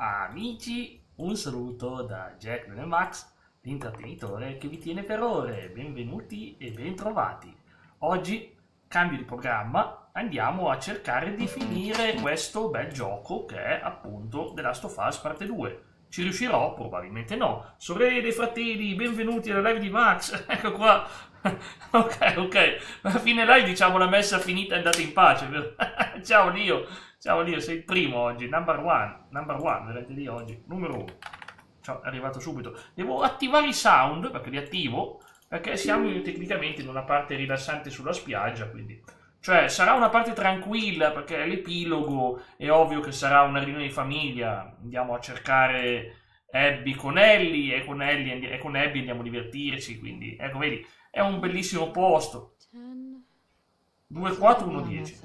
Amici, un saluto da Jack Max, l'intrattenitore che vi tiene per ore. Benvenuti e bentrovati. Oggi, cambio di programma, andiamo a cercare di finire questo bel gioco che è appunto The Last of Us parte 2. Ci riuscirò? Probabilmente no. Sorelle e fratelli, benvenuti alla live di Max. Ecco qua. Ok. Alla fine live diciamo la messa finita e andate in pace. Vero? Ciao Lio. Ciao Lio, sei il primo oggi. Number one, vedete lì oggi. Numero 1. Ciao, è arrivato subito. Devo attivare i sound, perché li attivo, perché siamo tecnicamente in una parte rilassante sulla spiaggia, quindi... Cioè, sarà una parte tranquilla, perché è l'epilogo, è ovvio che sarà una riunione di famiglia, andiamo a cercare Abby con Ellie, e con Abby andiamo a divertirci, quindi, ecco, vedi, è un bellissimo posto. 2, 4, 1, 10.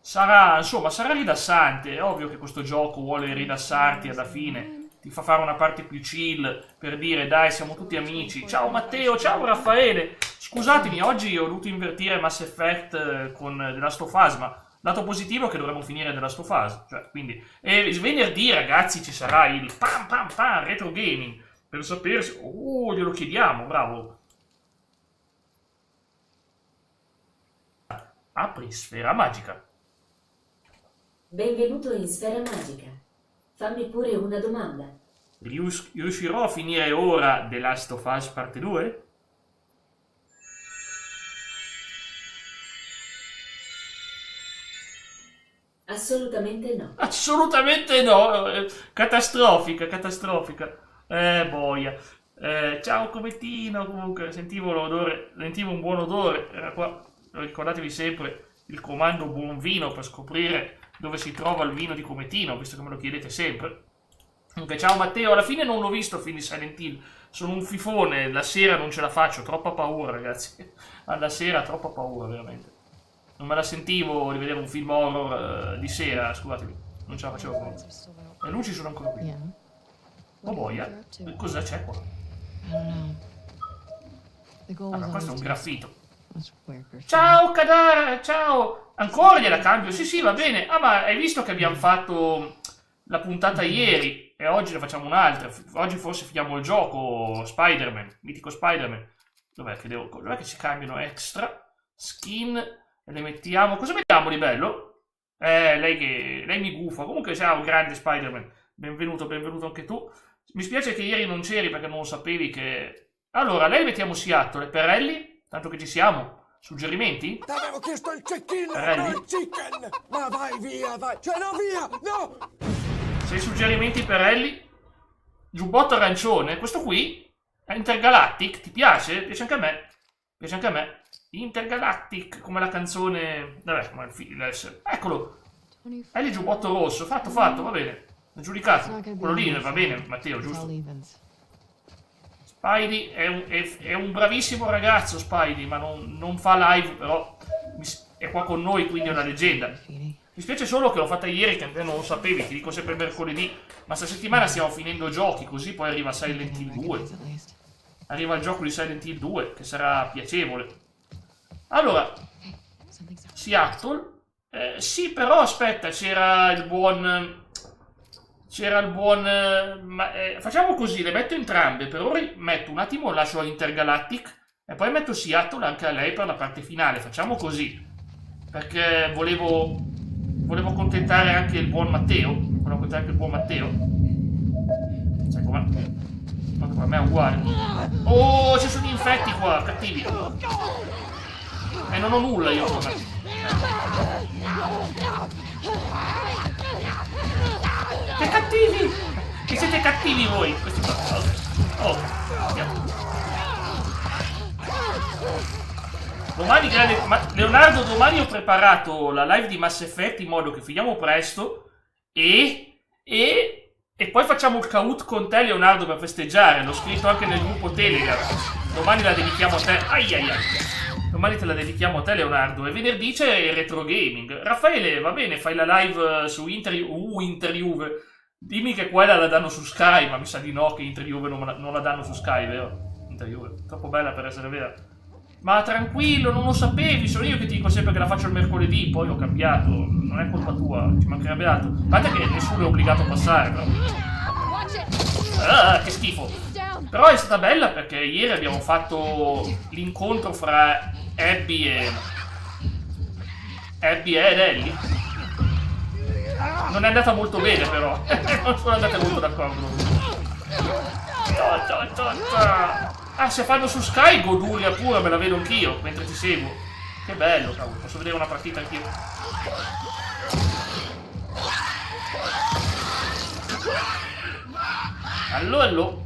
Sarà rilassante, è ovvio che questo gioco vuole rilassarti alla fine, ti fa fare una parte più chill, per dire, dai, siamo tutti amici. Ciao Matteo, ciao Raffaele. Scusatemi, oggi ho dovuto invertire Mass Effect con The Last of Us, ma lato positivo è che dovremmo finire The Last of Us. Cioè, quindi, e venerdì, ragazzi, ci sarà il pam retro gaming. Per sapere se... Oh, glielo chiediamo, bravo. Apri Sfera Magica. Benvenuto in Sfera Magica. Fammi pure una domanda. Riuscirò a finire ora The Last of Us parte 2? Assolutamente no. Assolutamente no, catastrofica. Boia. Ciao Comettino, comunque sentivo l'odore, sentivo un buon odore, era qua, ricordatevi sempre il comando buon vino per scoprire dove si trova il vino di Comettino, visto che me lo chiedete sempre. Comunque ciao Matteo, alla fine non l'ho visto il film di Silent Hill, sono un fifone, la sera non ce la faccio, troppa paura ragazzi, alla sera troppa paura veramente. Non me la sentivo di vedere un film horror di sera, scusatemi, non ce la facevo con. Le luci sono ancora qui. Oh boia, cosa c'è qua? Ah, questo è un graffito. Ciao Kadara, ciao! Ancora gliela cambio? Sì, va bene. Ah, ma hai visto che abbiamo fatto la puntata ieri e oggi ne facciamo un'altra. Oggi forse finiamo il gioco Spider-Man, mitico Spider-Man. Dov'è che si cambiano extra? Skin e le mettiamo. Cosa mettiamo di bello? Lei mi gufa. Comunque sei un grande Spider-Man. Benvenuto anche tu. Mi spiace che ieri non c'eri perché non lo sapevi che... Allora, lei mettiamo Seattle e per Ellie, tanto che ci siamo. Suggerimenti? Ti avevo chiesto il check-in, Relli? non il chicken! Ma vai via, vai! Cioè, no, via! No! 6 suggerimenti per Ellie. Giubbotto arancione. Questo qui è Intergalactic. Ti piace? Piace anche a me. Intergalactic, come la canzone... Vabbè, come il film. Eccolo. Ellie giubbotto rosso. Fatto, va bene. Giudicato. Quello lì va bene, Matteo, giusto? Spidey è un bravissimo ragazzo, Spidey, ma non fa live, però è qua con noi, quindi è una leggenda. Mi spiace solo che l'ho fatta ieri, che te non lo sapevi, ti dico sempre mercoledì, ma sta settimana stiamo finendo giochi, così poi arriva Silent Hill 2. Arriva il gioco di Silent Hill 2, che sarà piacevole. Allora, Seattle. Sì, però aspetta, c'era il buon... facciamo così, le metto entrambe. Per ora metto un attimo, lascio Intergalactic e poi metto Seattle anche a lei per la parte finale. Facciamo così, perché volevo accontentare anche il buon Matteo. Sai com'è? Tanto per me è uguale. Oh, ci sono gli infetti qua, cattivi. E non ho nulla io con me. Che cattivi! Che siete cattivi voi! Questi qua. Oh, andiamo. Domani grande. Leonardo, domani ho preparato la live di Mass Effect in modo che finiamo presto e poi facciamo il caut con te, Leonardo, per festeggiare. L'ho scritto anche nel gruppo Telegram. Domani la dedichiamo a te. Domani te la dedichiamo a te, Leonardo. E venerdì c'è il retro gaming. Raffaele, va bene, fai la live su Inter Juve. Dimmi che quella la danno su Sky, ma mi sa di no, che Inter Juve non la danno su Sky, vero? Inter Juve, troppo bella per essere vera. Ma tranquillo, non lo sapevi, sono io che ti dico sempre che la faccio il mercoledì, poi ho cambiato, non è colpa tua, ci mancherebbe altro. Guarda che nessuno è obbligato a passare, però. Ah, che schifo. Però è stata bella perché ieri abbiamo fatto l'incontro fra Abby ed Ellie. Non è andata molto bene, però. Non sono andate molto d'accordo. Ah, se fanno su Sky goduria pura, me la vedo anch'io mentre ti seguo. Che bello, cavolo, posso vedere una partita anch'io. Allo.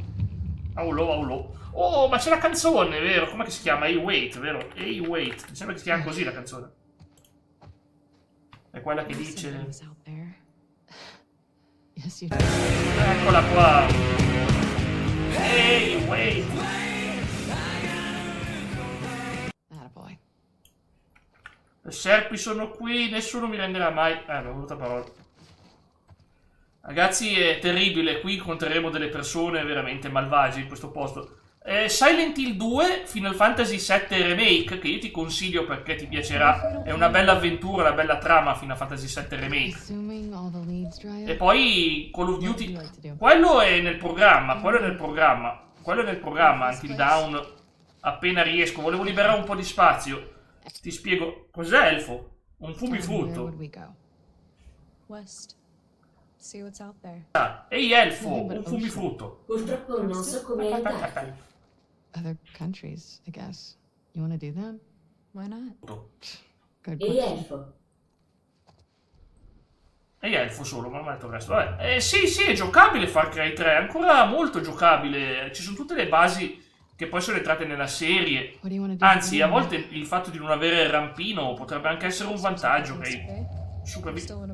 Aulo. Oh, ma c'è la canzone, vero? Com'è che si chiama? Hey Wait, vero? Hey Wait. Mi sembra che si chiama così la canzone. È quella che dice... Eccola qua. Hey Wait. Le serpi sono qui, nessuno mi renderà mai... mi è venuta parola. Ragazzi, è terribile, qui incontreremo delle persone veramente malvagie in questo posto. Silent Hill 2, Final Fantasy VII Remake, che io ti consiglio perché ti piacerà. È una bella avventura, una bella trama Final Fantasy VII Remake. E poi Call of Duty... Quello è nel programma, Until Dawn, appena riesco. Volevo liberare un po' di spazio. Ti spiego. Cos'è Elfo? Un fumifrutto. Ehi Elfo, un fumifrutto. Purtroppo non so come aiutarti. Other countries, I guess. You want to do that? Why not? Good Ehi question. Elfo, E Elfo solo, ma non ho detto il resto. Vabbè. Sì, è giocabile Far Cry 3, è ancora molto giocabile. Ci sono tutte le basi che poi sono entrate nella serie. What do you want to do? Anzi, a volte il fatto di non avere il rampino potrebbe anche essere un vantaggio.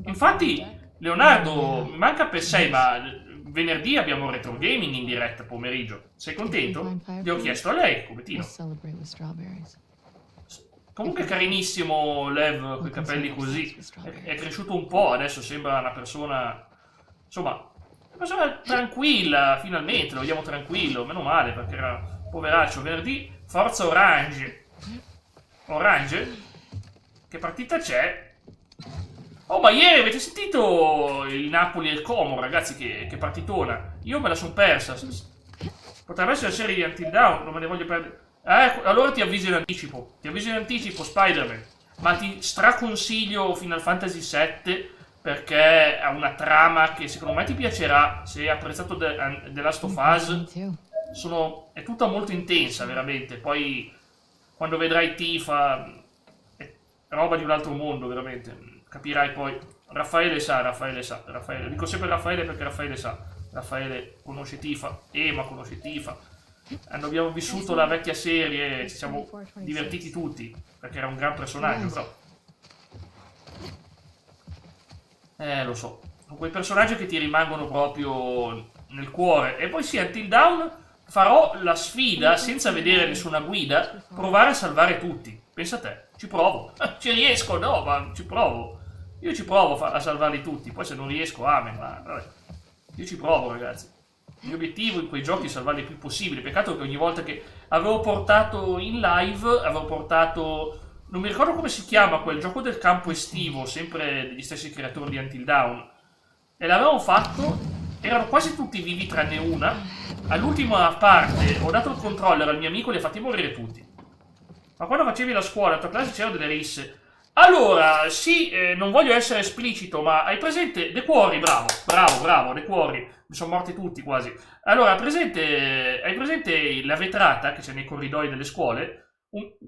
Infatti, Leonardo, mi manca per 6, ma venerdì abbiamo retro gaming in diretta pomeriggio. Sei contento? Gli ho chiesto a lei, We'll povettino. celebrate with strawberries. Comunque carissimo Lev, con i capelli così. È cresciuto un po', adesso sembra una persona... Insomma, una persona tranquilla, finalmente, lo vediamo tranquillo, meno male, perché era poveraccio. Venerdì, forza Orange. Orange? Che partita c'è? Oh, ma ieri avete sentito il Napoli e il Como, ragazzi, che partitona. Io me la son persa. Potrebbe essere la serie di Until Dawn, non me ne voglio perdere. Allora ti avviso in anticipo. Spider-Man. Ma ti straconsiglio Final Fantasy VII perché ha una trama che secondo me ti piacerà. Se hai apprezzato The Last of Me Us, too. è tutta molto intensa, veramente. Poi, quando vedrai Tifa, è roba di un altro mondo, veramente. Capirai poi. Raffaele sa. Dico sempre Raffaele perché Raffaele sa. Raffaele conosce Tifa. Ema conosce Tifa. Abbiamo vissuto la vecchia serie, ci siamo divertiti tutti, perché era un gran personaggio, però... lo so. Sono quei personaggi che ti rimangono proprio nel cuore. E poi sì, Until Dawn farò la sfida, senza vedere nessuna guida, provare a salvare tutti. Pensa a te, ci provo. Ci riesco, no, ma ci provo. Io ci provo a salvarli tutti, poi se non riesco, amen, ma vabbè. Io ci provo, ragazzi. Il mio obiettivo in quei giochi è salvarli il più possibile. Peccato che ogni volta che avevo portato in live, non mi ricordo come si chiama quel gioco del campo estivo, sempre degli stessi creatori di Until Dawn. E l'avevo fatto, erano quasi tutti vivi tranne una. All'ultima parte ho dato il controller al mio amico e li ha fatti morire tutti. Ma quando facevi la scuola, a tua classe c'erano delle risse. Allora, sì, non voglio essere esplicito, ma hai presente The Quarry? Bravo, The Quarry. Mi sono morti tutti quasi. Allora, hai presente la vetrata che c'è nei corridoi delle scuole?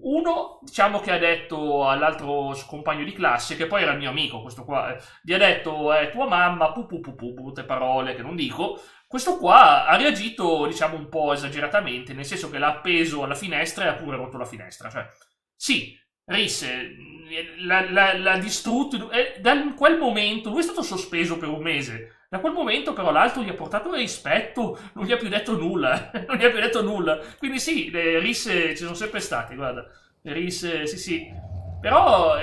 Uno, diciamo che ha detto all'altro compagno di classe, che poi era il mio amico, questo qua, gli ha detto, tua mamma, brutte parole che non dico. Questo qua ha reagito, diciamo, un po' esageratamente, nel senso che l'ha appeso alla finestra e ha pure rotto la finestra. Cioè, sì, risse, l'ha distrutto. Da quel momento, lui è stato sospeso per un mese. Da quel momento però l'altro gli ha portato rispetto, non gli ha più detto nulla, Quindi sì, le risse ci sono sempre state, guarda. Le risse, sì. Però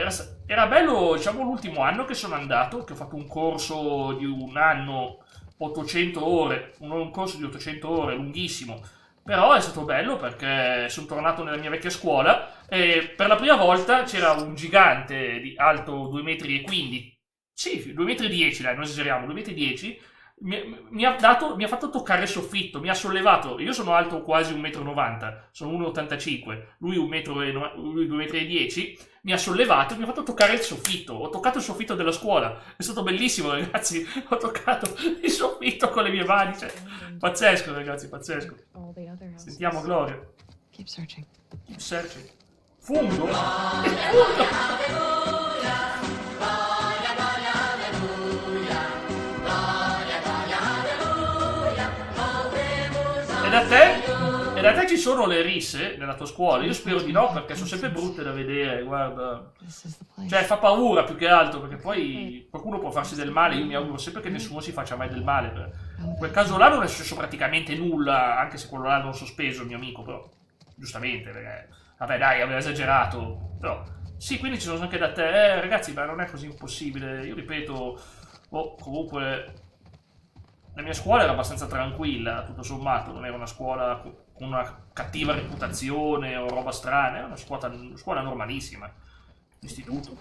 era bello, diciamo, l'ultimo anno che sono andato, che ho fatto un corso di un anno, 800 ore, un corso di 800 ore, lunghissimo. Però è stato bello perché sono tornato nella mia vecchia scuola, Per la prima volta c'era un gigante di alto 2,15 m, sì, 2,10 m, dai, non esageriamo, 2,10 m, mi ha fatto toccare il soffitto, mi ha sollevato. Io sono alto quasi 1,90 m, sono 1,85 m, lui 2,10 m, mi ha sollevato e mi ha fatto toccare il soffitto. Ho toccato il soffitto della scuola, è stato bellissimo, ragazzi. Ho toccato il soffitto con le mie mani, cioè, pazzesco, ragazzi, pazzesco. Sentiamo Gloria. Keep searching. Keep searching. Fungo? Fungo! E da te ci sono le risse nella tua scuola? Io spero di no, perché sono sempre brutte da vedere, guarda. Cioè, fa paura più che altro, perché poi qualcuno può farsi del male. Io mi auguro sempre che nessuno si faccia mai del male. In quel caso là non è successo praticamente nulla, anche se quello là l'hanno sospeso, il mio amico, però, giustamente, perché, vabbè dai, aveva esagerato, però, sì, quindi ci sono anche da te, ragazzi, ma non è così impossibile. Io ripeto, comunque... La mia scuola era abbastanza tranquilla, tutto sommato, non era una scuola con una cattiva reputazione o roba strana, era una scuola normalissima, istituto.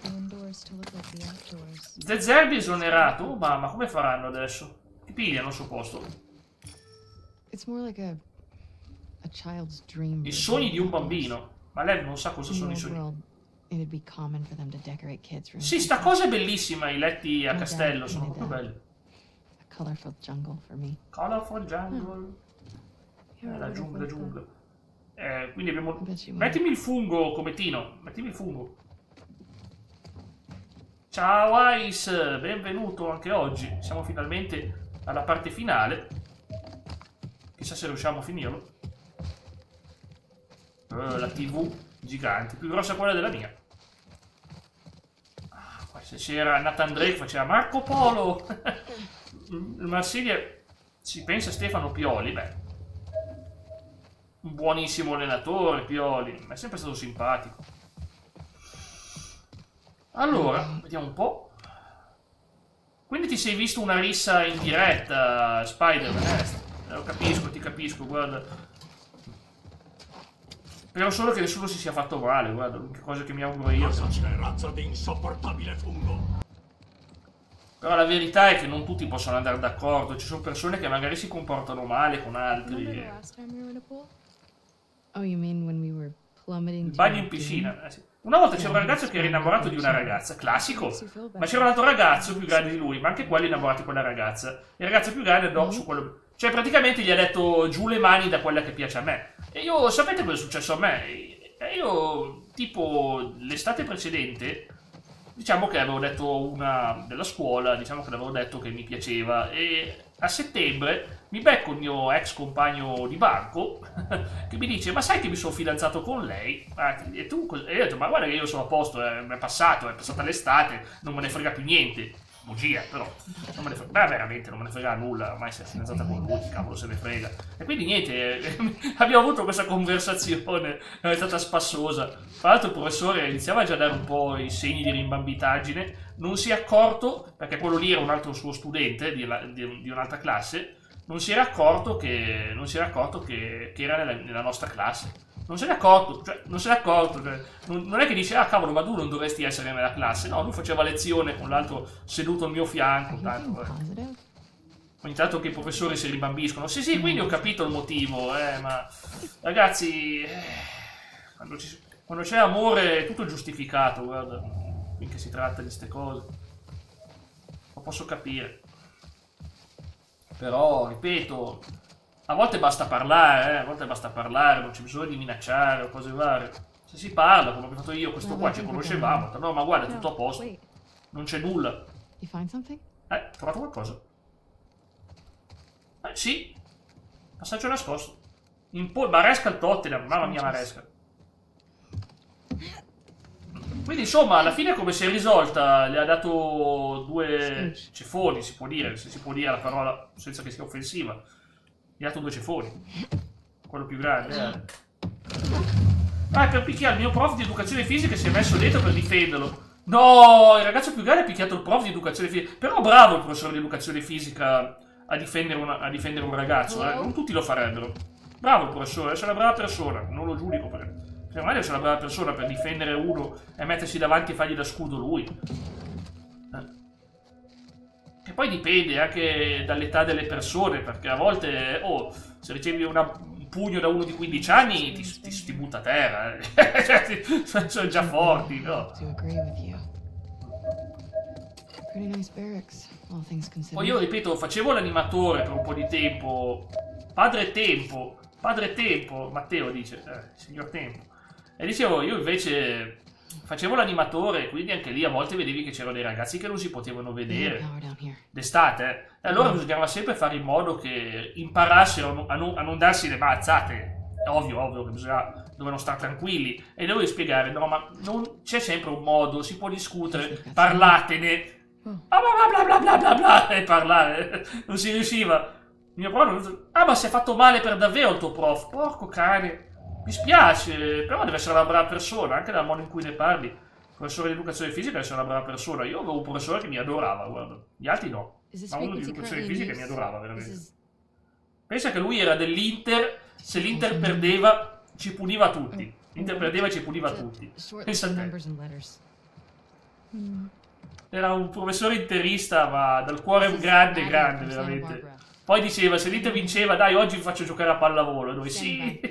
The Zerbi esonerato? Ma come faranno adesso? Ti pigliano al suo posto? I sogni di un bambino, ma lei non sa cosa sono i sogni. Sì, sta cosa è bellissima, i letti a castello sono proprio belli. Colorful jungle for me. Colorful jungle. La giungla. Quindi abbiamo... Mettimi il fungo come Tino. Mettimi il fungo. Ciao Ice, benvenuto anche oggi. Siamo finalmente alla parte finale. Chissà se riusciamo a finirlo. La TV gigante, più grossa quella della mia. Se c'era Nathan Drake faceva Marco Polo. Il Marsiglia si pensa a Stefano Pioli, beh, un buonissimo allenatore Pioli, ma è sempre stato simpatico. Allora, vediamo un po'. Quindi ti sei visto una rissa in diretta, Spider-Man? Lo capisco, ti capisco, guarda. Spero solo che nessuno si sia fatto male, guarda, l'unica cosa che mi auguro io. Cosa c'è, razza di insopportabile fungo? Però la verità è che non tutti possono andare d'accordo, ci sono persone che magari si comportano male con altri. Il bagno in piscina. Sì. Una volta c'era un ragazzo che era innamorato di una ragazza, classico, ma c'era un altro ragazzo più grande di lui, ma anche quello innamorato di quella ragazza. Il ragazzo più grande andò su quello... Cioè praticamente gli ha detto giù le mani da quella che piace a me. E io, sapete cosa è successo a me? Io, tipo, l'estate precedente... Diciamo che avevo detto una della scuola, diciamo che l'avevo detto che mi piaceva e a settembre mi becco il mio ex compagno di banco che mi dice ma sai che mi sono fidanzato con lei? E tu? E io ho detto ma guarda che io sono a posto, è passata l'estate, non me ne frega più niente. Bugia, però non me ne frega, veramente non me ne frega nulla, ormai si è fidanzata con lui, che cavolo se ne frega. E quindi niente, abbiamo avuto questa conversazione, è stata spassosa. Tra l'altro il professore iniziava già a dare un po' i segni di rimbambitaggine, non si è accorto, perché quello lì era un altro suo studente di un'altra classe, non si era accorto che era nella nostra classe. Non se n'è accorto, non è che dice, ah cavolo, ma tu non dovresti essere nella classe. No, lui faceva lezione con l'altro seduto al mio fianco, tanto, Ogni tanto che i professori si ribambiscono. Sì, quindi ho capito il motivo, ma ragazzi, quando c'è amore è tutto giustificato, guarda, finché si tratta di ste cose. Lo posso capire. Però, ripeto... A volte basta parlare, non c'è bisogno di minacciare o cose varie. Se si parla, come ho fatto io, questo qua ci conoscevamo, no ma guarda, è tutto a posto, non c'è nulla. Ho trovato qualcosa? Sì, passaggio nascosto. Maresca al Tottenham, mamma mia Maresca. Quindi insomma, alla fine come si è risolta? Le ha dato 2 ceffoni, si può dire, se si può dire la parola senza che sia offensiva. Gli ha dato 2 ceffoni. Quello più grande, per picchiare il mio prof di educazione fisica si è messo dentro per difenderlo. No, il ragazzo più grande ha picchiato il prof di educazione fisica. Però bravo il professore di educazione fisica a difendere un ragazzo, Non tutti lo farebbero. Bravo il professore, è una brava persona. Non lo giudico perché Ormai deve essere una brava persona per difendere uno e mettersi davanti e fargli da scudo lui. E poi dipende anche dall'età delle persone, perché a volte, se ricevi un pugno da uno di 15 anni ti butta a terra. Cioè, sono già forti, no? Poi io ripeto, facevo l'animatore per un po' di tempo. Padre Tempo, Matteo dice, signor Tempo. E dicevo, io invece facevo l'animatore, quindi anche lì a volte vedevi che c'erano dei ragazzi che non si potevano vedere d'estate, e allora bisognava sempre fare in modo che imparassero a non darsi le mazzate. È ovvio che dovevano stare tranquilli, e dovevo spiegare, no, ma non c'è sempre un modo, si può discutere, parlatene, bla bla bla bla bla, e parlare, non si riusciva. Mio prof, ma si è fatto male per davvero il tuo prof, porco cane. Mi spiace, però deve essere una brava persona, anche dal modo in cui ne parli. Il professore di educazione fisica deve essere una brava persona. Io avevo un professore che mi adorava, guarda. Gli altri no. Ma uno di educazione fisica che mi adorava, veramente. Pensa che lui era dell'Inter, se l'Inter perdeva ci puniva tutti. L'Inter perdeva e ci puniva tutti. Pensa a te. Era un professore interista, ma dal cuore grande, veramente. Poi diceva, se l'Inter vinceva, dai, oggi vi faccio giocare a pallavolo. Noi sì,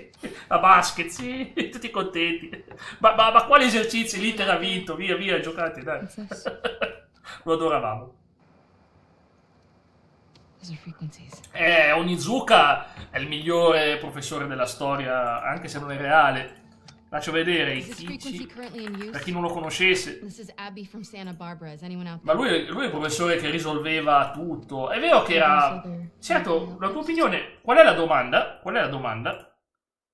a basket, sì, tutti contenti. Ma quali esercizi? L'Inter ha vinto, via, giocate, dai. Lo adoravamo. Onizuka è il migliore professore della storia, anche se non è reale. Faccio vedere i Kichi, per chi non lo conoscesse. Ma lui è il professore che risolveva tutto. È vero che era... Certo, la tua opinione... Qual è la domanda?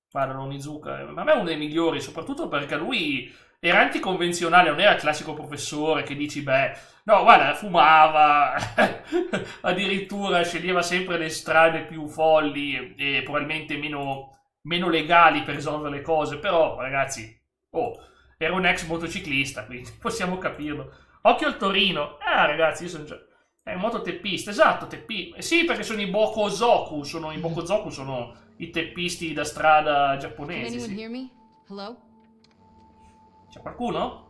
Guarda, Onizuka, a me è uno dei migliori, soprattutto perché lui era anticonvenzionale, non era il classico professore che dici, no, guarda, fumava, addirittura sceglieva sempre le strade più folli e probabilmente meno legali per risolvere le cose, però ragazzi, era un ex motociclista, quindi possiamo capirlo. Occhio al Torino, ragazzi, io sono già... È un mototeppista, esatto, sì, perché sono i Bokozoku, sono i teppisti da strada giapponesi, sì. C'è qualcuno?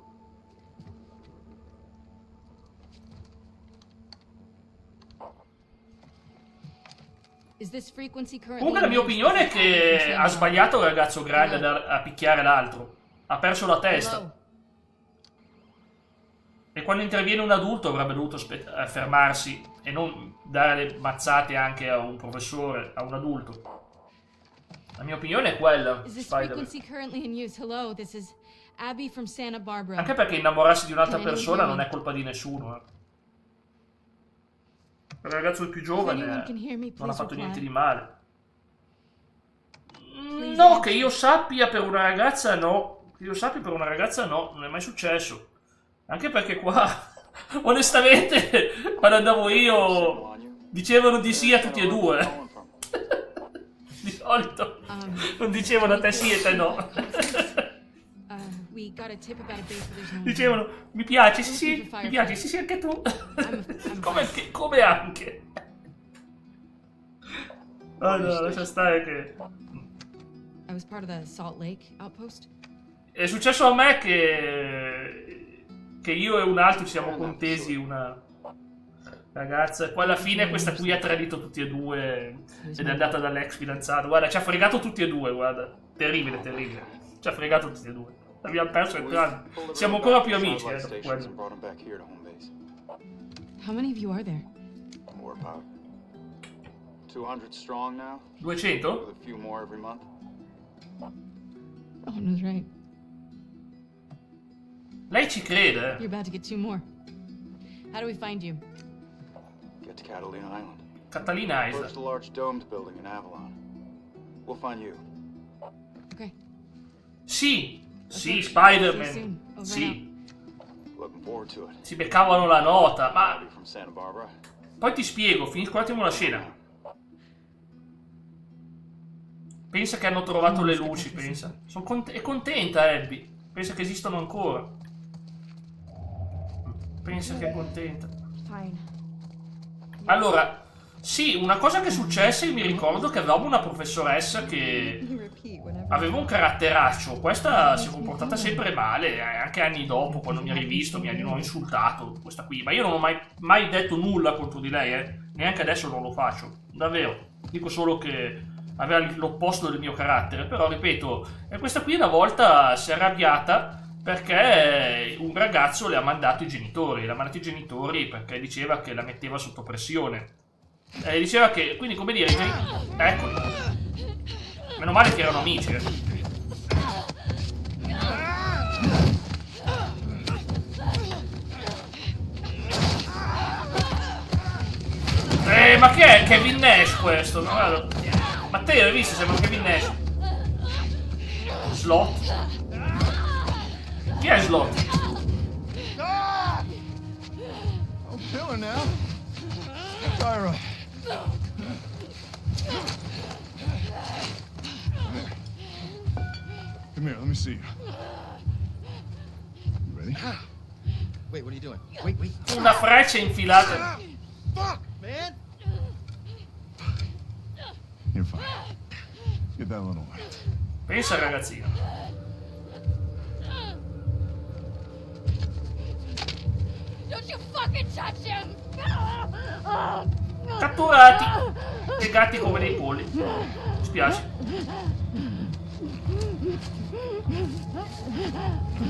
Comunque la mia opinione è che ha sbagliato il ragazzo grande a picchiare l'altro. Ha perso la testa. E quando interviene un adulto avrebbe dovuto fermarsi e non dare le mazzate anche a un professore, a un adulto. La mia opinione è quella. Anche perché innamorarsi di un'altra persona non è colpa di nessuno. Il ragazzo più giovane non ha fatto niente di male. No, che io sappia per una ragazza no. Non è mai successo. Anche perché qua, onestamente, quando andavo io, dicevano di sì a tutti e due. Di solito non dicevano a te sì e te no. Dicevano, mi piace, sì, anche tu. Come anche. Oh no, lascia stare che... È successo a me che io e un altro ci siamo contesi una ragazza, e poi alla fine questa qui ha tradito tutti e due ed è andata dall'ex fidanzato. Guarda, ci ha fregato tutti e due, guarda. Terribile. Ci ha fregato tutti e due. Abbiamo perso entrambi. Siamo ancora più amici, dopo quello. How many of you are there? 200 strong now. 200? With a few more every month. Oh, no, right. Lei ci crede? You're about to get 2 more. How do we find you? Get to Catalina Island. Catalina First, Island. the large domed building in Avalon. We'll find you. Okay. Sì, See you Spider-Man. soon. Over Sì, Looking forward to it. si beccavano la nota, ma From Santa Barbara. poi ti spiego, finisco un attimo la scena. Pensa che hanno trovato le luci, pensa. È contenta Abby. Pensa che esistono ancora. Pensa che è contenta. Allora, sì, una cosa che successe, mi ricordo che avevamo una professoressa che aveva un caratteraccio. Questa si è comportata sempre male, anche anni dopo, quando mi ha rivisto, mi ha di nuovo insultato, questa qui. Ma io non ho mai detto nulla contro di lei, neanche adesso non lo faccio, davvero. Dico solo che aveva l'opposto del mio carattere, però ripeto, questa qui una volta si è arrabbiata perché un ragazzo le ha mandato i genitori, perché diceva che la metteva sotto pressione. Diceva che, quindi come dire, eccoli. Meno male che erano amici. Ma che è? Kevin Nash questo? No, Matteo, hai visto? Sembra Kevin Nash. Slot? Chi è Slot? I'm killing now. Tyra. Come here, let me see you. You ready? Wait, what are you doing? Wait. Una freccia infilata. Fuck, man! You're fine. Get that little one. Pensa ragazzino. Don't you fucking touch him! Catturati. Piegati come dei polli. Mi spiace.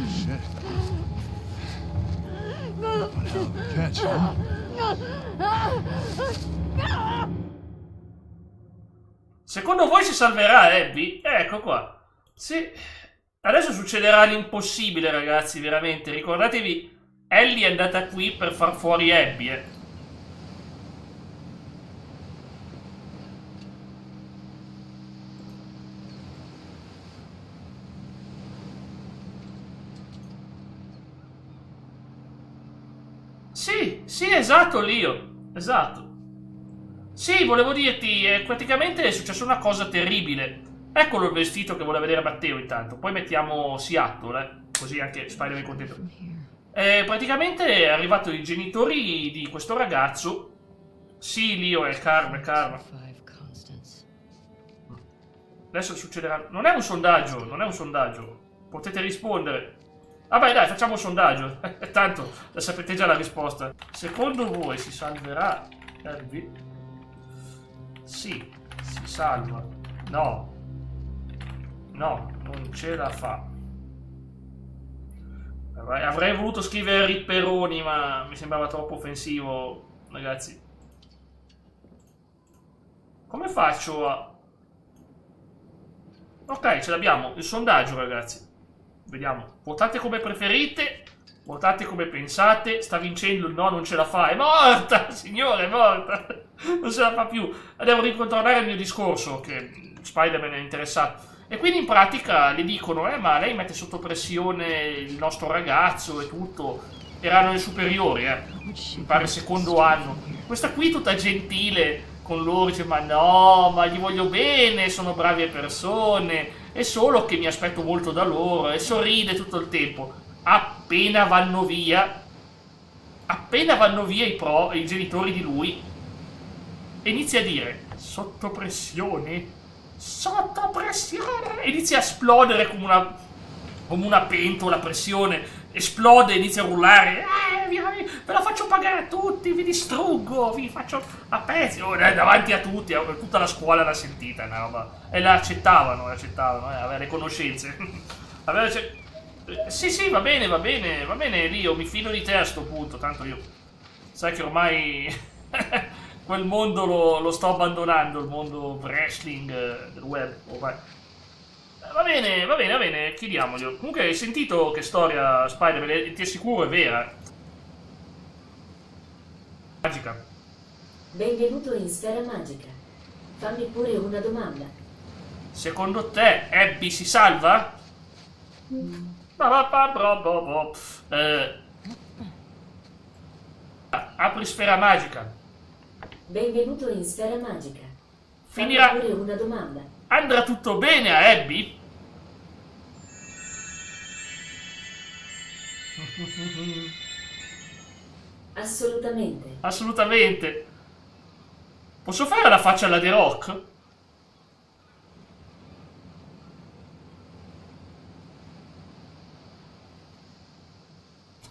Shit. What a hell of a catch, huh? Secondo voi si salverà Abby? Ecco qua. Sì. Adesso succederà l'impossibile, ragazzi, veramente. Ricordatevi, Ellie è andata qui per far fuori Abby, Sì, esatto, Leo. Esatto. Sì, volevo dirti, praticamente è successa una cosa terribile. Eccolo il vestito che vuole vedere Matteo intanto. Poi mettiamo Seattle, così anche Spider-Man è contento. Praticamente è arrivato i genitori di questo ragazzo. Sì, Leo, è Karma. Adesso succederà... Non è un sondaggio. Potete rispondere. Vabbè, dai, facciamo un sondaggio. Tanto la sapete già la risposta. Secondo voi si salverà Abby? Sì, si salva. No, non ce la fa. Avrei voluto scrivere Ripperoni, ma mi sembrava troppo offensivo, ragazzi. Come faccio a... Ok, ce l'abbiamo. Il sondaggio, ragazzi. Vediamo. Votate come preferite. Votate come pensate. Sta vincendo il no, non ce la fa. È morta, signore, è morta. Non se la fa più. Devo ricontrollare il mio discorso, che Spider-Man è interessato. E quindi in pratica le dicono, ma lei mette sotto pressione il nostro ragazzo e tutto. Erano le superiori, mi pare secondo anno. Questa qui tutta gentile con loro, dice, ma no, ma gli voglio bene, sono bravi persone. È solo che mi aspetto molto da loro, e sorride tutto il tempo. Appena vanno via i genitori di lui, e inizia a dire, sotto pressione, e inizia a esplodere come una pentola a pressione, esplode, inizia a urlare, ve la faccio pagare a tutti, vi distruggo, vi faccio a pezzi, davanti a tutti, tutta la scuola l'ha sentita, una roba, e la accettavano, aveva le conoscenze, sì, va bene, Leo, mi fido di te a sto punto, tanto io, sai che ormai quel mondo lo sto abbandonando, il mondo wrestling del web, ormai. Va bene, chiediamoglielo. Comunque hai sentito che storia Spider-Man, ti assicuro è vera. Magica. Benvenuto in Sfera Magica. Fammi pure una domanda. Secondo te Abby si salva? Apri Sfera Magica. Benvenuto in Sfera Magica. Fammi Finirà. pure una domanda. Andrà tutto bene a Abby? Assolutamente. Assolutamente. Posso fare la faccia alla The Rock?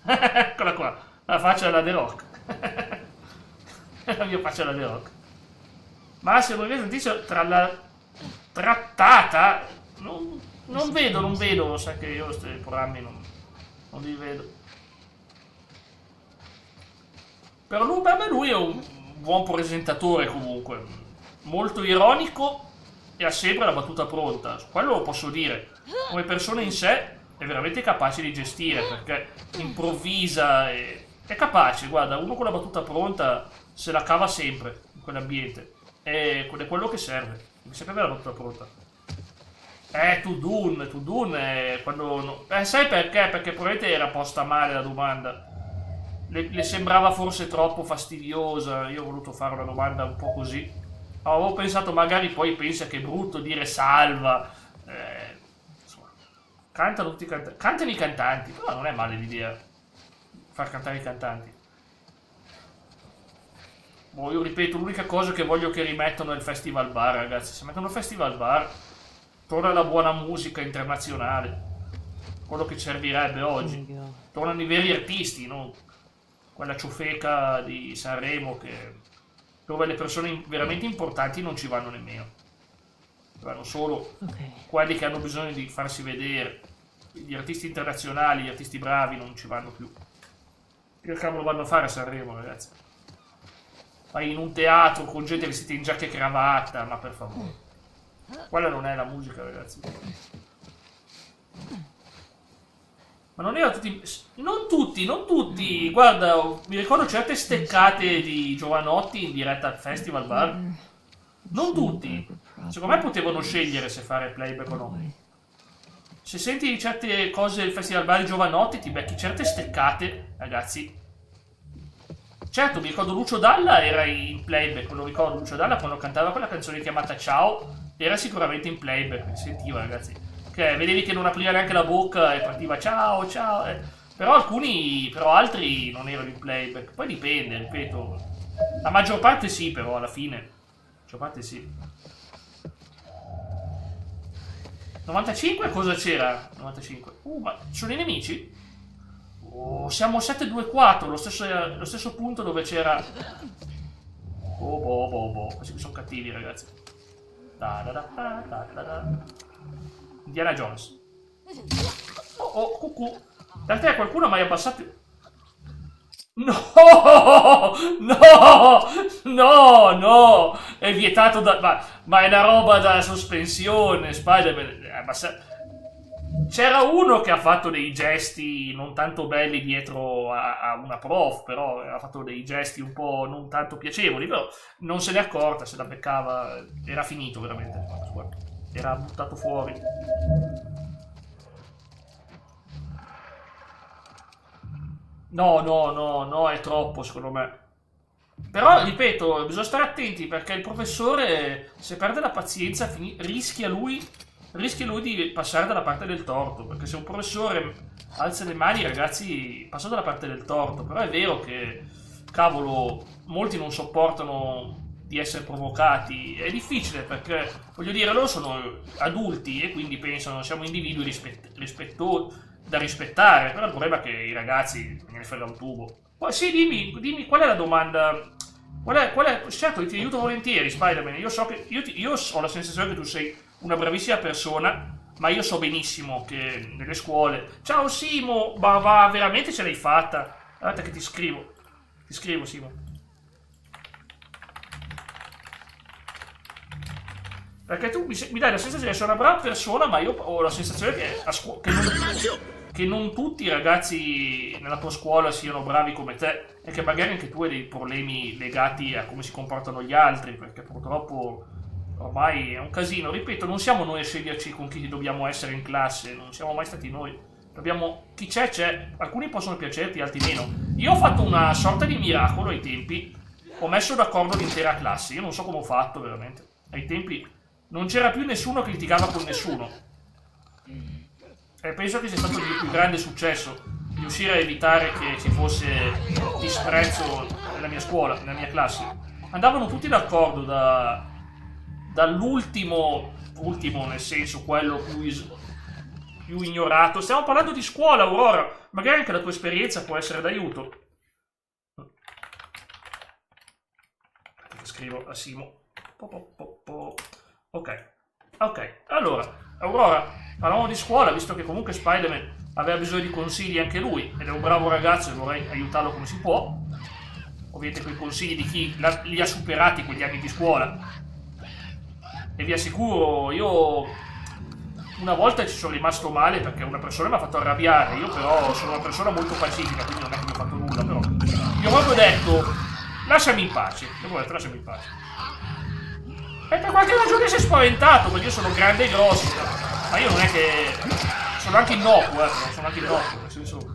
Eccola qua, la faccia della The Rock. La mia faccia della The Rock. Massimo tantissimo tra la trattata. Non vedo, sai che io questi programmi non li vedo. Però lui è un buon presentatore comunque, molto ironico e ha sempre la battuta pronta, quello lo posso dire. Come persona in sé è veramente capace di gestire, perché improvvisa e è capace, guarda, uno con la battuta pronta se la cava sempre in quell'ambiente, è quello che serve, mi serve la battuta pronta. To Dune, quando... sai perché? Perché probabilmente era posta male la domanda. Le sembrava forse troppo fastidiosa, io ho voluto fare una domanda un po' così. Avevo pensato magari poi pensa che è brutto dire salva. Insomma, cantano tutti cantano i cantanti, però non è male l'idea far cantare i cantanti. Io ripeto, l'unica cosa che voglio che rimettano è il Festival Bar, ragazzi. Se mettono il Festival Bar torna la buona musica internazionale, quello che servirebbe oggi. Tornano i veri artisti, non quella ciofeca di Sanremo dove le persone veramente importanti non ci vanno nemmeno. Vanno solo quelli che hanno bisogno di farsi vedere. Gli artisti internazionali, gli artisti bravi non ci vanno più. Che cavolo vanno a fare a Sanremo, ragazzi? Vai in un teatro con gente vestita in giacca e cravatta, ma per favore. Quella non è la musica, ragazzi. Ma non erano tutti... Non tutti. Guarda, mi ricordo certe steccate di Giovanotti in diretta al Festival Bar. Non tutti. Secondo me potevano scegliere se fare playback o no. Se senti certe cose del Festival Bar di Giovanotti ti becchi certe steccate, ragazzi. Certo, mi ricordo Lucio Dalla era in playback. Lo ricordo Lucio Dalla quando cantava quella canzone chiamata Ciao. Era sicuramente in playback, si sentiva, ragazzi. Che vedevi che non apriva neanche la bocca e partiva ciao. Però altri non erano in playback. Poi dipende, ripeto. La maggior parte sì, però alla fine. La maggior parte sì. 95 cosa c'era? 95. Ma sono i nemici? Siamo 7-2-4, lo stesso punto dove c'era. Questi sono cattivi, ragazzi. Indiana Jones. Cucù. Da te qualcuno ha mai abbassato? No! È vietato ma è una roba da sospensione, Spider-Man. C'era uno che ha fatto dei gesti non tanto belli dietro a una prof, però ha fatto dei gesti un po' non tanto piacevoli, però non se n'è accorta, se la beccava, era finito veramente. Era buttato fuori. No, è troppo secondo me. Però, ripeto, bisogna stare attenti perché il professore, se perde la pazienza, rischia lui di passare dalla parte del torto. Perché se un professore alza le mani, ragazzi, passa dalla parte del torto. Però è vero che, cavolo, molti non sopportano di essere provocati. È difficile perché, voglio dire, loro sono adulti e quindi pensano siamo individui da rispettare. Però il problema è che i ragazzi me ne frega un tubo. Poi sì, dimmi qual è la domanda. Qual è? Certo, ti aiuto volentieri, Spider-Man. Io so che io ho la sensazione che tu sei una bravissima persona, ma io so benissimo che nelle scuole. Ciao Simo, ma va, veramente ce l'hai fatta? Guarda che ti scrivo Simo. Perché tu mi dai la sensazione di essere una brava persona, ma io ho la sensazione che non tutti i ragazzi nella tua scuola siano bravi come te e che magari anche tu hai dei problemi legati a come si comportano gli altri, perché purtroppo ormai è un casino. Ripeto, non siamo noi a sceglierci con chi dobbiamo essere in classe, non siamo mai stati noi. Chi c'è. Alcuni possono piacerti, altri meno. Io ho fatto una sorta di miracolo ai tempi, ho messo d'accordo l'intera classe. Io non so come ho fatto veramente. Ai tempi non c'era più nessuno che litigava con nessuno. E penso che sia stato il più grande successo riuscire a evitare che ci fosse disprezzo nella mia scuola, nella mia classe. Andavano tutti d'accordo dall'ultimo nel senso quello più più ignorato. Stiamo parlando di scuola, Aurora. Magari anche la tua esperienza può essere d'aiuto. Scrivo a Simo. Ok, allora, Aurora, parliamo di scuola, visto che comunque Spider-Man aveva bisogno di consigli anche lui, ed è un bravo ragazzo e vorrei aiutarlo come si può. Ovviamente con i consigli di chi li ha superati quegli anni di scuola. E vi assicuro, io una volta ci sono rimasto male perché una persona mi ha fatto arrabbiare, io però sono una persona molto pacifica, quindi non è che mi ho fatto nulla, però gli ho proprio detto, lasciami in pace, lasciami in pace. E per qualche ragione si è spaventato, perché io sono grande e grosso, ma io non è che... sono anche innocuo, nel senso...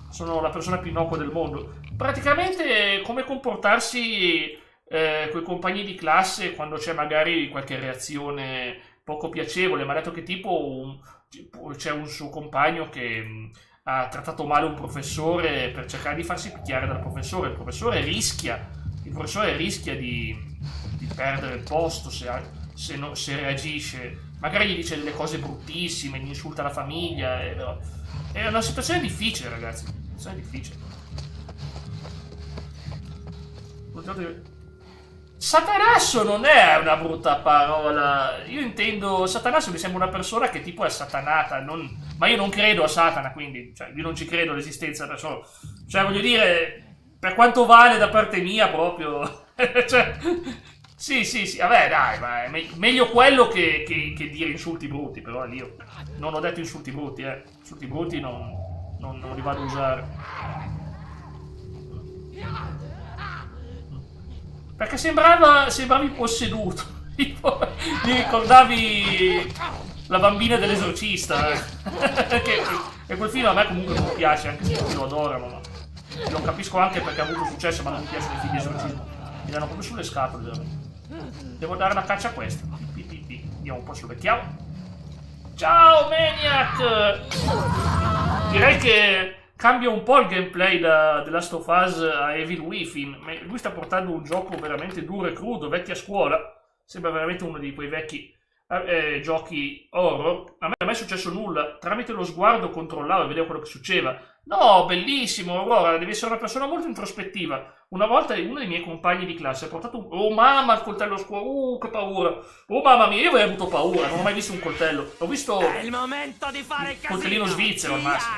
sono la persona più innocua del mondo. Praticamente come comportarsi coi compagni di classe quando c'è magari qualche reazione poco piacevole. Mi ha detto che tipo c'è un suo compagno che ha trattato male un professore per cercare di farsi picchiare dal professore. Il professore rischia di perdere il posto se reagisce. Magari gli dice delle cose bruttissime, gli insulta la famiglia. È una situazione difficile, ragazzi. È difficile. Satanasso non è una brutta parola. Io intendo, Satanasso mi sembra una persona che tipo è satanata, ma io non credo a Satana, quindi io non ci credo all'esistenza da solo. Cioè, voglio dire, per quanto vale da parte mia proprio. Cioè, sì, vabbè, dai, ma è meglio quello che dire insulti brutti, però io non ho detto insulti brutti, Insulti brutti non li vado a usare. Perché sembravi posseduto. Mi ricordavi la bambina dell'esorcista. E quel film a me comunque non piace, anche se tutti lo adorano. Ma lo capisco anche perché ha avuto successo, ma non mi piacciono i film di esorcismo. Mi danno proprio sulle scatole. Devo dare una caccia a questa. Andiamo un po' sul vecchiamo. Ciao Maniac! Direi che cambia un po' il gameplay da The Last of Us a Evil Within. Lui sta portando un gioco veramente duro e crudo, vecchia scuola. Sembra veramente uno di quei vecchi giochi horror. A me non è successo nulla. Tramite lo sguardo controllavo e vedevo quello che succedeva. No, bellissimo, Aurora, devi essere una persona molto introspettiva. Una volta uno dei miei compagni di classe ha portato un... Oh mamma, il coltello a scuola, che paura. Oh mamma mia, io avrei avuto paura, non ho mai visto un coltello. Ho visto... È il momento di fare il coltellino svizzero al massimo.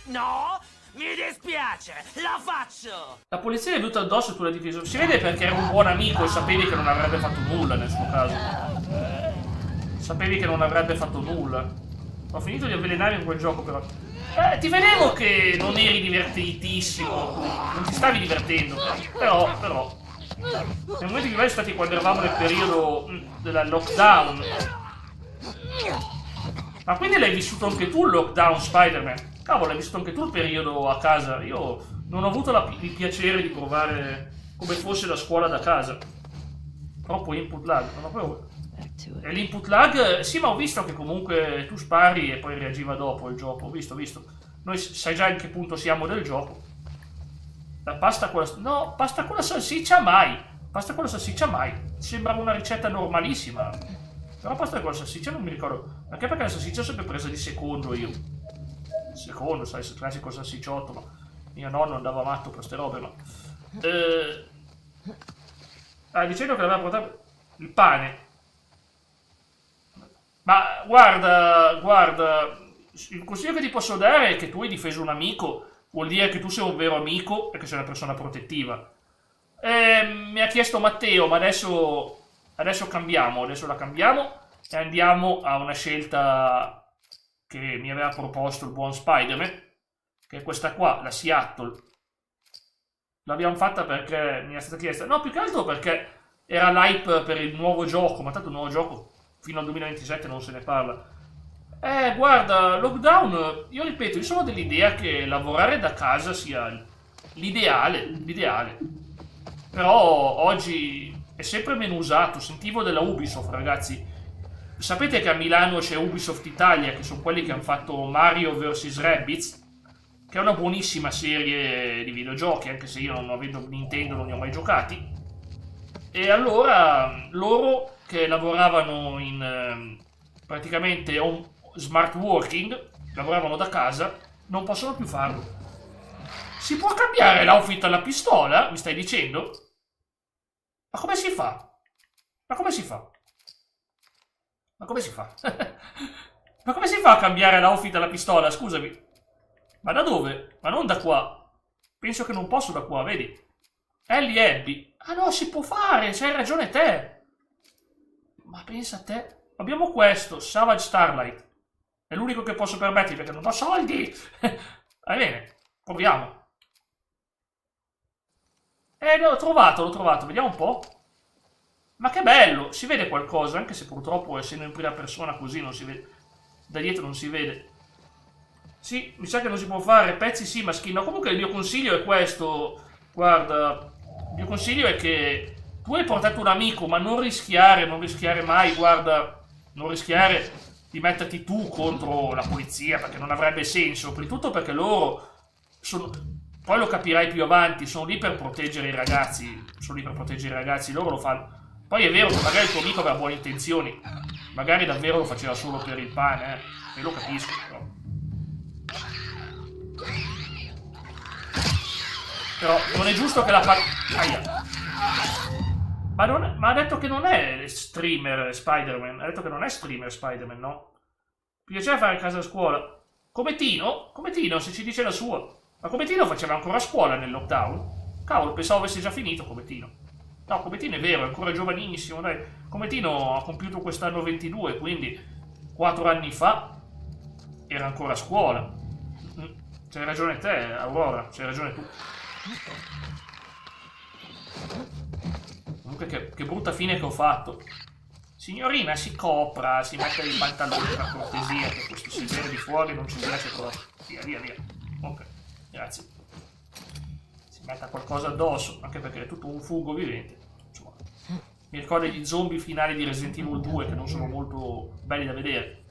No, mi dispiace, la faccio. La polizia è venuta addosso e tu l'hai difeso. Si vede perché era un buon amico e sapevi che non avrebbe fatto nulla nel suo caso. Sapevi che non avrebbe fatto nulla. Ho finito di avvelenare in quel gioco però. Ti vedevo che non eri divertitissimo, non ti stavi divertendo, però nel momento più belli sono stati quando eravamo nel periodo della lockdown. Ma quindi l'hai vissuto anche tu il lockdown, Spider-Man? Cavolo, hai vissuto anche tu il periodo a casa? Io non ho avuto il piacere di provare come fosse la scuola da casa. Troppo input lag, non ho proprio... E l'input lag, sì, ma ho visto che comunque tu spari e poi reagiva dopo il gioco, ho visto. Noi sai già in che punto siamo del gioco. La pasta con la... No, pasta con la salsiccia mai. Pasta con la salsiccia mai. Sembrava una ricetta normalissima. Però pasta con la salsiccia non mi ricordo. Anche perché la salsiccia ho sempre presa di secondo io. Secondo, sai, il classico salsicciotto, ma mio nonno andava matto per ste robe, ma... dicendo che l'aveva portato il pane. Ma guarda, il consiglio che ti posso dare è che tu hai difeso un amico, vuol dire che tu sei un vero amico e che sei una persona protettiva. Mi ha chiesto Matteo, ma adesso la cambiamo e andiamo a una scelta che mi aveva proposto il buon Spider-Man, che è questa qua, la Seattle. L'abbiamo fatta perché mi è stata chiesta, no, più che altro perché era l'hype per il nuovo gioco, ma tanto il nuovo gioco fino al 2027 non se ne parla. Guarda, lockdown, io ripeto, io sono dell'idea che lavorare da casa sia l'ideale. Però oggi è sempre meno usato. Sentivo della Ubisoft, ragazzi. Sapete che a Milano c'è Ubisoft Italia, che sono quelli che hanno fatto Mario vs Rabbids, che è una buonissima serie di videogiochi, anche se io non avendo Nintendo non ne ho mai giocati. E allora loro che lavoravano in praticamente smart working, lavoravano da casa, non possono più farlo. Si può cambiare l'outfit alla pistola? Mi stai dicendo? Ma come si fa? Ma come si fa? Ma come si fa? Ma come si fa a cambiare l'outfit alla pistola? Scusami. Ma da dove? Ma non da qua. Penso che non posso da qua, vedi? Ellie e Abby. Ah no, si può fare, c'hai ragione te. Ma pensa a te. Abbiamo questo, Savage Starlight. È l'unico che posso permettermi perché non ho soldi. Va bene, proviamo. L'ho trovato, vediamo un po'. Ma che bello, si vede qualcosa, anche se purtroppo essendo in prima persona così non si vede. Da dietro non si vede. Sì, mi sa che non si può fare, pezzi sì, ma skin no. Comunque il mio consiglio è questo. Guarda, il mio consiglio è che tu hai portato un amico, ma non rischiare mai, guarda, non rischiare di metterti tu contro la polizia, perché non avrebbe senso. Prima di tutto perché loro sono, poi lo capirai più avanti, sono lì per proteggere i ragazzi, loro lo fanno. Poi è vero che magari il tuo amico aveva buone intenzioni, magari davvero lo faceva solo per il pane, e lo capisco, però non è giusto che la aia. Ma ha detto che non è streamer Spider-Man. Ha detto che non è streamer Spider-Man, no? Mi piaceva fare casa a scuola. Come Tino, se ci dice la sua. Ma come Tino faceva ancora scuola nel lockdown? Cavolo, pensavo avesse già finito come Tino. No, come Tino è vero, è ancora giovanissimo, dai. Come Tino ha compiuto quest'anno 22, quindi 4 anni fa era ancora a scuola. C'hai ragione te, Aurora, c'hai ragione tu. Comunque che brutta fine che ho fatto. Signorina, si copra, si mette i pantaloni per cortesia, che questo sedere di fuori non ci piace troppo. Via. Ok, grazie. Si metta qualcosa addosso, anche perché è tutto un fungo vivente. Insomma, mi ricorda gli zombie finali di Resident Evil 2 che non sono molto belli da vedere.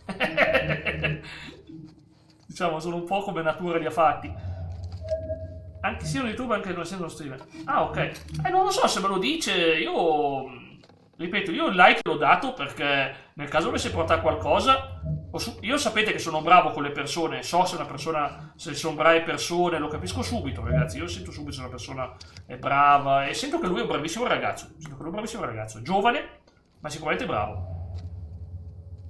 Diciamo, sono un po' come natura li ha fatti. Anche sia un youtuber, anche non essendo uno streamer. Ah, ok. Non lo so se me lo dice. Io, ripeto, io il like l'ho dato perché nel caso volesse portare qualcosa. Io sapete che sono bravo con le persone. So se una persona, se sono brave persone, lo capisco subito, ragazzi. Io sento subito se una persona è brava. E sento che lui è un bravissimo ragazzo. Giovane, ma sicuramente bravo.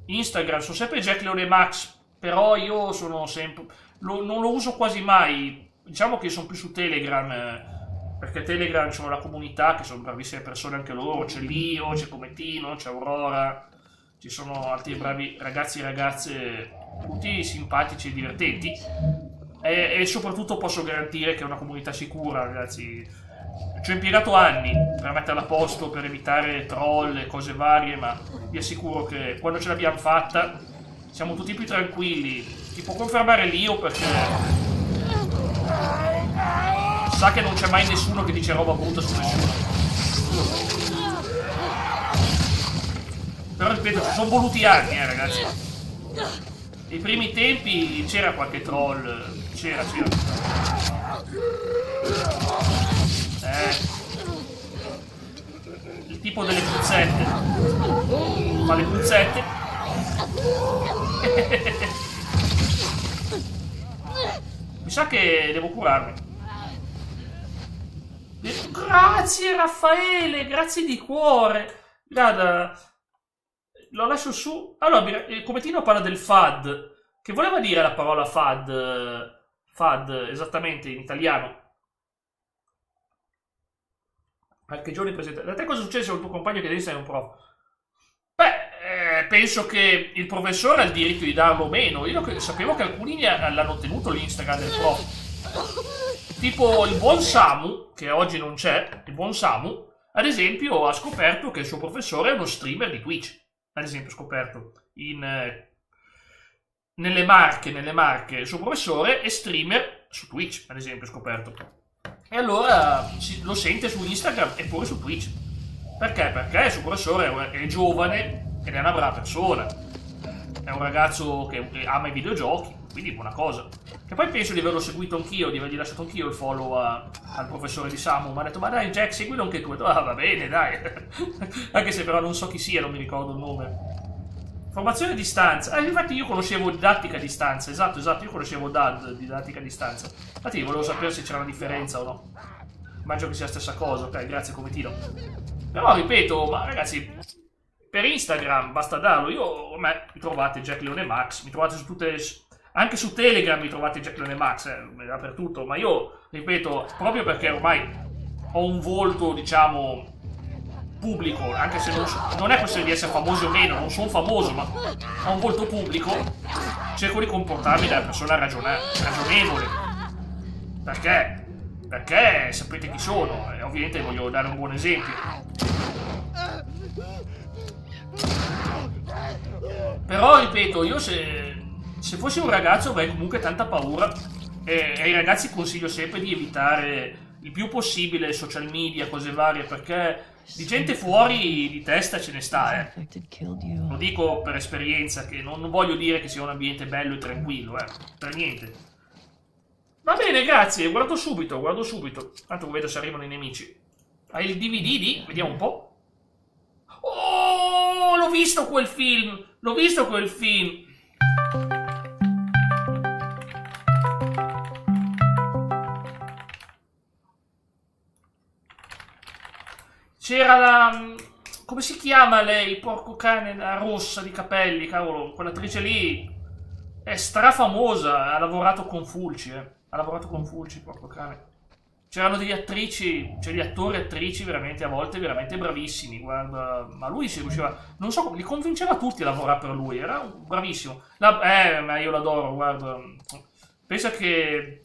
Instagram, sono sempre Jack Leone Max. Però io sono sempre. Non lo uso quasi mai. Diciamo che sono più su Telegram, perché Telegram c'è la comunità, che sono bravissime persone anche loro, c'è Lio, c'è Cometino, c'è Aurora, ci sono altri bravi ragazzi e ragazze, tutti simpatici e divertenti, e soprattutto posso garantire che è una comunità sicura, ragazzi. Ci ho impiegato anni per metterla a posto, per evitare troll e cose varie, ma vi assicuro che quando ce l'abbiamo fatta siamo tutti più tranquilli. Ti può confermare Lio perché sa che non c'è mai nessuno che dice roba brutta su nessuno. Però ripeto, ci sono voluti anni, ragazzi. Nei primi tempi c'era qualche troll. C'era. Il tipo delle puzzette. Fa le puzzette. Mi sa che devo curarmi. Grazie Raffaele, grazie di cuore. Guarda, lo lascio su. Allora, Cometino parla del FAD. Che voleva dire la parola FAD? FAD, esattamente, in italiano. Qualche giorno presente. Da te cosa succede se un tuo compagno che sei un prof? Beh, penso che il professore ha il diritto di darlo o meno. Io sapevo che alcuni l'hanno tenuto l'Instagram del prof. Tipo il buon Samu, che oggi non c'è, il buon Samu, ad esempio, ha scoperto che il suo professore è uno streamer di Twitch. Ad esempio, ha scoperto nelle Marche, il suo professore è streamer su Twitch, ad esempio, ha scoperto. E allora lo sente su Instagram e pure su Twitch. Perché? Perché il suo professore è giovane ed è una brava persona. È un ragazzo che ama i videogiochi, quindi buona cosa. Che poi penso di averlo seguito anch'io, di avergli lasciato anch'io il follow al professore di Samu. Mi ha detto, ma dai Jack, seguilo anche tu. Ho detto, va bene, dai. Anche se però non so chi sia, non mi ricordo il nome. Formazione a distanza. Infatti io conoscevo didattica a distanza. Esatto, io conoscevo DAD, didattica a distanza. Infatti volevo sapere se c'era una differenza o no. Immagino che sia la stessa cosa. Ok, grazie Cometino. Però ripeto, ma ragazzi, per Instagram basta darlo. Io, a me mi trovate Jack Leone Max, mi trovate su tutte... Anche su Telegram mi trovate Jack Leone Max, dappertutto. Ma io, ripeto, proprio perché ormai ho un volto, diciamo... pubblico, anche se non è questione di essere famoso o meno, non sono famoso, ma ho un volto pubblico, cerco di comportarmi da persona ragionevole. Perché? Perché sapete chi sono e ovviamente voglio dare un buon esempio. Però ripeto, io se fossi un ragazzo avrei comunque tanta paura e ai ragazzi consiglio sempre di evitare il più possibile social media, cose varie, perché di gente fuori di testa ce ne sta, Lo dico per esperienza, che non voglio dire che sia un ambiente bello e tranquillo, per niente. Va bene, grazie, guardo subito. Tanto vedo se arrivano i nemici. Hai il DVD di? Vediamo un po'. Oh, l'ho visto quel film! C'era la... come si chiama lei? Porco cane, la rossa di capelli, cavolo. Quell'attrice lì è strafamosa. Ha lavorato con Fulci, porco cane. C'erano degli attrici, cioè gli attori e attrici veramente a volte veramente bravissimi, guarda. Ma lui si riusciva... non so, li convinceva tutti a lavorare per lui. Era bravissimo. Ma io l'adoro, guarda. Pensa che...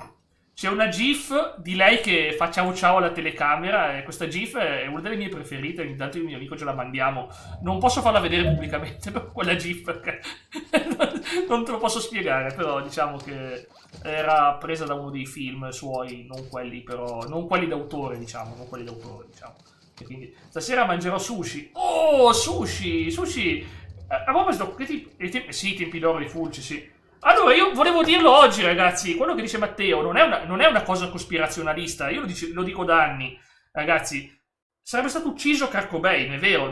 c'è una gif di lei che fa ciao ciao alla telecamera e questa gif è una delle mie preferite, ogni tanto io e mio amico ce la mandiamo. Non posso farla vedere pubblicamente per quella gif perché non te lo posso spiegare, però diciamo che era presa da uno dei film suoi, non quelli d'autore, diciamo. E quindi stasera mangerò sushi. Oh, sushi! A proposito, sì, i tempi d'oro di Fulci, sì. Allora, io volevo dirlo oggi, ragazzi, quello che dice Matteo non è una cosa cospirazionalista, io lo dico da anni, ragazzi, sarebbe stato ucciso Kurt Cobain, è vero,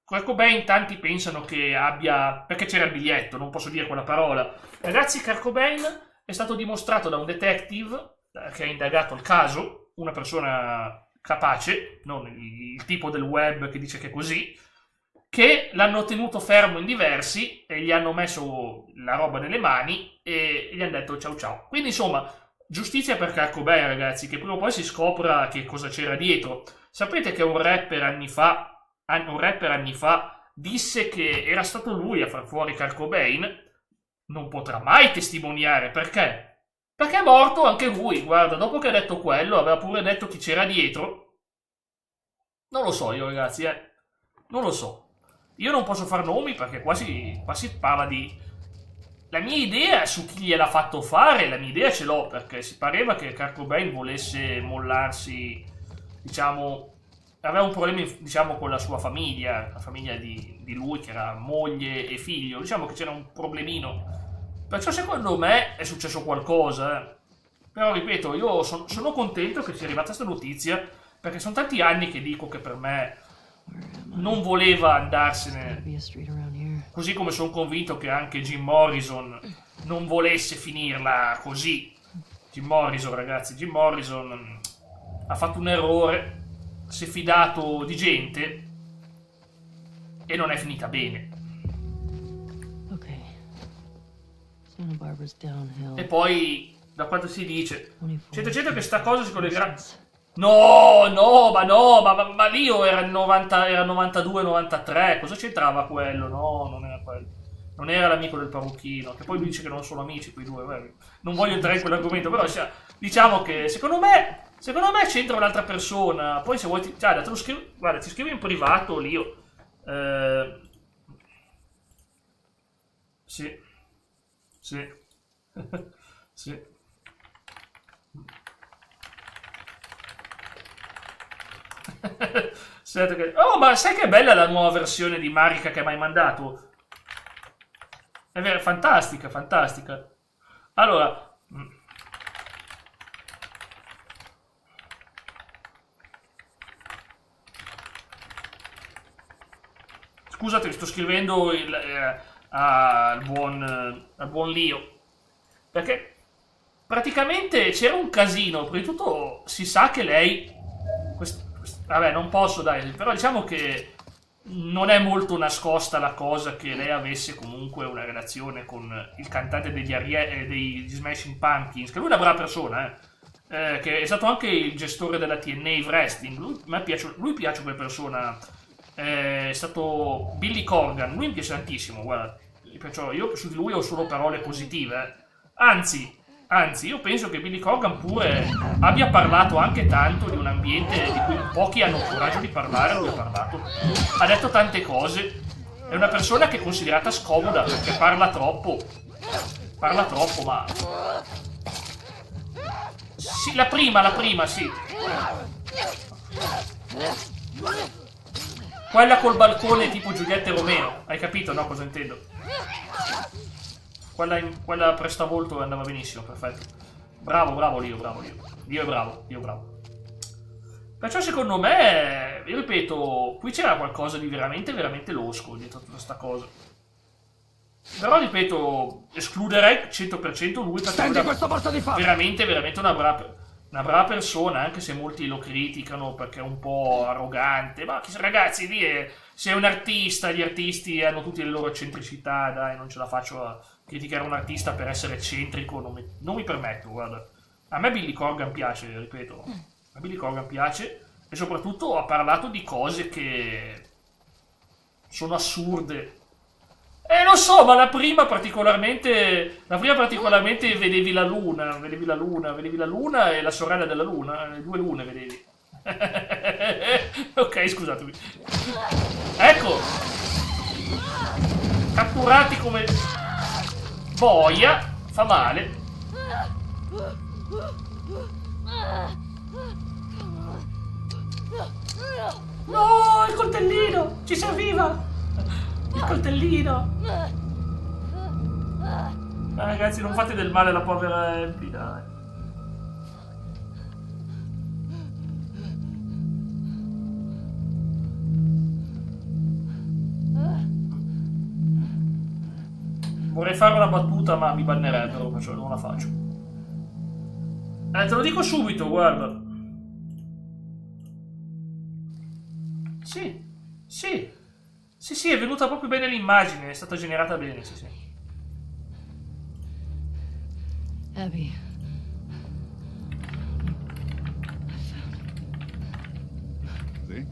Kurt Cobain tanti pensano che abbia, perché c'era il biglietto, non posso dire quella parola, ragazzi, Kurt Cobain è stato dimostrato da un detective che ha indagato il caso, una persona capace, non il tipo del web che dice che è così, che l'hanno tenuto fermo in diversi e gli hanno messo la roba nelle mani e gli hanno detto ciao ciao. Quindi insomma, giustizia per Kurt Cobain, ragazzi, che prima o poi si scopra che cosa c'era dietro. Sapete che un rapper anni fa disse che era stato lui a far fuori Kurt Cobain? Non potrà mai testimoniare, perché? Perché è morto anche lui, guarda, dopo che ha detto quello, aveva pure detto chi c'era dietro. Non lo so io, ragazzi, non lo so. Io non posso far nomi perché qua si parla di... La mia idea su chi gliel'ha fatto fare, la mia idea ce l'ho, perché si pareva che Kurt Cobain volesse mollarsi, diciamo... Aveva un problema, diciamo, con la sua famiglia, la famiglia di lui, che era moglie e figlio. Diciamo che c'era un problemino. Perciò secondo me è successo qualcosa, Però ripeto, io sono contento che sia arrivata questa notizia, perché sono tanti anni che dico che per me... non voleva andarsene, così come sono convinto che anche Jim Morrison non volesse finirla così. Jim Morrison, ragazzi, Jim Morrison ha fatto un errore, si è fidato di gente e non è finita bene. E poi, da quanto si dice, c'è gente che sta cosa si collegherà. No, ma Lio era 92-93, cosa c'entrava quello? No, non era quello. Non era l'amico del parrucchino, che poi lui dice che non sono amici quei due, non voglio entrare in quell'argomento, però diciamo che secondo me c'entra un'altra persona. Poi se vuoi, te lo scrivo, guarda, ti scrivo in privato, Lio. Sì. Sì. Oh, ma sai che bella la nuova versione di Marika che mi hai mandato? È vero, fantastica. Allora, scusate, sto scrivendo al buon Leo. Perché praticamente c'era un casino. Prima di tutto si sa che lei... vabbè, non posso dai, però diciamo che non è molto nascosta la cosa che lei avesse comunque una relazione con il cantante degli Smashing Pumpkins, che lui è una brava persona, che è stato anche il gestore della TNA Wrestling. Lui piace come persona. È stato Billy Corgan, lui mi piace tantissimo, guarda, io su di lui ho solo parole positive, Anzi, io penso che Billy Corgan pure abbia parlato anche tanto di un ambiente di cui pochi hanno coraggio di parlare. Lui ha parlato, ha detto tante cose. È una persona che è considerata scomoda perché parla troppo, ma... Sì, la prima, sì. Quella col balcone tipo Giulietta e Romeo, hai capito, no? Cosa intendo? Quella prestavolto andava benissimo, perfetto. Bravo Leo. Dio è bravo. Perciò secondo me, io ripeto, qui c'era qualcosa di veramente losco dietro tutta questa cosa. Però ripeto, escluderei 100% lui perché è veramente una brava persona, anche se molti lo criticano perché è un po' arrogante. Ma ragazzi, sei un artista, gli artisti hanno tutte le loro eccentricità, dai, non ce la faccio a criticare un artista per essere eccentrico, non mi permetto, guarda. A me Billy Corgan piace, ripeto, a Billy Corgan piace, e soprattutto ha parlato di cose che sono assurde. Non so, ma la prima particolarmente vedevi la luna e la sorella della luna, le due lune vedevi. Ok, scusatemi. Ecco, catturati come boia, fa male. No, il coltellino, ci serviva. Il coltellino. Ragazzi, non fate del male alla povera Abby, dai. Vorrei fare una battuta, ma mi bannerebbero, perciò non la faccio. Te lo dico subito, guarda. Sì, è venuta proprio bene l'immagine, è stata generata bene, sì. Abby. See?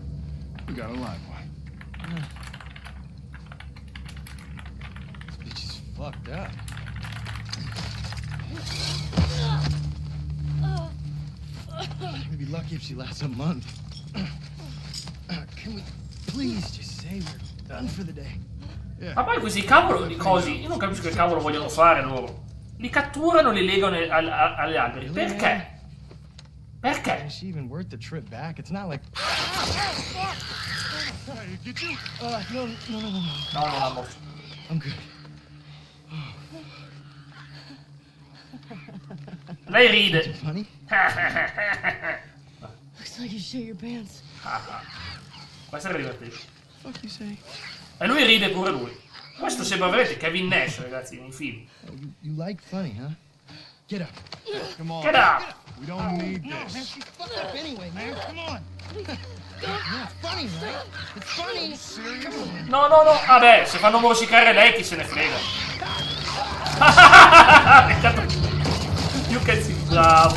We got a live one. This bitch is fucked up. We'd be lucky if she lasts a month. Can we please just say we're done for the day? Yeah. Ma poi questi cavolo di cosi, io non capisco che cavolo vogliono fare loro. Li catturano, li legano agli alberi. Perché? Perché? Is she even worth the trip back? It's not like... Hey, get you? No. No, non la morso. I'm good. Lei ride. Funny? Looks like you shit your pants. Questo è divertente. Fuck you say? E lui ride pure lui. Questo sembra veramente Kevin Nash, ragazzi, nei film. Oh, you like funny, huh? Get up. Come on. Get up! We don't need Man, this. she's fucked up anyway, man. Come on. Yeah, it's funny, right? It's funny. Come on. No. Vabbè, se fanno morsicare lei, chi se ne frega. Peccato. You can see. Bravo.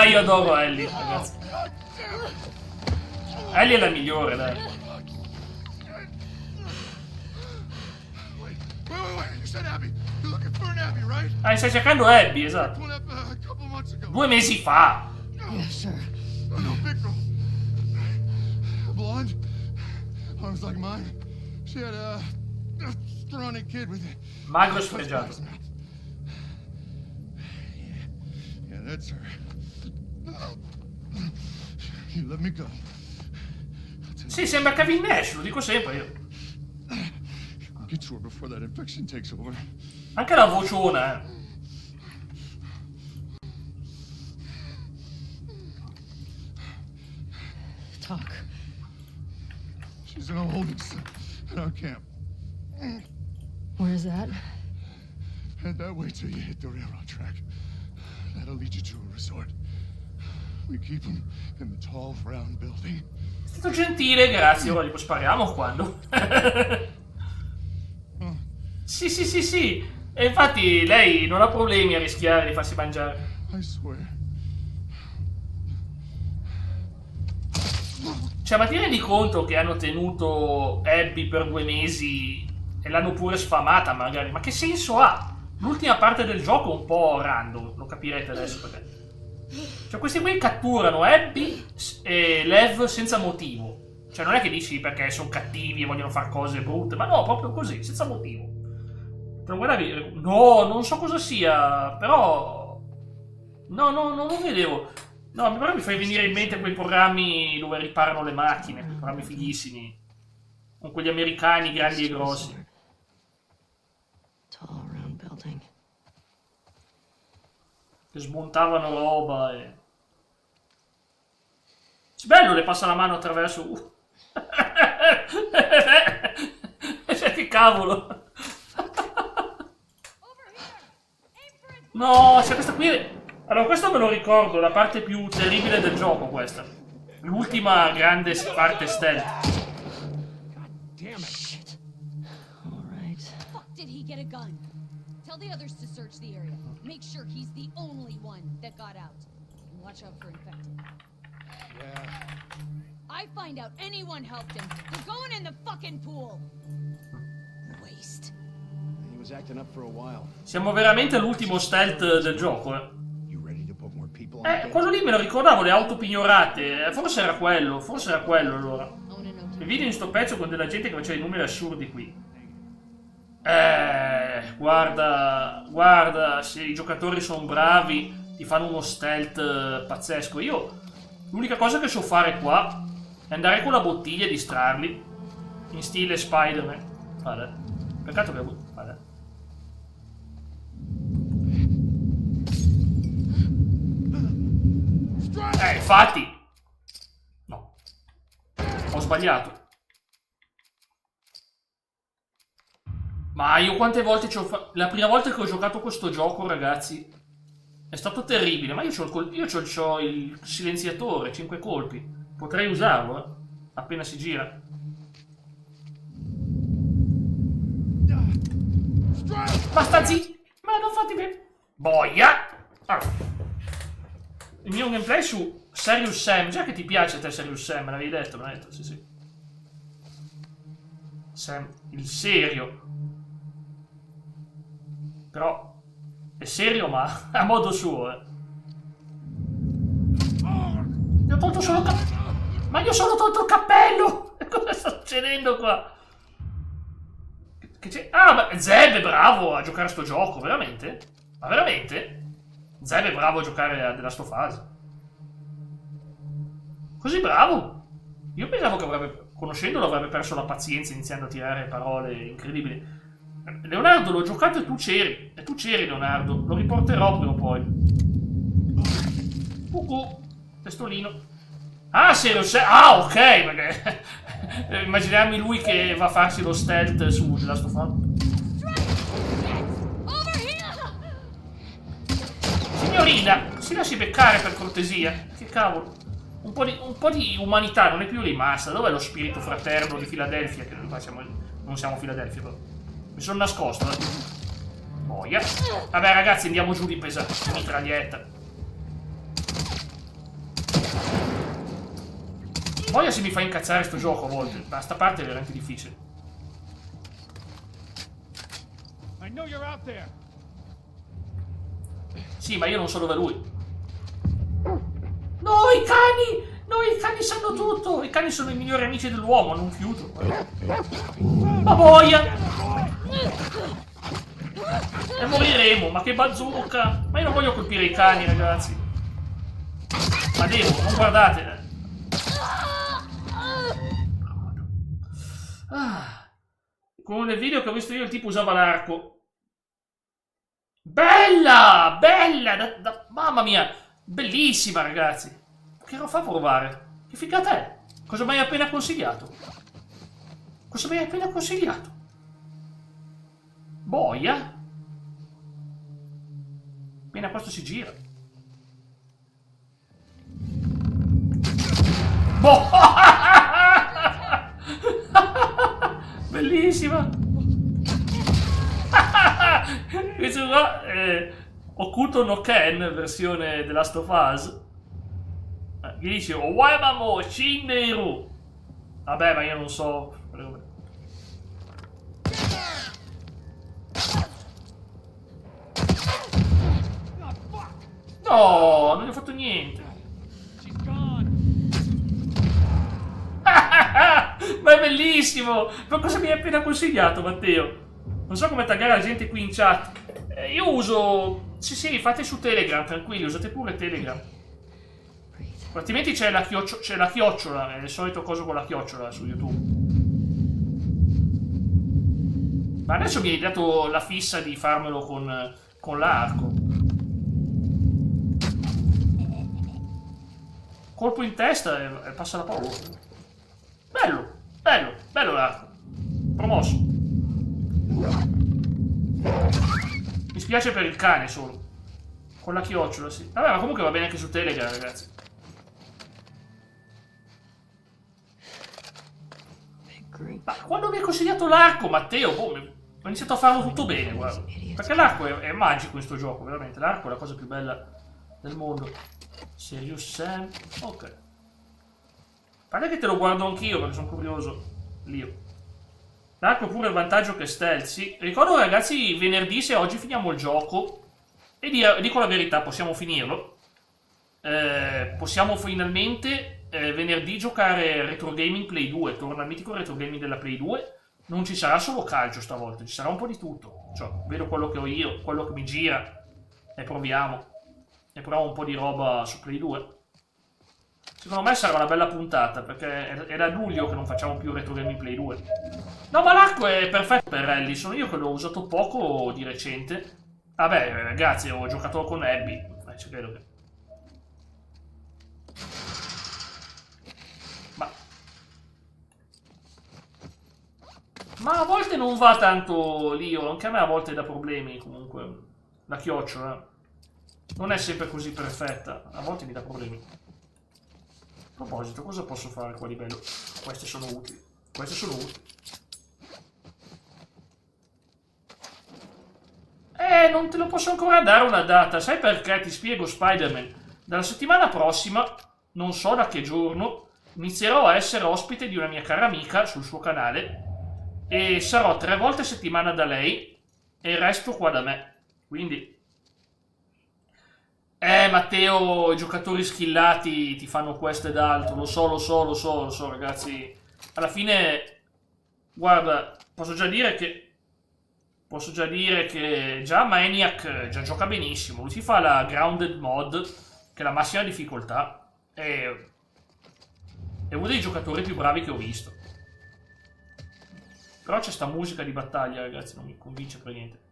Io adoro Ellie, ragazzi. Ellie è la migliore, dai. Wait. You said Abby. You're looking for an Abby, right? Stai cercando Abby, esatto. One up a couple months ago. 2 mesi fa. Yeah, sure. No, big girl. Blonde. Arms like mine. She had a scrawny kid with it. Magro sfregiato. Yeah, that's her. You let me go. Sì, sembra Kevin Nash, lo dico sempre io. Get to her before that infection takes over. Anche la vociona, Talk. She's in a holding cell at our camp. Where's that? Head that way till you hit the railroad track. That'll lead you to a resort. We keep them in the tall, round building. È stato gentile, grazie. Ora gli spariamo quando? Sì. E infatti lei non ha problemi a rischiare di farsi mangiare. I swear. Cioè, ma ti rendi conto che hanno tenuto Abby per 2 mesi e l'hanno pure sfamata magari? Ma che senso ha? L'ultima parte del gioco è un po' random, lo capirete adesso perché. Cioè, questi qui catturano Abby e Lev senza motivo. Cioè, non è che dici perché sono cattivi e vogliono fare cose brutte, ma no, proprio così, senza motivo. Te lo guardavi? No, non so cosa sia, però... No, non lo vedevo. No, però mi fai venire in mente quei programmi dove riparano le macchine, quei programmi fighissimi. Con quegli americani grandi e grossi. Tall, round building. Che smontavano roba e... È bello, le passa la mano attraverso... Cioè, che cavolo! No, c'è questa qui... Allora, questo me lo ricordo, la parte più terribile del gioco, questa. L'ultima grande parte stealth. Damn it. Shit. All right. Fuck did he get a gun? Tell the others to search the area. Make sure he's the only one that got out. And watch out for infected. Yeah. I find out anyone helped him. They're going in the fucking pool. Waste. He was acting up for a while. Siamo veramente all'ultimo stealth del gioco, eh. You ready to put more people on the case? Quello lì me lo ricordavo, le auto pignorate. Forse era quello allora. Own an open. Il video in sto pezzo con della gente che faceva i numeri assurdi qui. Guarda, se i giocatori sono bravi, ti fanno uno stealth pazzesco. Io, l'unica cosa che so fare qua è andare con la bottiglia e distrarli. In stile Spider-Man. Vabbè. Peccato che... Vabbè. Infatti. No. Ho sbagliato. Ma io quante volte ci ho fatto... La prima volta che ho giocato questo gioco, ragazzi, è stato terribile. Ma io c'ho il silenziatore, 5 colpi. Potrei usarlo, appena si gira. Basta zitto! Ma non fate bene. Boia! Allora. Il mio gameplay su Serious Sam. Già che ti piace a te Serious Sam, me l'avevi detto, me l'hai detto, sì. Sam, il serio. Però è serio ma a modo suo, Gli ho tolto solo Ma io solo tolto il cappello! Cosa sta succedendo qua? Che c'è? Ah, ma Zeb è bravo a giocare a sto gioco, veramente? Ma veramente? Zeb è bravo a giocare a The Last of Us. Così bravo? Io pensavo che conoscendolo avrebbe perso la pazienza iniziando a tirare parole incredibili. Leonardo, l'ho giocato e tu c'eri. E tu c'eri, Leonardo. Lo riporterò prima o poi. Cucù. Testolino. Ah, Serious Sam. Ah, ok, perché... Immaginiamo lui che va a farsi lo stealth su The Last of Us. Signorina, si lasci beccare per cortesia. Che cavolo. Un po' di umanità non è più rimasta. Dov'è lo spirito fraterno di Filadelfia? Che non siamo Filadelfia, però. Mi sono nascosto, Boia. Vabbè, ragazzi, andiamo giù di pesante. Mitraglietta. Boia se mi fa incazzare sto gioco a volte. Ma sta parte è veramente difficile. I know you're out there. Sì, ma io non so dove è lui. No, i cani! No, i cani sanno tutto! I cani sono i migliori amici dell'uomo, hanno un fiuto. Ma boia! E moriremo, ma che bazooka! Ma io non voglio colpire i cani, ragazzi. Ma devo, non guardate. Con il video che ho visto io il tipo usava l'arco. Bella! Bella! Mamma mia! Bellissima, ragazzi! Che lo fa provare? Che figata è? Cosa mi hai appena consigliato? Cosa mi hai appena consigliato? Boia? Appena questo si gira. Boh! Bellissima! Questo qua è Hokuto no Ken, versione The Last of Us. Gli dice Owaimamo Shinneru. Vabbè, ma io non so. No, non gli ho fatto niente. Ma è bellissimo! Ma cosa mi hai appena consigliato, Matteo? Non so come taggare la gente qui in chat. Io uso... Sì, fate su Telegram, tranquilli, usate pure Telegram. Altrimenti c'è la chiocciola, è il solito coso con la chiocciola su YouTube. Ma adesso mi hai dato la fissa di farmelo con l'arco. Colpo in testa e passa la paura. Bello l'arco. Promosso. Mi spiace per il cane solo. Con la chiocciola, sì. Vabbè, ma comunque va bene anche su Telegram, ragazzi. Ma quando mi hai consigliato l'arco, Matteo, boh, ho iniziato a farlo tutto bene, guarda. Perché l'arco è magico in sto gioco, veramente. L'arco è la cosa più bella del mondo. Serious Sam. Ok. Guarda che te lo guardo anch'io perché sono curioso. Lio. L'arco è pure il vantaggio che stealth, sì. Ricordo, ragazzi, venerdì, se oggi finiamo il gioco, e dico la verità, possiamo finirlo. Possiamo finalmente venerdì giocare Retro Gaming Play 2. Torna il mitico Retro Gaming della Play 2. Non ci sarà solo calcio stavolta, ci sarà un po' di tutto. Cioè, vedo quello che ho io, quello che mi gira, e proviamo. E proviamo un po' di roba su Play 2. Secondo me sarà una bella puntata, perché è da luglio che non facciamo più Retro Gaming Play 2. No, ma l'arco è perfetto per rally, sono io che l'ho usato poco di recente. Vabbè, ragazzi, ho giocato con Abby, ci credo che... Ma a volte non va tanto Lio, anche a me a volte dà problemi comunque. La chiocciola non è sempre così perfetta, a volte mi dà problemi. A proposito, cosa posso fare qua di bello? Queste sono utili. Queste sono utili. Non te lo posso ancora dare una data. Sai perché? Ti spiego, Spider-Man. Dalla settimana prossima, non so da che giorno, inizierò a essere ospite di una mia cara amica sul suo canale e sarò 3 volte a settimana da lei e il resto qua da me. Quindi... Matteo, i giocatori skillati ti fanno questo ed altro, lo so, ragazzi. Alla fine, guarda, posso già dire che già Maniac già gioca benissimo. Lui si fa la Grounded mod, che è la massima difficoltà. È uno dei giocatori più bravi che ho visto. Però c'è sta musica di battaglia, ragazzi, non mi convince per niente.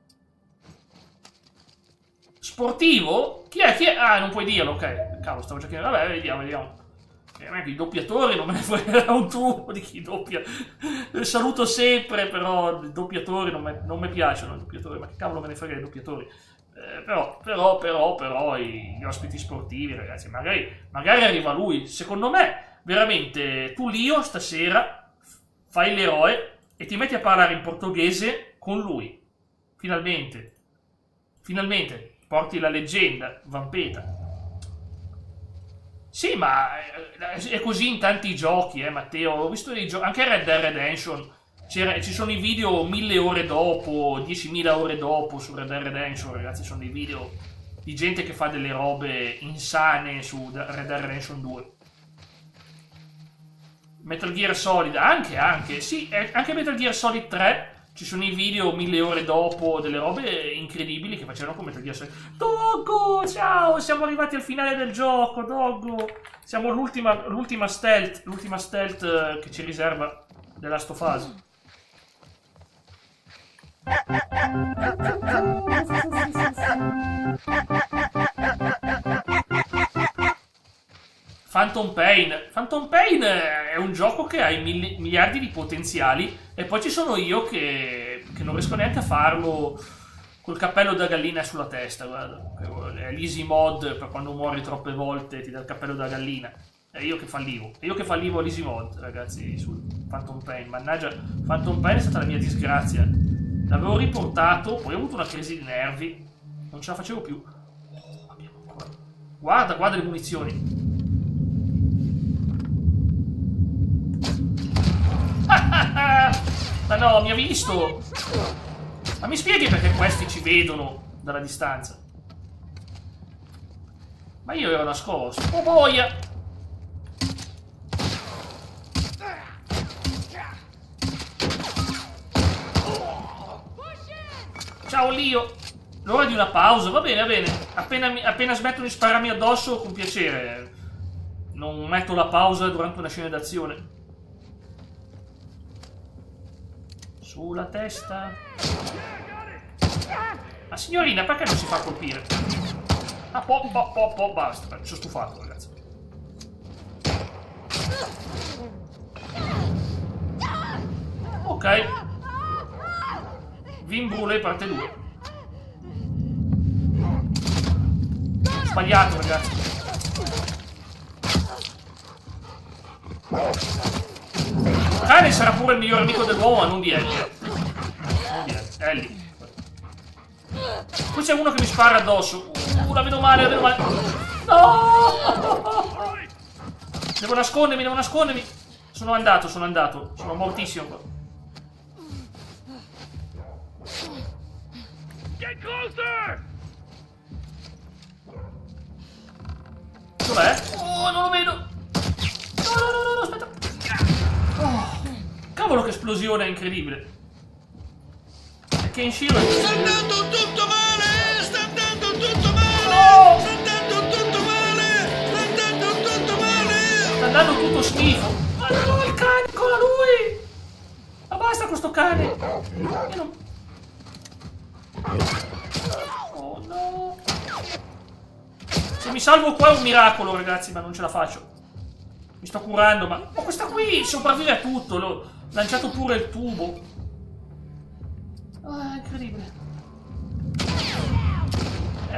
Sportivo? Chi è? Ah, non puoi dirlo, ok. Cavolo, stavo già chiedendo. Vabbè, vediamo. I doppiatori non me ne frega un tubo di chi doppia. Saluto sempre, però i doppiatori non mi piacciono i doppiatori. Ma che cavolo me ne frega dei doppiatori? Però gli ospiti sportivi, ragazzi, magari arriva lui. Secondo me, veramente, tu Lio stasera fai l'eroe e ti metti a parlare in portoghese con lui. Finalmente. Porti la leggenda, Vampeta. Sì, ma è così in tanti giochi, Matteo. Ho visto dei giochi, anche Red Dead Redemption. Ci sono i video 1000 ore dopo, 10.000 ore dopo su Red Dead Redemption, ragazzi. Sono dei video di gente che fa delle robe insane su Red Dead Redemption 2. Metal Gear Solid, anche, sì, anche Metal Gear Solid 3. Ci sono i video 1000 ore dopo, delle robe incredibili che facevano con Metal Gear Solid. Doggo, ciao, siamo arrivati al finale del gioco, Doggo. Siamo l'ultima stealth che ci riserva The Last of Us. Phantom Pain è un gioco che ha miliardi di potenziali e poi ci sono io che che non riesco neanche a farlo col cappello da gallina sulla testa, guarda. È l'easy mod per quando muori troppe volte ti dà il cappello da gallina. E io che fallivo all'easy mod, ragazzi, sul Phantom Pain. Mannaggia, Phantom Pain è stata la mia disgrazia. L'avevo riportato, poi ho avuto una crisi di nervi, non ce la facevo più. Guarda, guarda le munizioni. Ma no, mi ha visto! Ma mi spieghi perché questi ci vedono dalla distanza? Ma io ero nascosto. Oh boia! Ciao Lio! L'ora di una pausa, va bene, va bene. Appena smettono di spararmi addosso, con piacere. Non metto la pausa durante una scena d'azione. Sulla testa. Ma signorina, perché non si fa colpire? Ah, basta. Sono stufato, ragazzi. Ok. Vin Brûlé parte 2. Sbagliato, ragazzi. Cane sarà pure il miglior amico dell'uomo, ma non di Ellie. Non di Ellie. Qui c'è uno che mi spara addosso. La vedo male, la vedo male. No! Devo nascondermi. Sono andato. Sono mortissimo qua. Get closer! Dov'è? Oh, non lo vedo. No, aspetta. Oh, cavolo, che esplosione incredibile. E Kenshiro è... Sta andando tutto male! Sta andando tutto male! No! Sta andando tutto male! Sta andando tutto male! Sta andando tutto schifo. Ma no, il cane, ancora lui! Ma basta questo cane. Io non... Oh no. Se mi salvo qua è un miracolo, ragazzi, ma non ce la faccio. Mi sto curando, ma... Oh, questa qui sopravvive a tutto. L'ho lanciato pure il tubo. Ah, incredibile.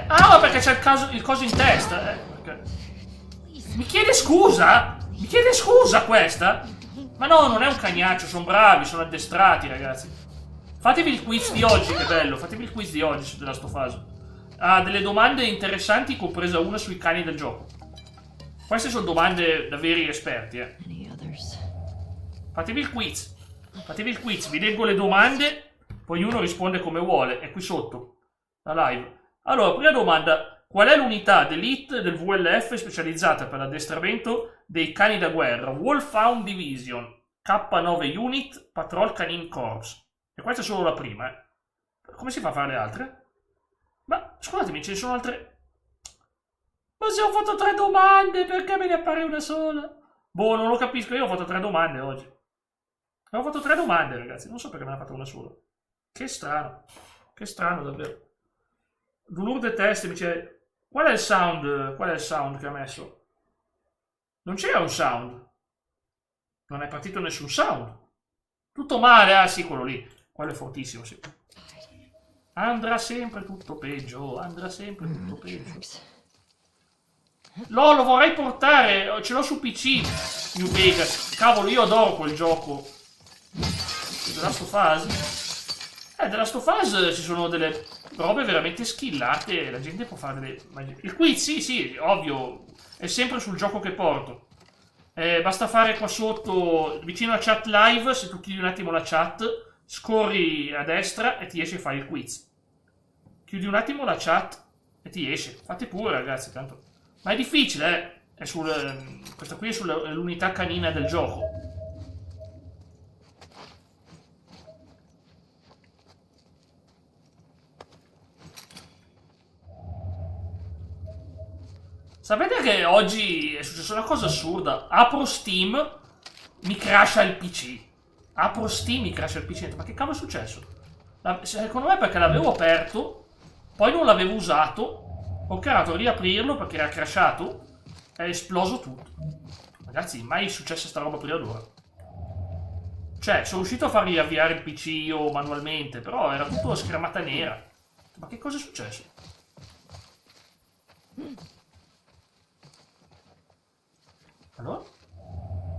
Ma perché c'è il coso in testa. Perché... Mi chiede scusa? Mi chiede scusa questa? Ma no, non è un cagnaccio, sono bravi, sono addestrati, ragazzi. Fatevi il quiz di oggi, che bello. Fatevi il quiz di oggi su The Last of Us. Ha delle domande interessanti, compresa una sui cani del gioco. Queste sono domande da veri esperti, eh. Fatevi il quiz. Vi leggo le domande, poi ognuno risponde come vuole. È qui sotto, la live. Allora, prima domanda. Qual è l'unità d'elite del VLF specializzata per l'addestramento dei cani da guerra? Wolfhound Division, K9 Unit, Patrol Canine Corps. E questa è solo la prima, eh. Come si fa a fare le altre? Ma, scusatemi, ce ne sono altre... Ma se ho fatto 3 domande, perché me ne appare una sola? Boh, non lo capisco, io ho fatto 3 domande oggi. Ho fatto 3 domande, ragazzi, non so perché me ne ha fatto una sola. Che strano, davvero. Dulur de Test mi dice... Qual è il sound che ha messo? Non c'era un sound. Non è partito nessun sound. Tutto male, ah sì, quello lì. Quello è fortissimo, sì. Andrà sempre tutto peggio, Lo vorrei portare, ce l'ho su PC, New Vegas. Cavolo, io adoro quel gioco. The Last of Us. The Last of Us ci sono delle robe veramente skillate, la gente può fare delle... Il quiz, sì, ovvio, è sempre sul gioco che porto. Basta fare qua sotto, vicino alla chat live, se tu chiudi un attimo la chat, scorri a destra e ti esce a fare il quiz. Chiudi un attimo la chat e ti esce. Fate pure, ragazzi, tanto. Ma è difficile, È questa qui è sull'unità canina del gioco. Sapete che oggi è successa una cosa assurda? Apro Steam, mi crasha il PC. Ma che cavolo è successo? Secondo me perché l'avevo aperto, poi non l'avevo usato, ho creato a riaprirlo perché era crashato, è esploso tutto. Ragazzi, mai è successa sta roba prima d'ora. Cioè, sono riuscito a far riavviare il PC io manualmente, però era tutto schermata nera. Ma che cosa è successo? Allora?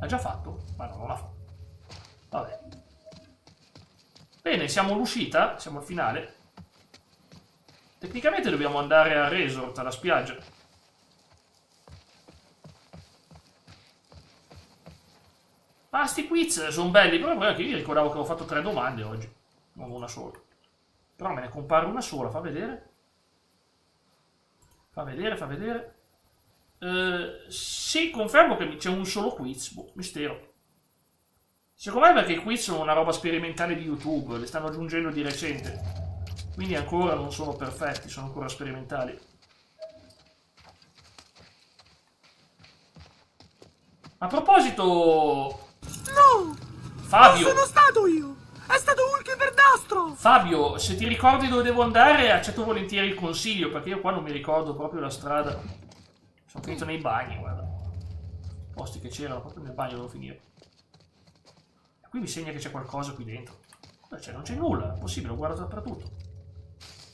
Ha già fatto? Ma no, non l'ha fatto. Vabbè. Bene, siamo all'uscita, siamo al finale. Tecnicamente dobbiamo andare a resort, alla spiaggia. Ah, sti quiz sono belli, però è che io ricordavo che avevo fatto 3 domande oggi, non una sola. Però me ne compare una sola, fa vedere. Fa vedere. Sì, confermo che c'è un solo quiz, boh, mistero. Secondo me perché i quiz sono una roba sperimentale di YouTube, le stanno aggiungendo di recente. Quindi ancora non sono perfetti, sono ancora sperimentali. A proposito... No! Fabio! Non sono stato io! È stato Hulk Verdastro! Fabio, se ti ricordi dove devo andare, accetto volentieri il consiglio, perché io qua non mi ricordo proprio la strada. Sono finito nei bagni, guarda. Posti che c'erano, proprio nel bagno devo finire. E qui mi segna che c'è qualcosa qui dentro. Cioè, non c'è nulla, è possibile, ho guardato dappertutto.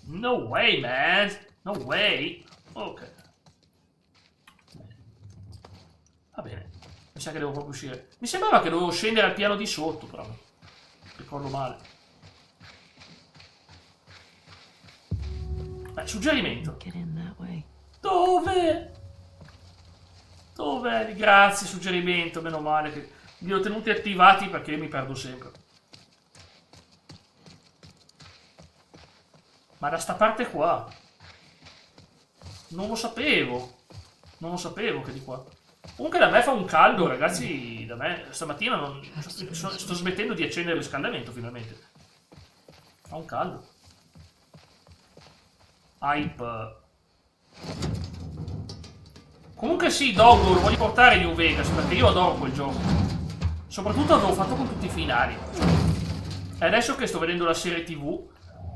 No way, man! No way! Ok. Va bene. Mi sa che devo proprio uscire. Mi sembrava che dovevo scendere al piano di sotto, però. Ricordo male. Suggerimento. Dove? Dove? Grazie, suggerimento. Meno male che li ho tenuti attivati perché io mi perdo sempre. Ma da sta parte qua. Non lo sapevo. Non lo sapevo che di qua. Comunque da me fa un caldo, ragazzi. Da me stamattina non... sto smettendo di accendere il riscaldamento finalmente. Fa un caldo. Hype. Comunque sì, Doggo, lo voglio portare New Vegas perché io adoro quel gioco. Soprattutto avevo fatto con tutti i finali. E adesso che sto vedendo la serie TV,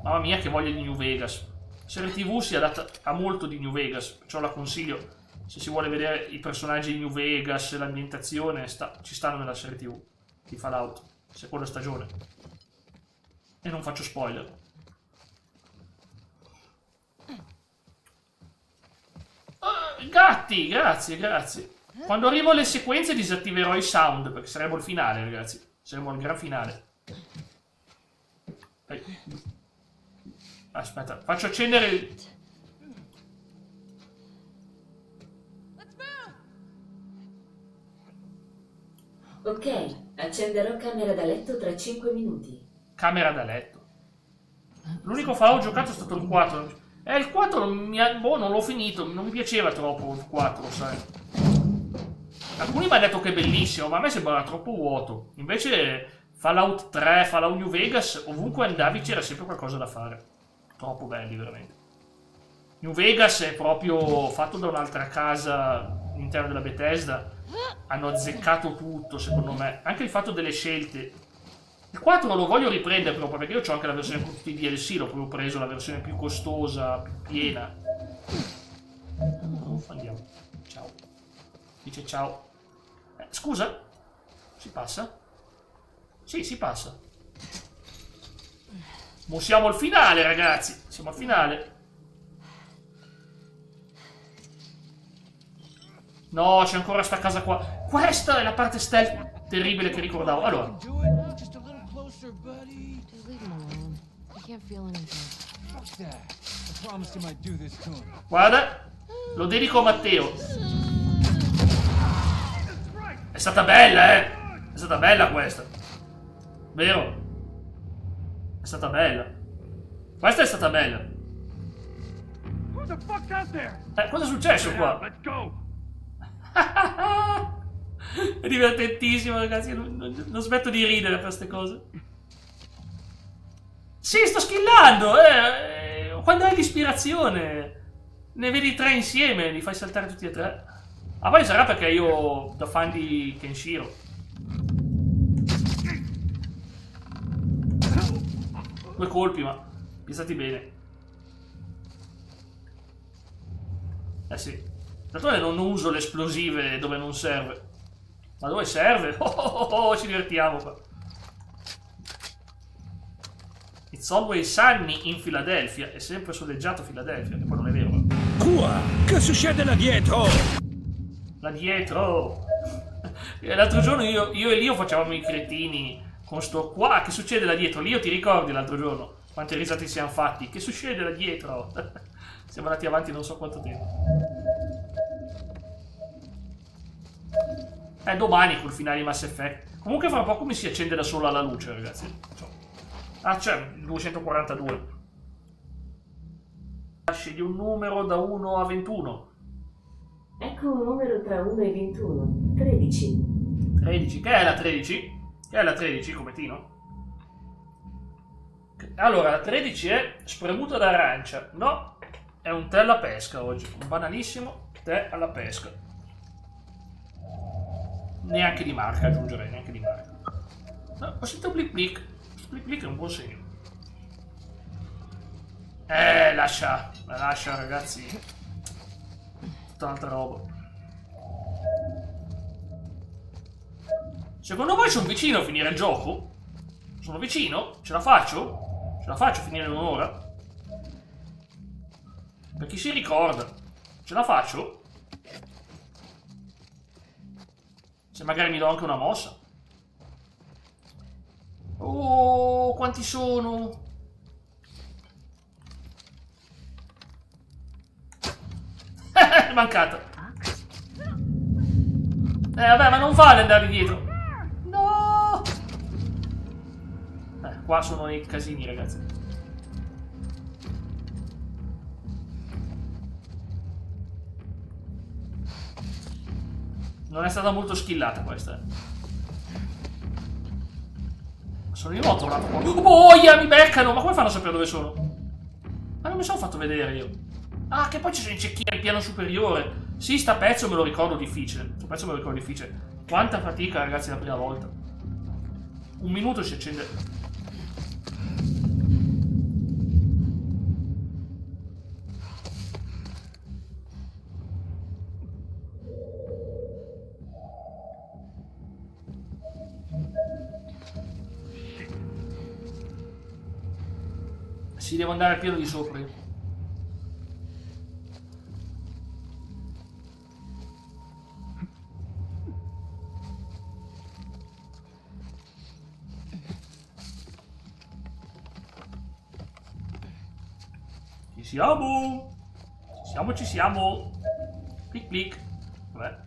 mamma mia che voglia di New Vegas. La serie TV si adatta a molto di New Vegas, perciò la consiglio. Se si vuole vedere i personaggi di New Vegas, l'ambientazione, ci stanno nella serie TV di Fallout, seconda stagione. E non faccio spoiler. Gatti, grazie. Quando arrivo alle sequenze disattiverò i sound, perché saremo al finale, ragazzi. Saremo al gran finale. Aspetta, faccio accendere... Ok, accenderò camera da letto tra 5 minuti. Camera da letto. L'unico Fallout giocato è stato il 4. Il 4 non l'ho finito, non mi piaceva troppo il 4, sai. Alcuni mi hanno detto che è bellissimo, ma a me sembrava troppo vuoto. Invece Fallout 3, Fallout New Vegas, ovunque andavi c'era sempre qualcosa da fare. Troppo belli, veramente. New Vegas è proprio fatto da un'altra casa all'interno della Bethesda. Hanno azzeccato tutto, secondo me. Anche il fatto delle scelte. Il 4 lo voglio riprendere proprio perché io ho anche la versione con tutti i DLC. L'ho proprio preso la versione più costosa, più piena. Andiamo. Ciao. Dice ciao. Scusa? Si passa? Sì, si passa. Mo siamo al finale, ragazzi. Siamo al finale. No, c'è ancora sta casa qua. Questa è la parte stealth terribile che ricordavo. Allora. Guarda, lo dedico a Matteo. È stata bella, eh. È stata bella questa. Vero? È stata bella. Questa è stata bella. Cosa è successo qua? È divertentissimo, ragazzi. Non smetto di ridere per queste cose. Sì, sto skillando. Quando hai l'ispirazione, ne vedi 3 insieme, li fai saltare tutti e 3. Ah, poi sarà perché io da fan di Kenshiro. Due colpi, ma pensati bene. Sì. D'altronde non uso le esplosive dove non serve. Ma dove serve? Ci divertiamo qua. It's always sunny in Philadelphia. È sempre soleggiato Philadelphia, che poi non è vero. Qua! Che succede là dietro? Là dietro! L'altro giorno io e Lio facevamo i cretini con sto qua. Che succede là dietro? Lio, ti ricordi l'altro giorno? Quante risate ci siamo fatti? Che succede là dietro? Siamo andati avanti non so quanto tempo. Domani col finale di Mass Effect. Comunque fra poco mi si accende da sola la luce, ragazzi. Ah, c'è il 242. Scegli un numero da 1 a 21. Ecco un numero tra 1 e 21. 13. 13. Che è la 13? Che è la 13, come Tino? Allora, la 13 è spremuta d'arancia. No, è un tè alla pesca oggi. Un banalissimo tè alla pesca. Neanche di marca, aggiungerei, neanche di marca. No, ho sentito blic blic. Blic blic è un buon segno. Lascia ragazzi. Tutta un'altra roba. Secondo voi sono vicino a finire il gioco? Sono vicino? Ce la faccio? Ce la faccio a finire in un'ora? Per chi si ricorda, ce la faccio? Se magari mi do anche una mossa. Oh, quanti sono? È mancata. Vabbè, ma non vale andare dietro. No. Qua sono i casini, ragazzi. Non è stata molto skillata questa. Sono in moto un attimo. Oh boia, mi beccano! Ma come fanno a sapere dove sono? Ma non mi sono fatto vedere io. Ah, che poi ci sono i cecchini al piano superiore. Sì, sta pezzo me lo ricordo difficile. Sto pezzo me lo ricordo difficile. Quanta fatica, ragazzi, la prima volta. Un minuto si accende. Sì, devo andare al piano di sopra io. Ci siamo! Ci siamo! Clic clic. Vabbè.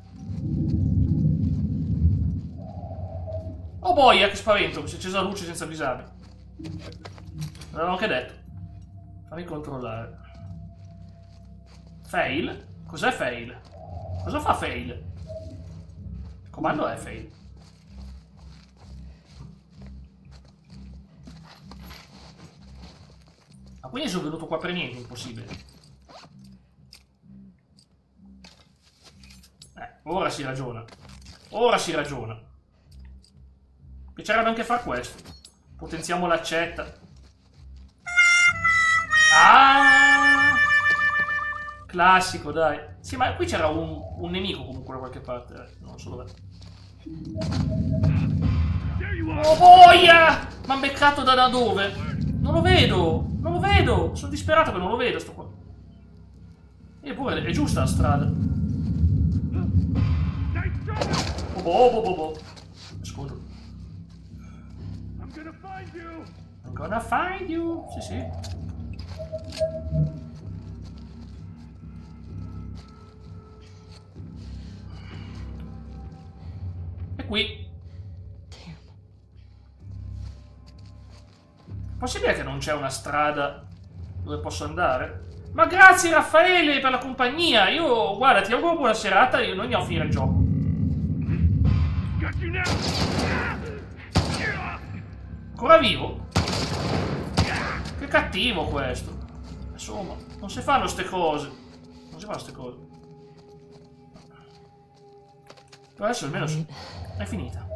Oh boia, che spavento! Mi si è accesa la luce senza avvisarmi. L'avevo anche detto. Fammi controllare. Fail? Cos'è fail? Cosa fa fail? Il comando è fail. Ma quindi sono venuto qua per niente, impossibile. Ora si ragiona. Ora si ragiona. Mi piacerebbe anche far questo. Potenziamo l'accetta. Ah! Classico, dai. Sì, ma qui c'era un nemico comunque da qualche parte. Non so dov'è. Oh boia! Ma han beccato da dove? Non lo vedo! Non lo vedo! Sono disperato che non lo vedo sto qua. Eppure è giusta la strada. Oh. Scusa. I'm gonna find you. Sì, sì. E qui. Possibile che non c'è una strada dove posso andare? Ma grazie Raffaele per la compagnia. Io, guarda, ti auguro buona serata e noi andiamo a finire il gioco. Ancora vivo? Che cattivo questo. Insomma, non si fanno ste cose. Non si fanno ste cose. Però adesso almeno è finita.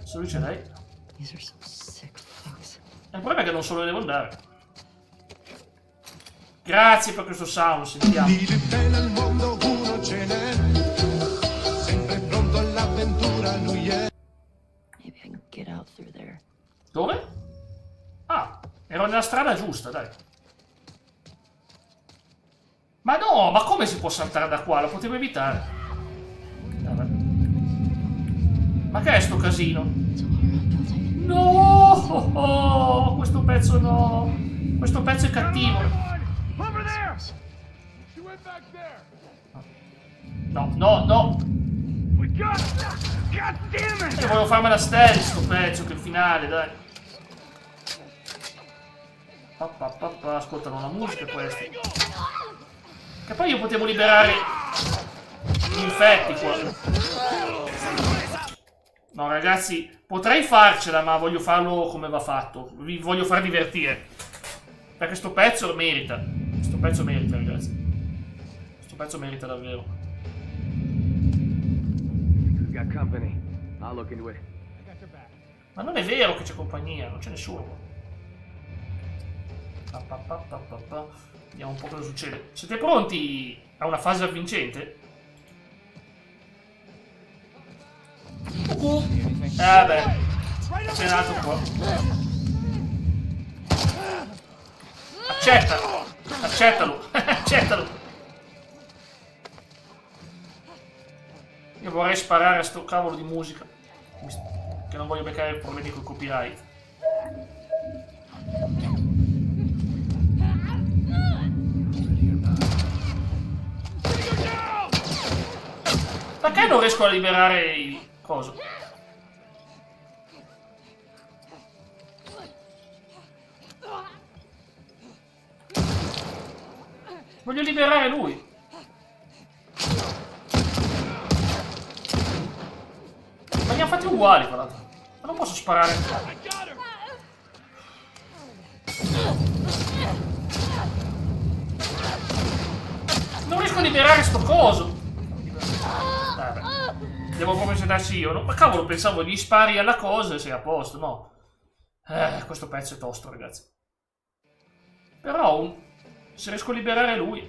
Se lui ce l'hai. Il problema è che non so dove devo andare. Grazie per questo sound, sentiamo. Vivi bene al mondo, uno ce n'è. Sempre pronto all'avventura, lui è. Dove? Ah, è Ero nella strada giusta, dai. Ma no, ma come si può saltare da qua? Lo potevo evitare. Vabbè. Ma che è sto casino? No! Oh, questo pezzo no! Questo pezzo è cattivo. No, no, no! Io volevo farmela stealth sto pezzo, che è il finale, dai. Ascoltano la musica questi. Che poi io potevo liberare gli infetti qua. No ragazzi, potrei farcela, ma voglio farlo come va fatto. Vi voglio far divertire. Perché sto pezzo merita. Sto pezzo merita, ragazzi. Sto pezzo merita davvero. Ma non è vero che c'è compagnia, non c'è nessuno. Vediamo un po' cosa succede. Siete pronti a una fase avvincente? Beh, c'è andato qua. Accetta! Accettalo! Accettalo! Io vorrei sparare a sto cavolo di musica. Che non voglio beccare problemi col copyright. Perché non riesco a liberare il coso? Voglio liberare lui. Ma li hanno fatti uguali, tra l'altro. Ma non posso sparare. Non riesco a liberare sto coso. Devo proprio sedarsi io, no? Ma cavolo, pensavo gli spari alla cosa e sei a posto, no? Questo pezzo è tosto, ragazzi. Però, se riesco a liberare lui,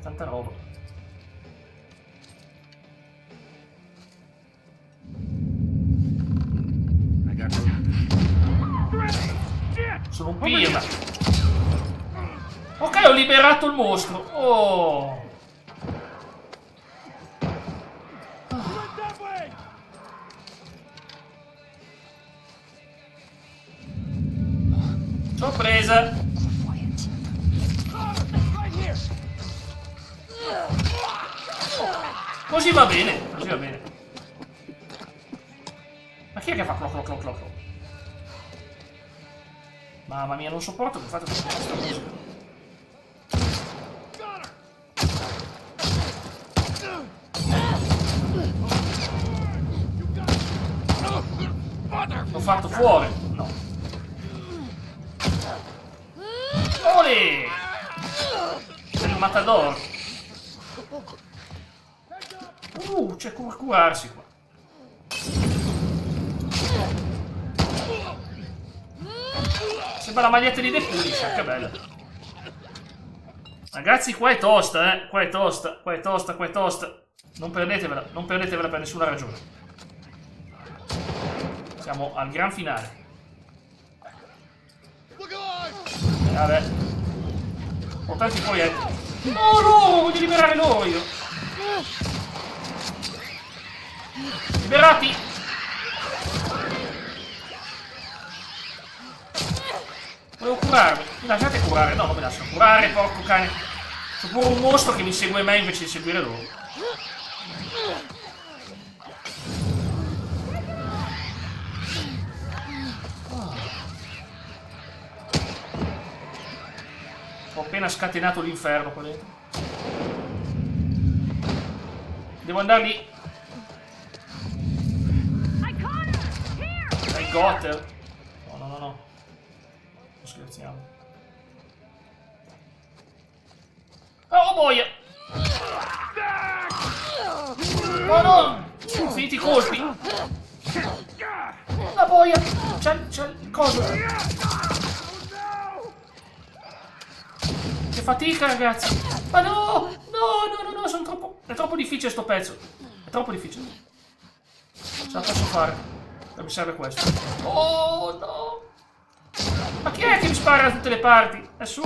tanta roba. Sono un pirla. Ok, ho liberato il mostro. Oh. Sorpresa! Così va bene, così va bene. Ma chi è che fa cloc cloc cloc cloc? Mamma mia, non sopporto che fate questa musica. L'ho fatto fuori, no. Olè! C'è il matador. C'è curarsi qua. Sembra la maglietta di The Punisher, che bella. Ragazzi, qua è tosta, Qua è tosta, qua è tosta, qua è tosta. Non perdetevela per nessuna ragione. Siamo al gran finale. Vabbè. Ho tanti proiettili. No, loro! Voglio liberare loro io. Liberati! Volevo curarmi. Mi lasciate curare? No, non mi lascio curare, porco cane. C'è pure un mostro che mi segue me invece di seguire loro. Ho appena scatenato l'inferno qua dentro. Devo andare lì. Dai, Gotter. No, no, no, no. Non scherziamo. Oh, boia! Oh no! Sono finiti i colpi! La boia! C'è il coso! Che fatica, ragazzi! Ma no! No, no, no, no, sono troppo... È troppo difficile sto pezzo. È troppo difficile. Ce la posso fare. Mi serve questo. Oh, no! Ma chi è che mi spara da tutte le parti? È su.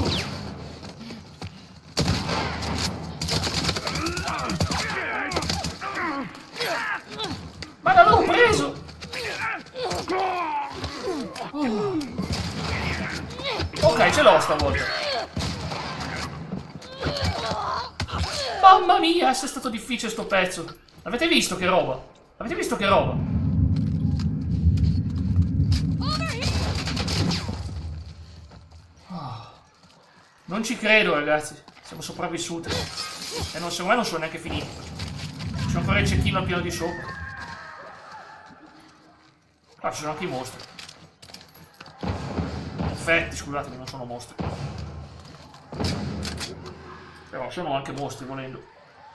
Ma l'avevo preso! Ok, ce l'ho stavolta. Mamma mia, se è stato difficile sto pezzo. Avete visto che roba? Avete visto che roba? Non ci credo, ragazzi. Siamo sopravvissuti. E non, secondo me non sono neanche finiti. C'è ancora il cecchino al piano di sopra. Ah, ci sono anche i mostri. Infetti, scusatemi, non sono mostri. Però sono anche mostri, volendo.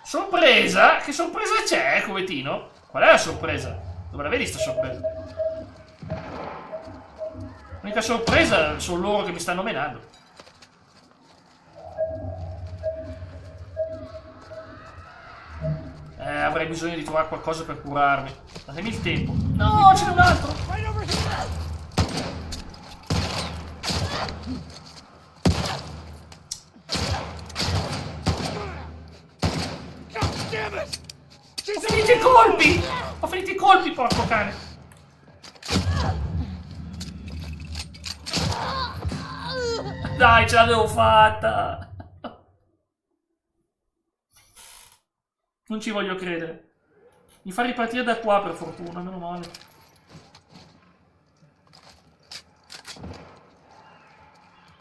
Sorpresa? Che sorpresa c'è, covettino? Qual è la sorpresa? Dove la vedi sta sorpresa? L'unica sorpresa sono loro che mi stanno menando. Avrei bisogno di trovare qualcosa per curarmi. Datemi il tempo. No, ce n'è un altro! Ho finito i colpi! Ho finito i colpi, porco cane! Dai, ce l'avevo fatta! Non ci voglio credere. Mi fa ripartire da qua, per fortuna, meno male.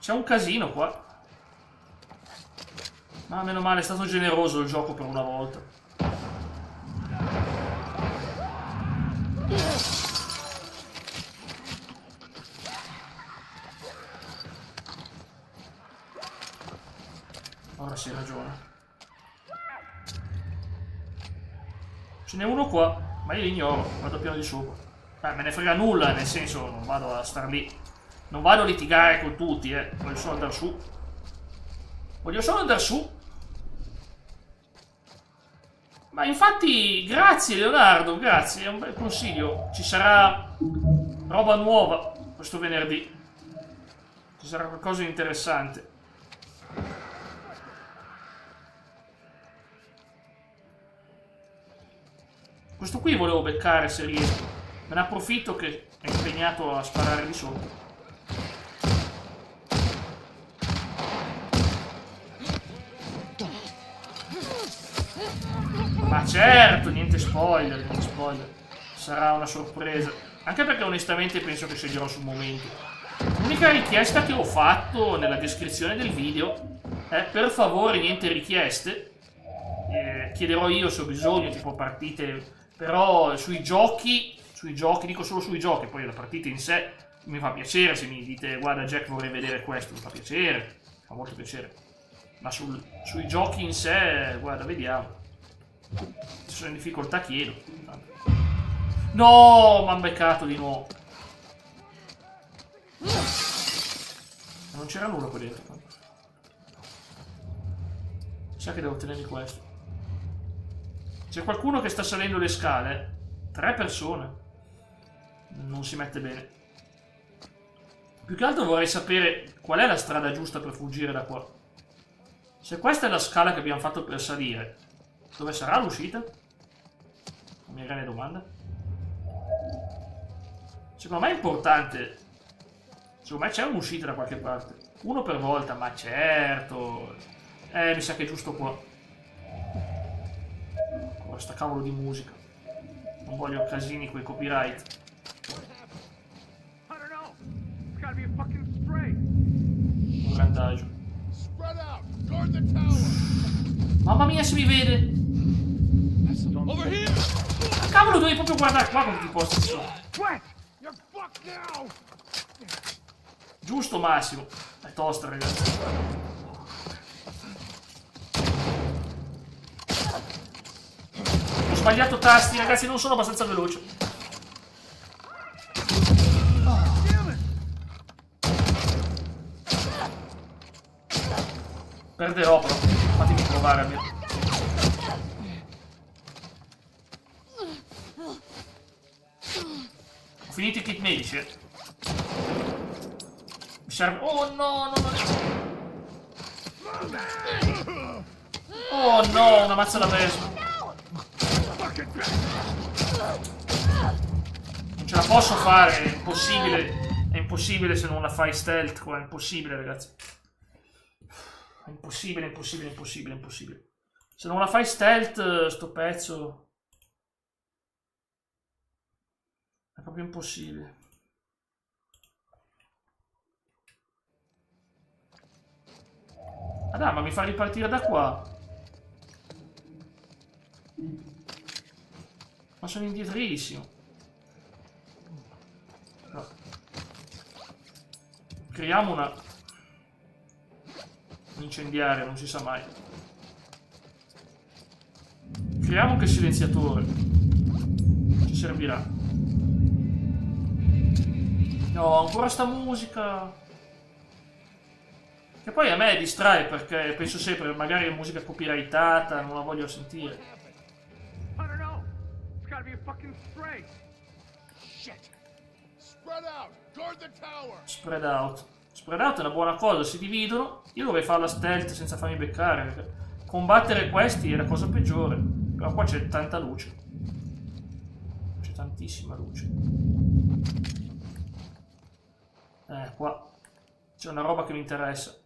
C'è un casino qua. Ma meno male, è stato generoso il gioco per una volta. Ora sì, hai ragione. Ce n'è uno qua, ma io l'ignoro, vado piano di sopra. Me ne frega nulla, nel senso, non vado a star lì. Non vado a litigare con tutti, voglio solo andare su. Voglio solo andare su. Ma infatti, grazie Leonardo, grazie, è un bel consiglio. Ci sarà roba nuova questo venerdì. Ci sarà qualcosa di interessante. Questo qui volevo beccare se riesco. Me ne approfitto che è impegnato a sparare di sotto. Ma certo, niente spoiler, niente spoiler. Sarà una sorpresa. Anche perché onestamente penso che sceglierò sul momento. L'unica richiesta che ho fatto nella descrizione del video è per favore niente richieste. Chiederò io se ho bisogno, tipo partite... Però sui giochi, dico solo sui giochi, poi la partita in sé mi fa piacere, se mi dite guarda Jack vorrei vedere questo, mi fa piacere, fa molto piacere. Ma sui giochi in sé, guarda, vediamo. Se sono in difficoltà chiedo. No, m'han beccato di nuovo. Non c'era nulla qua dentro. Sa che devo ottenermi questo. C'è qualcuno che sta salendo le scale? 3 persone. Non si mette bene. Più che altro vorrei sapere qual è la strada giusta per fuggire da qua. Se questa è la scala che abbiamo fatto per salire, dove sarà l'uscita? Mi viene domanda. Secondo me è importante. Secondo me c'è un'uscita da qualche parte. Uno per volta, ma certo. Mi sa che è giusto qua. Questa cavolo di musica. Non voglio casini coi copyright. Un randaggio. Mamma mia se mi vede. Cavolo, devi proprio guardare qua come ti posti sono. Giusto Massimo. È tosta ragazzi. Ho sbagliato tasti, ragazzi, non sono abbastanza veloce. Perderò però. Fatemi provare almeno. Ho finito i kit medici. Mi serve... Oh no, oh no, una mazza da vespa. Non ce la posso fare, è impossibile. È impossibile se non la fai stealth qua, è impossibile ragazzi. È impossibile, impossibile, impossibile, impossibile. Se non la fai stealth, sto pezzo... È proprio impossibile. Ah dai, ma mi fa ripartire da qua. Ma sono indietrissimo. No. Creiamo un incendiario, non si sa mai. Creiamo anche il silenziatore. Ci servirà. No, ancora sta musica. Che poi a me distrae perché penso sempre, magari è musica copyrightata, non la voglio sentire. I don't know. It's gotta be a fucking stray. Shit. Spread out. Guard the tower. Spread out. Spread out è una buona cosa, si dividono. Io dovrei fare la stealth senza farmi beccare. Perché combattere questi è la cosa peggiore. Però qua c'è tanta luce. C'è tantissima luce. Qua c'è una roba che mi interessa.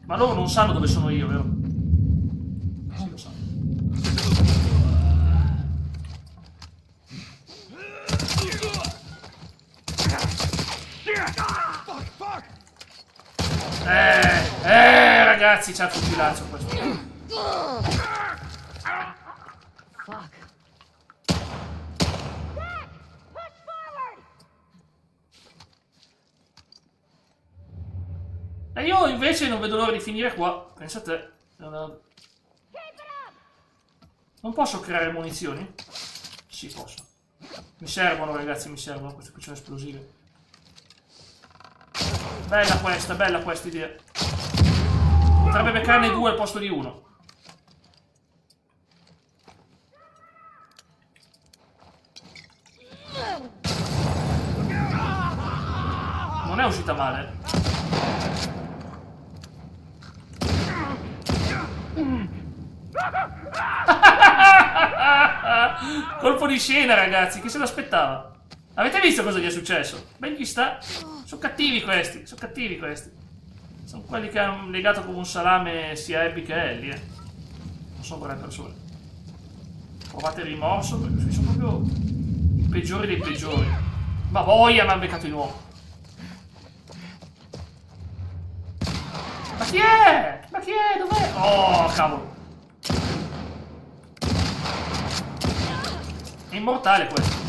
Ma loro non sanno dove sono io, vero? Sì, lo sanno. Ragazzi, c'ha il fucilazzo questo. Fuck. E io invece non vedo l'ora di finire qua. Pensa a te. Non posso creare munizioni? Sì, posso. Mi servono, ragazzi, mi servono. Queste qui sono esplosive. Bella questa idea. Potrebbe beccarne 2 al posto di 1. Non è uscita male. Colpo di scena, ragazzi, chi se l'aspettava? Avete visto cosa gli è successo? Ben gli sta. Sono cattivi questi, sono cattivi questi. Sono quelli che hanno legato come un salame sia Abby che Ellie, Non sono buone persone. Provate rimorso perché sono proprio i peggiori dei peggiori. Ma boia, mi hanno beccato di nuovo. Ma chi è? Ma chi è? Dov'è? Oh, cavolo. È immortale questo.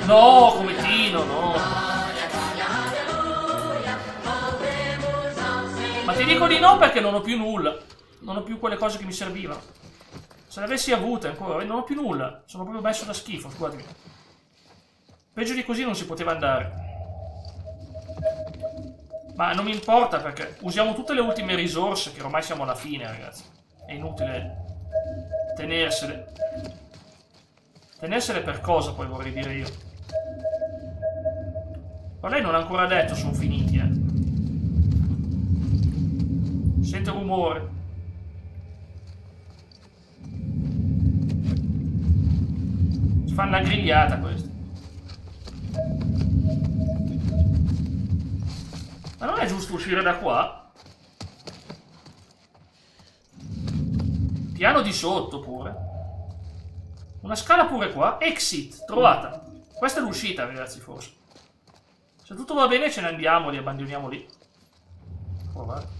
No, come Tino, no. Ma ti dico di no perché non ho più nulla. Non ho più quelle cose che mi servivano. Se le avessi avute ancora, non ho più nulla. Sono proprio messo da schifo, scusatemi. Peggio di così non si poteva andare. Ma non mi importa perché usiamo tutte le ultime risorse che ormai siamo alla fine, ragazzi. È inutile tenersele. Tenersele per cosa, poi vorrei dire io. Ma lei non ha ancora detto sono finiti, Sente rumore. Si fanno la grigliata questi. Ma non è giusto uscire da qua? Piano di sotto pure. Una scala pure qua. Exit, trovata. Questa è l'uscita, ragazzi, forse. Se tutto va bene ce ne andiamo, li abbandoniamo lì. Provare.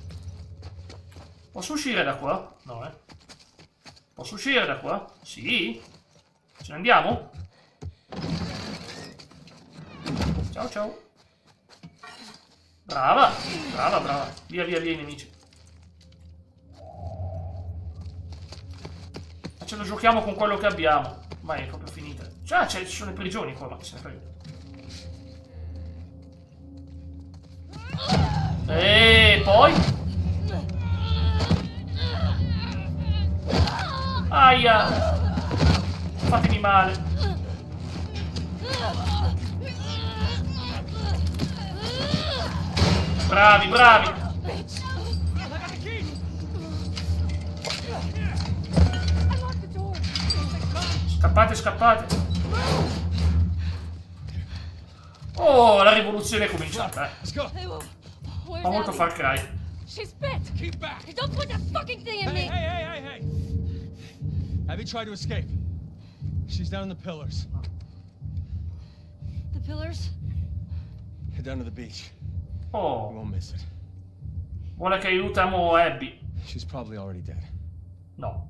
Posso uscire da qua? No, Posso uscire da qua? Sì. Ce ne andiamo? Ciao, ciao. Brava, brava, brava. Via, via, via i nemici. Ma ce lo giochiamo con quello che abbiamo. Ma è proprio finita. Cioè, ci sono le prigioni qua, ma che se ne frega. Aia! Fatemi male. Bravi, bravi. Scappate, scappate. Oh, la rivoluzione è cominciata, Fa molto Far Cry. She's bit. Keep back. Don't put that fucking thing in me. Hey! Abby tried to escape. She's down in the pillars. The pillars? Head down to the beach. We Oh, won't miss it. vuole che aiutiamo Abby. She's probably already dead. No.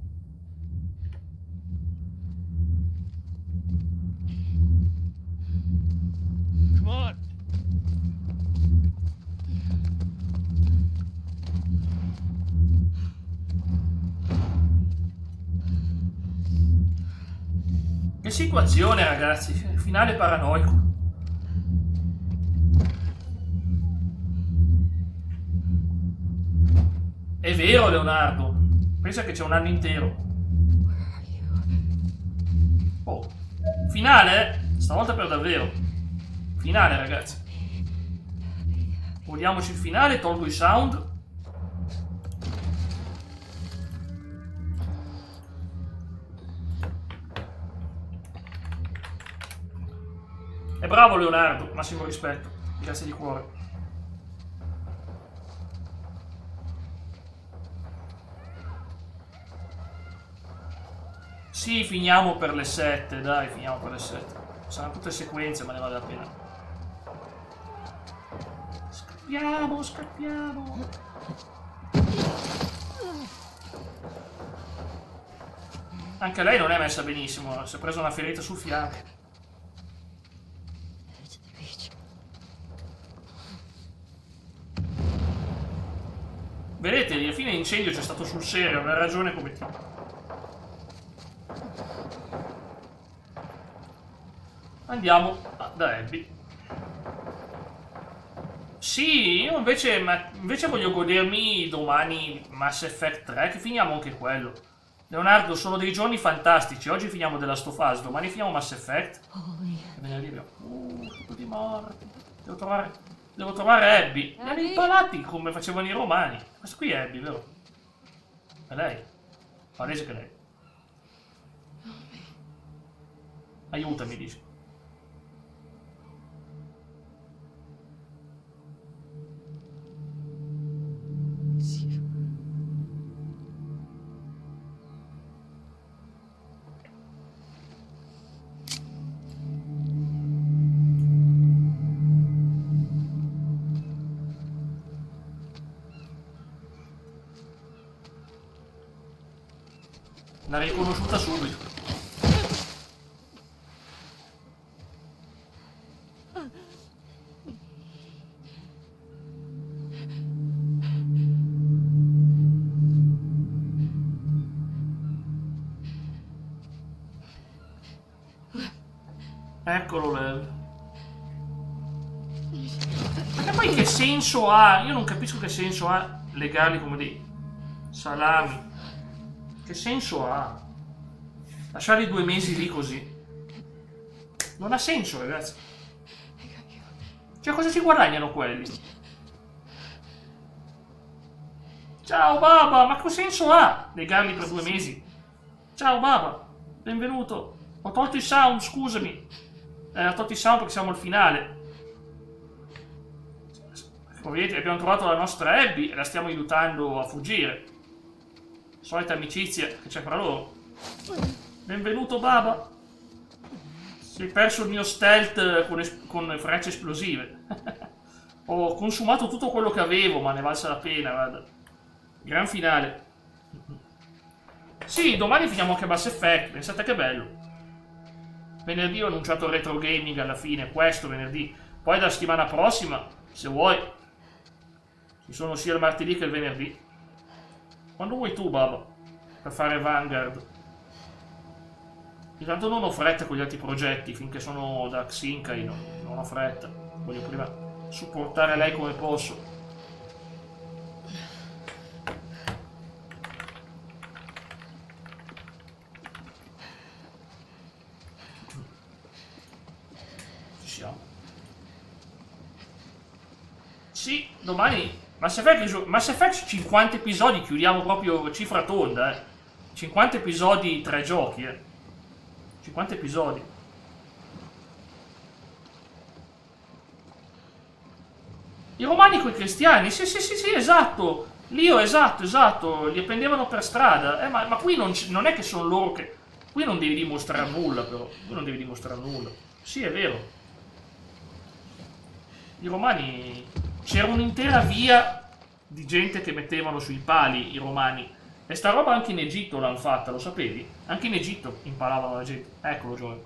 Come on. Che situazione, ragazzi. Finale paranoico. È vero, Leonardo. Pensa che c'è un anno intero. Oh. Finale, Stavolta per davvero. Finale, ragazzi. Vogliamoci il finale, tolgo i sound. È bravo Leonardo, massimo rispetto. Grazie di cuore. Sì, finiamo per le 7, dai, finiamo per le 7. Saranno tutte sequenze, ma ne vale la pena. Scappiamo, scappiamo. Anche lei non è messa benissimo, si è presa una ferita sul fianco. Vedete, alla fine l'incendio c'è stato sul serio, aveva ragione come tipo. Andiamo da Abby. Sì, io invece voglio godermi domani Mass Effect 3, che finiamo anche quello. Leonardo, sono dei giorni fantastici. Oggi finiamo The Last of Us, domani finiamo Mass Effect. E venerdì abbiamo... tutto di morte. Devo trovare Abby. Li hanno impalati come facevano i romani. Questo qui è Abby, vero? È lei. Palese che è lei. Aiutami, dice. L'ha riconosciuta subito. Eccolo Lev. Ma poi che senso ha? Io non capisco che senso ha legarli come dei salami. Che senso ha? Lasciarli 2 mesi lì così? Non ha senso, ragazzi. Cioè, cosa ci guadagnano quelli? Ciao Baba, ma che senso ha legarli per 2 mesi? Ciao Baba, benvenuto. Ho tolto i sound, scusami. Ho tolto i sound perché siamo al finale. Come vedete abbiamo trovato la nostra Abby e la stiamo aiutando a fuggire. Solita amicizia che c'è fra loro. Benvenuto Baba. Si è perso il mio stealth con frecce esplosive. Ho consumato tutto quello che avevo, ma ne valsa la pena, guarda. Gran finale. Sì, domani finiamo anche Mass Effect, pensate che bello. Venerdì ho annunciato il retro gaming alla fine, questo venerdì. Poi la settimana prossima, se vuoi, ci sono sia il martedì che il venerdì. Quando vuoi tu, Baba, per fare Vanguard. Intanto non ho fretta con gli altri progetti, finché sono da Xinkai non ho fretta. Voglio prima supportare lei come posso. Sì, domani Mass Effect 50 episodi, chiudiamo proprio cifra tonda, 50 episodi, 3 giochi, 50 episodi. I romani coi cristiani, sì, esatto. Lio, esatto, li prendevano per strada. Ma qui non è che sono loro che... Qui non devi dimostrare nulla, però. Qui non devi dimostrare nulla. Sì, è vero. I romani... C'era un'intera via di gente che mettevano sui pali i romani. E sta roba anche in Egitto l'hanno fatta, lo sapevi? Anche in Egitto impalavano la gente. Eccolo, Joel.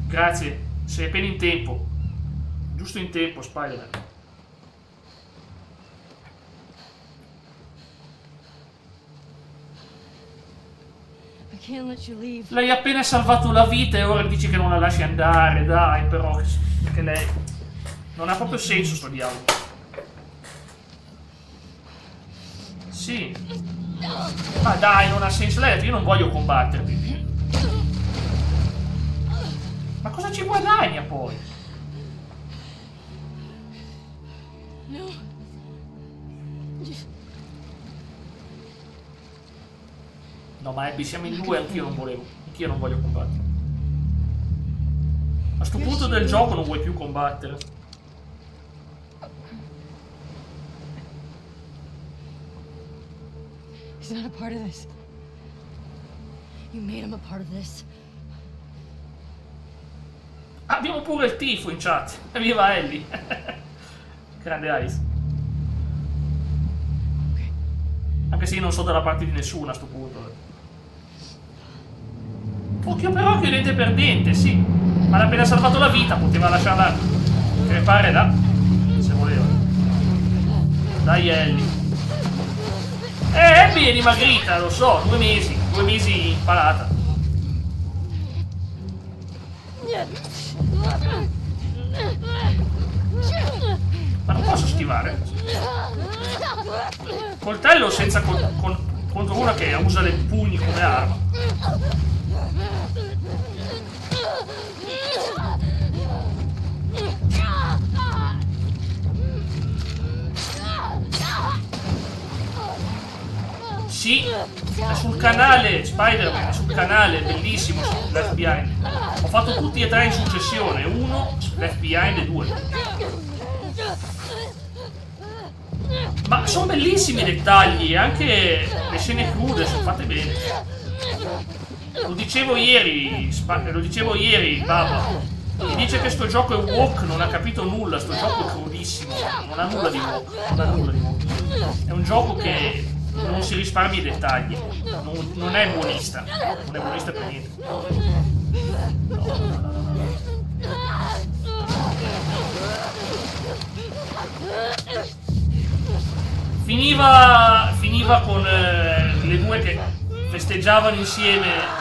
Grazie, sei appena in tempo. Giusto in tempo, Spider-Man. Lei ha appena salvato la vita e ora dici che non la lasci andare, dai, però, che lei... Non ha proprio senso sto dialogo. Sì. Ma dai, non ha senso. Lei ha detto, io non voglio combatterti. Ma cosa ci guadagna poi? No, ma Abby, siamo in due, anch'io non volevo. Anch'io non voglio combattere. A sto punto del gioco non vuoi più combattere. He's not a part of this. You made him a part of this. Abbiamo pure il tifo in chat. Viva Ellie. Grande Ice. Anche se io non so dalla parte di nessuno a sto punto. Occhio per occhio, dente per dente, sì. Ma l'ha appena salvato la vita, poteva lasciarla crepare là. Se voleva. Dai Ellie. Abby è dimagrita, lo so, 2 mesi. 2 mesi imparata. Ma non posso schivare. Coltello senza contro una che usa le pugni come arma. Sì, è sul canale Spider-Man, è sul canale, bellissimo, Left Behind. Ho fatto tutti e 3 in successione, 1, Left Behind e 2. Ma sono bellissimi i dettagli, anche le scene crude sono fatte bene. Lo dicevo ieri, Baba. Chi dice che sto gioco è woke non ha capito nulla, sto gioco è crudissimo, non ha nulla di woke, È un gioco che non si risparmia i dettagli, non è buonista, non è buonista per niente. Finiva con le due che festeggiavano insieme.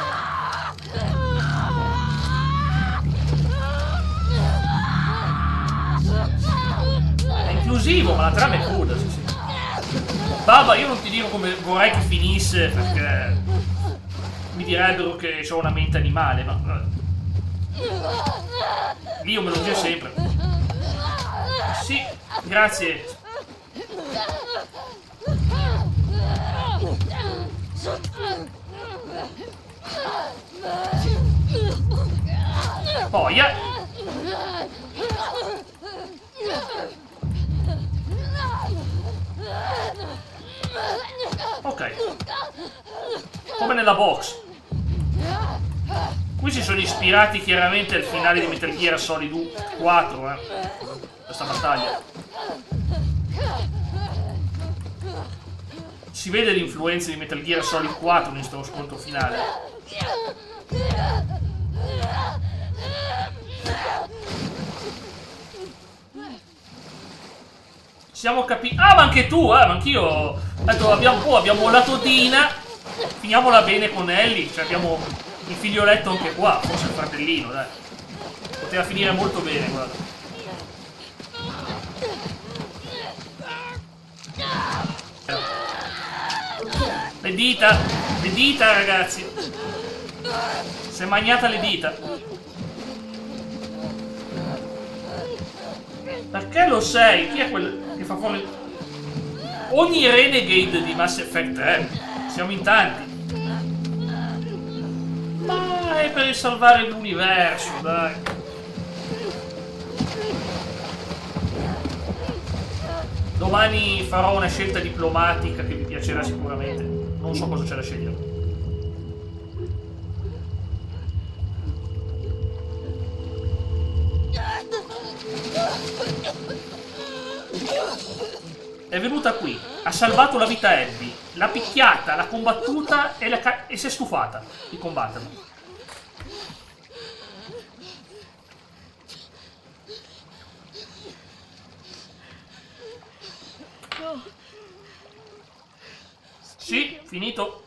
È inclusivo, ma la trama è cruda, sì. Baba, io non ti dico come vorrei che finisse, perché mi direbbero che ho una mente animale, ma io me lo dico sempre. Sì, grazie. Poi ok, come nella box. Qui si sono ispirati chiaramente al finale di Metal Gear Solid 4, questa battaglia. Si vede l'influenza di Metal Gear Solid 4 in questo scontro finale. Siamo capiti. Ah, ma anche tu, ma anch'io. Detto, abbiamo la Todina. Finiamola bene con Ellie. Cioè abbiamo il figlioletto anche qua. Forse il fratellino, dai. Poteva finire molto bene, guarda. Le dita, ragazzi. Si è magnata le dita. Perché lo sei? Chi è quel che fa fuori... Ogni renegade di Mass Effect 3. Siamo in tanti. Ma è per salvare l'universo, dai. Domani farò una scelta diplomatica che vi piacerà sicuramente. Non so cosa c'è da scegliere. È venuta qui, ha salvato la vita a Abby, l'ha picchiata, l'ha combattuta e si è stufata di combatterla. Sì, finito.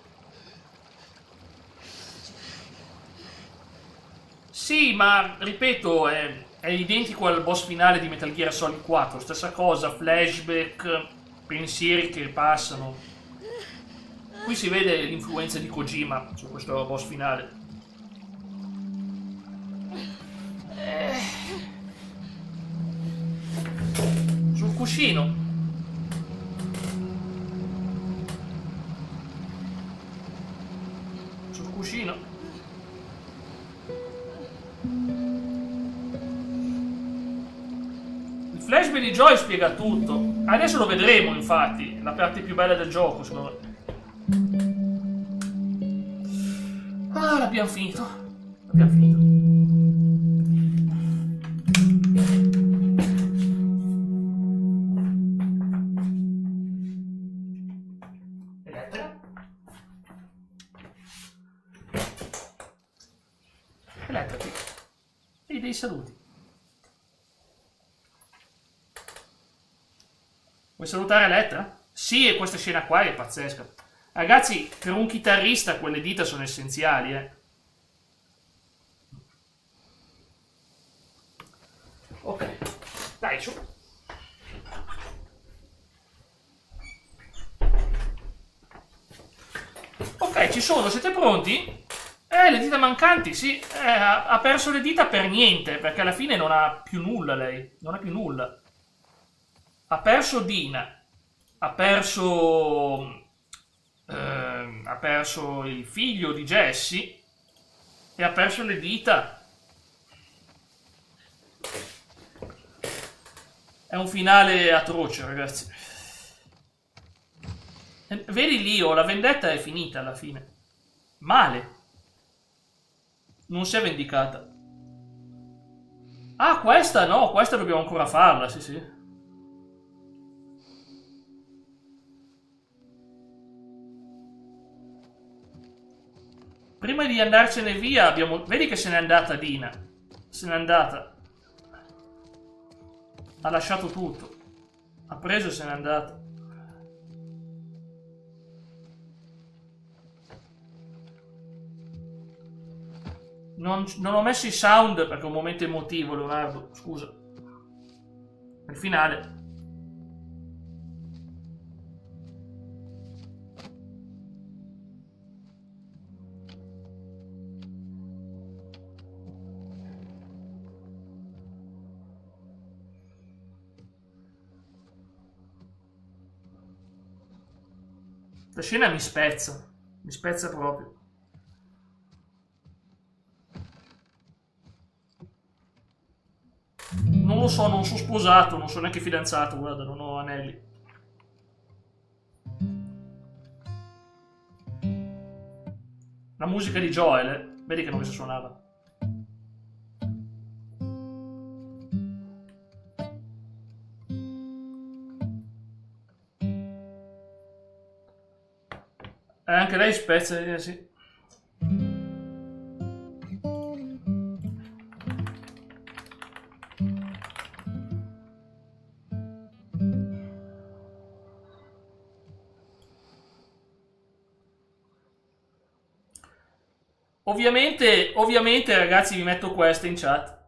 Sì, ma ripeto, è identico al boss finale di Metal Gear Solid 4, stessa cosa, flashback, pensieri che passano. Qui si vede l'influenza di Kojima su questo boss finale. Sul cuscino. Sul cuscino. Il flashback di Joy spiega tutto. Adesso lo vedremo, infatti. La parte più bella del gioco, secondo me. Ah, l'abbiamo finito. L'abbiamo finito. Elettra. Elettra qui. E dei saluti. Vuoi salutare Elettra? Sì, e questa scena qua è pazzesca. Ragazzi, per un chitarrista quelle dita sono essenziali, Ok, dai, su. Ok, ci sono, siete pronti? Le dita mancanti, sì. Ha perso le dita per niente, perché alla fine non ha più nulla lei. Non ha più nulla. Ha perso Dina. Ha perso il figlio di Jesse. E ha perso le dita. È un finale atroce, ragazzi. Vedi Leo, la vendetta è finita alla fine. Male. Non si è vendicata. Ah, questa no, questa dobbiamo ancora farla, sì sì. Prima di andarcene via abbiamo... Vedi che se n'è andata Dina. Se n'è andata. Ha lasciato tutto. Ha preso e se n'è andata. Non ho messo i sound perché è un momento emotivo, Leonardo. Scusa. Nel finale. La scena mi spezza proprio. Non lo so, non sono sposato, non sono neanche fidanzato, guarda, non ho anelli. La musica di Joel, vedi che non mi si suonava. Anche lei spezza, sì. Ovviamente ragazzi vi metto questa in chat.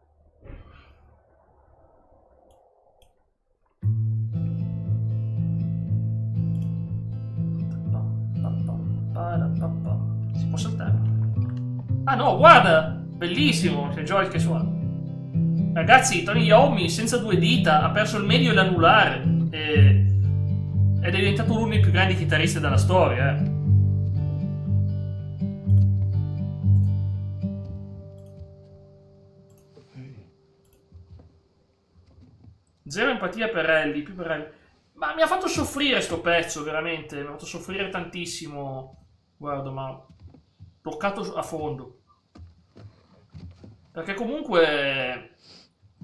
Si può saltare? Ah no, guarda! Bellissimo, c'è Joel che suona. Ragazzi, Tony Iommi, senza due dita, ha perso il medio e l'anulare. Ed è diventato uno dei più grandi chitarristi della storia, Zero empatia per Ellie, più per Ellie. Ma mi ha fatto soffrire sto pezzo, veramente. Mi ha fatto soffrire tantissimo. Guarda, ma... toccato a fondo. Perché comunque...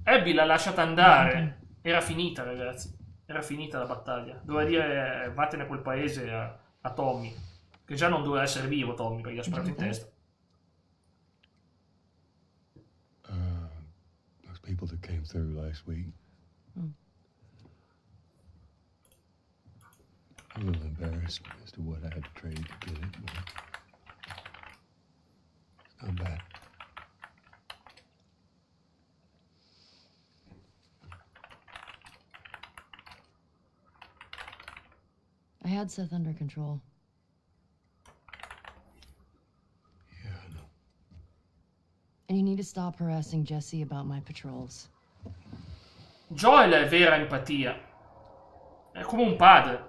Abby l'ha lasciata andare. Era finita, ragazzi. Era finita la battaglia. Doveva dire vattene a quel paese a Tommy. Che già non doveva essere vivo Tommy, perché gli ha sparato in testa. Those people that came through last week. I'm a little embarrassed as to what I had to trade to get it, but it's not bad. I had Seth under control. Yeah, I know. And you need to stop harassing Jesse about my patrols. Joel è vera empatia. È come un padre.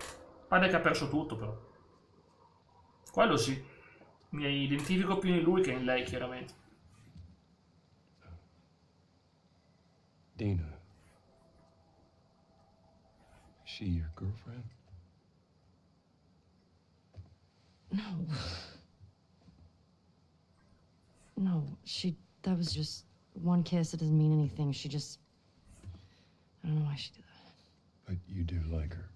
Padre che ha perso tutto, però. Quello sì. Mi identifico più in lui che in lei, chiaramente. Dina. Is she your girlfriend? No. No, that was just one kiss. It doesn't mean anything. I don't know why she did that. But you do like her.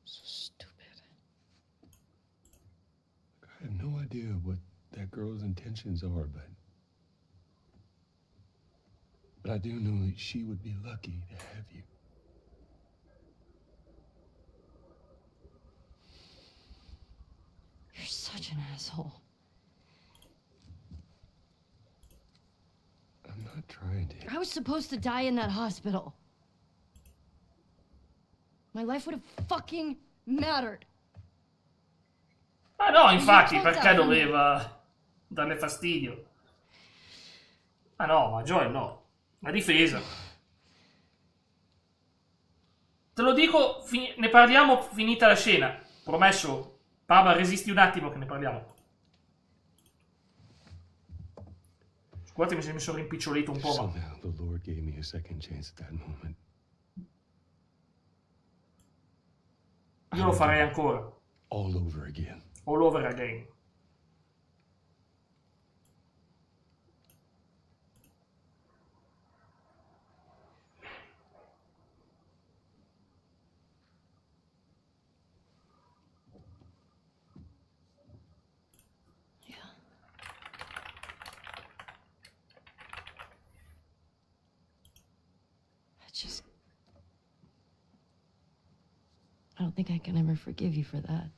So stupid. I have no idea what that girl's intentions are, but I do know that she would be lucky to have you. You're such an asshole. I'm not trying to. I was supposed to die in that hospital. My life would have fucking mattered. Ah no, infatti, perché doveva darle fastidio? Ah no, ma Joel no. La difesa. Te lo dico, ne parliamo finita la scena. Promesso. Baba, resisti un attimo che ne parliamo. Scusatemi se mi sono rimpicciolito un po', ma... Somehow the Lord gave me a second chance at that moment. Io lo farei ancora. All over again. All over again. I don't think I can ever forgive you for that.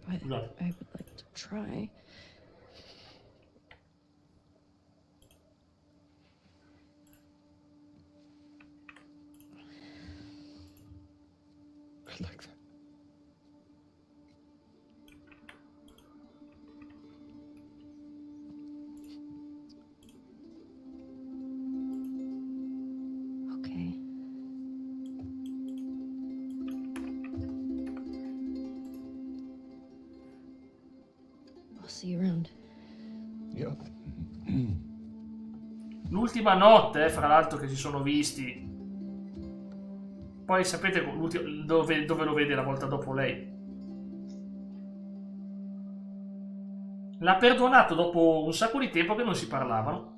But I would like to try. I like that. Okay. I'll see you around. Yep. L'ultima notte, fra l'altro, che si sono visti. Poi sapete dove lo vede la volta dopo lei? L'ha perdonato dopo un sacco di tempo che non si parlavano.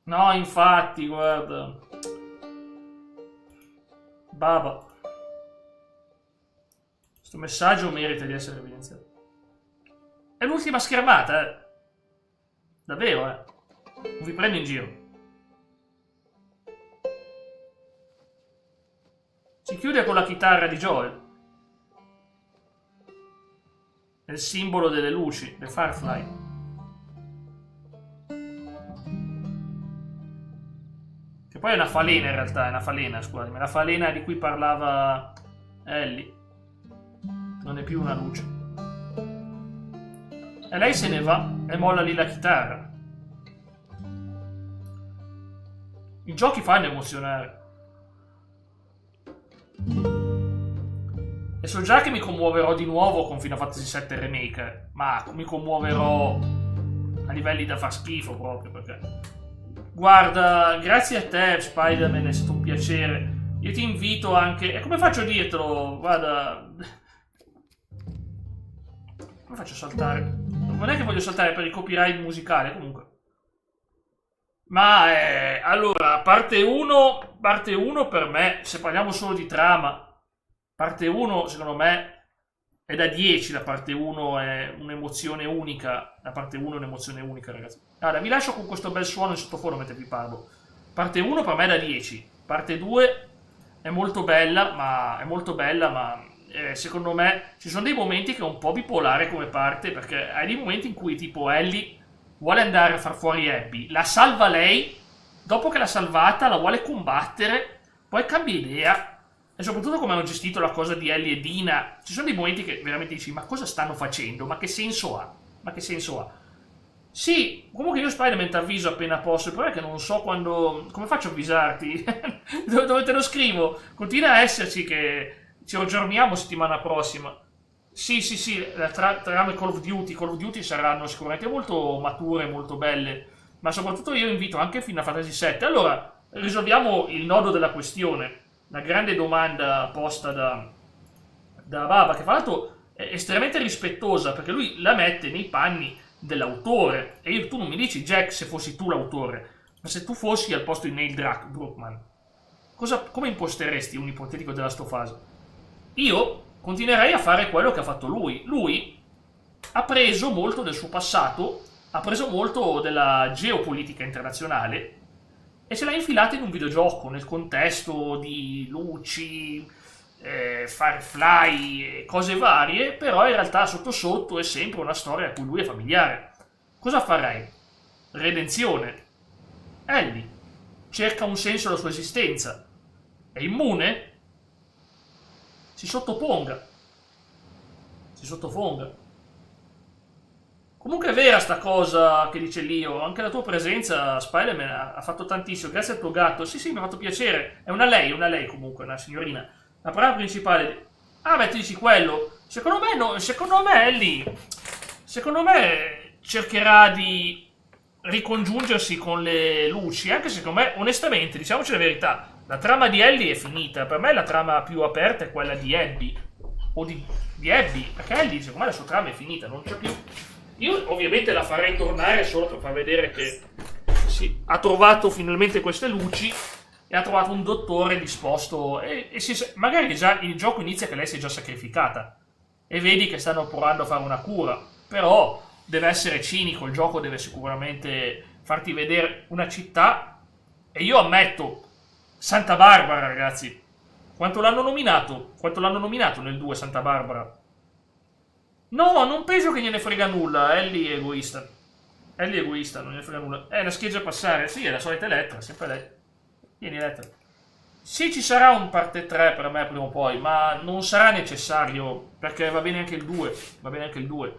No, infatti, guarda. Baba. Questo messaggio merita di essere evidenziato. È l'ultima schermata, Davvero, Non vi prendo in giro. Si chiude con la chitarra di Joel. È il simbolo delle luci, le Firefly. Che poi è una falena in realtà, è una falena, scusami. La falena di cui parlava Ellie. Non è più una luce. E lei se ne va e molla lì la chitarra. I giochi fanno emozionare. E so già che mi commuoverò di nuovo con Final Fantasy VII Remake, ma mi commuoverò a livelli da far schifo proprio, perché... Guarda, grazie a te Spider-Man, è stato un piacere. Io ti invito anche... E come faccio a dirtelo? Guarda... Come faccio a saltare? Non è che voglio saltare per il copyright musicale, comunque. Ma allora, parte 1 per me, se parliamo solo di trama, parte 1 secondo me è da 10, la parte 1 è un'emozione unica, la parte 1 è un'emozione unica, ragazzi. Allora, vi lascio con questo bel suono in sottofondo mentre vi parlo. Parte 1 per me è da 10, parte 2 è molto bella, ma secondo me ci sono dei momenti che è un po' bipolare come parte, perché hai dei momenti in cui tipo Ellie vuole andare a far fuori Abby, la salva lei, dopo che l'ha salvata la vuole combattere, poi cambia idea, e soprattutto come hanno gestito la cosa di Ellie e Dina, ci sono dei momenti che veramente dici ma cosa stanno facendo, ma che senso ha, Sì, comunque io Spider-Man ti avviso appena posso, il problema è che non so quando, come faccio a avvisarti, dove te lo scrivo, continua a esserci che ci aggiorniamo settimana prossima. Sì, la trame Call of Duty saranno sicuramente molto mature, molto belle, ma soprattutto io invito anche Final Fantasy VII. Allora, risolviamo il nodo della questione, la grande domanda posta da Baba, che fra l'altro è estremamente rispettosa, perché lui la mette nei panni dell'autore, e tu non mi dici, Jack, se fossi tu l'autore, ma se tu fossi al posto di Neil Druckmann, come imposteresti un ipotetico The Last of Us? Io continuerei a fare quello che ha fatto lui. Lui ha preso molto del suo passato, ha preso molto della geopolitica internazionale e se l'ha infilata in un videogioco nel contesto di luci, Firefly, cose varie, però in realtà sotto sotto è sempre una storia a cui lui è familiare. Cosa farei? Redenzione. Ellie cerca un senso alla sua esistenza. È immune? Si sottoponga. Comunque è vera sta cosa che dice Leo, anche la tua presenza, Spider-Man, ha fatto tantissimo, grazie al tuo gatto. Sì, mi ha fatto piacere. È una lei comunque, una signorina. La parola principale... Ah, beh, ti dici quello. Secondo me Ellie, secondo me cercherà di ricongiungersi con le luci, anche secondo me, onestamente, diciamoci la verità, la trama di Ellie è finita. Per me la trama più aperta è quella di Abby. O di Abby, perché Ellie, secondo me, la sua trama è finita, non c'è più. Io ovviamente la farei tornare solo per far vedere che ha trovato finalmente queste luci e ha trovato un dottore disposto magari già il gioco inizia che lei si è già sacrificata e vedi che stanno provando a fare una cura, però deve essere cinico, il gioco deve sicuramente farti vedere una città. E io ammetto, Santa Barbara, ragazzi, quanto l'hanno nominato nel 2 Santa Barbara? No, non penso che gliene frega nulla. Ellie è egoista, non gliene frega nulla. La scheggia a passare, sì, è la solita Elettra, sempre lei. Vieni, Elettra. Sì, ci sarà un parte 3 per me prima o poi, ma non sarà necessario, perché va bene anche il 2,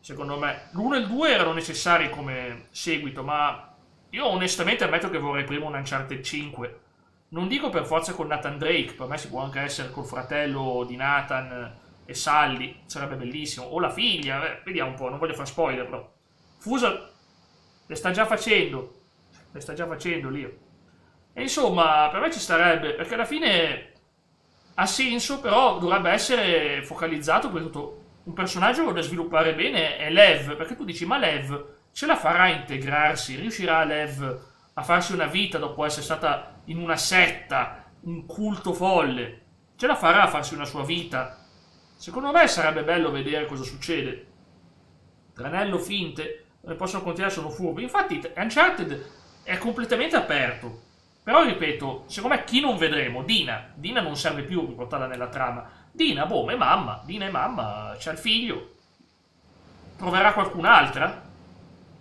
secondo me. L'1 e il 2 erano necessari come seguito, ma io onestamente ammetto che vorrei prima un Uncharted 5. Non dico per forza con Nathan Drake, per me si può anche essere col fratello di Nathan e Sully, sarebbe bellissimo, o la figlia, vediamo un po', non voglio fare spoiler, però Fusa le sta già facendo Leo. E insomma, per me ci starebbe, perché alla fine ha senso, però dovrebbe essere focalizzato, per tutto un personaggio da sviluppare bene è Lev, perché tu dici, ma Lev ce la farà a integrarsi, riuscirà Lev a farsi una vita dopo essere stata in una setta, un culto folle. Ce la farà a farsi una sua vita. Secondo me sarebbe bello vedere cosa succede. Tranello, finte, non possono continuare, sono furbi. Infatti Uncharted è completamente aperto. Però ripeto, secondo me chi non vedremo? Dina non serve più per portarla nella trama. Dina è mamma. Dina è mamma, c'ha il figlio. Troverà qualcun'altra?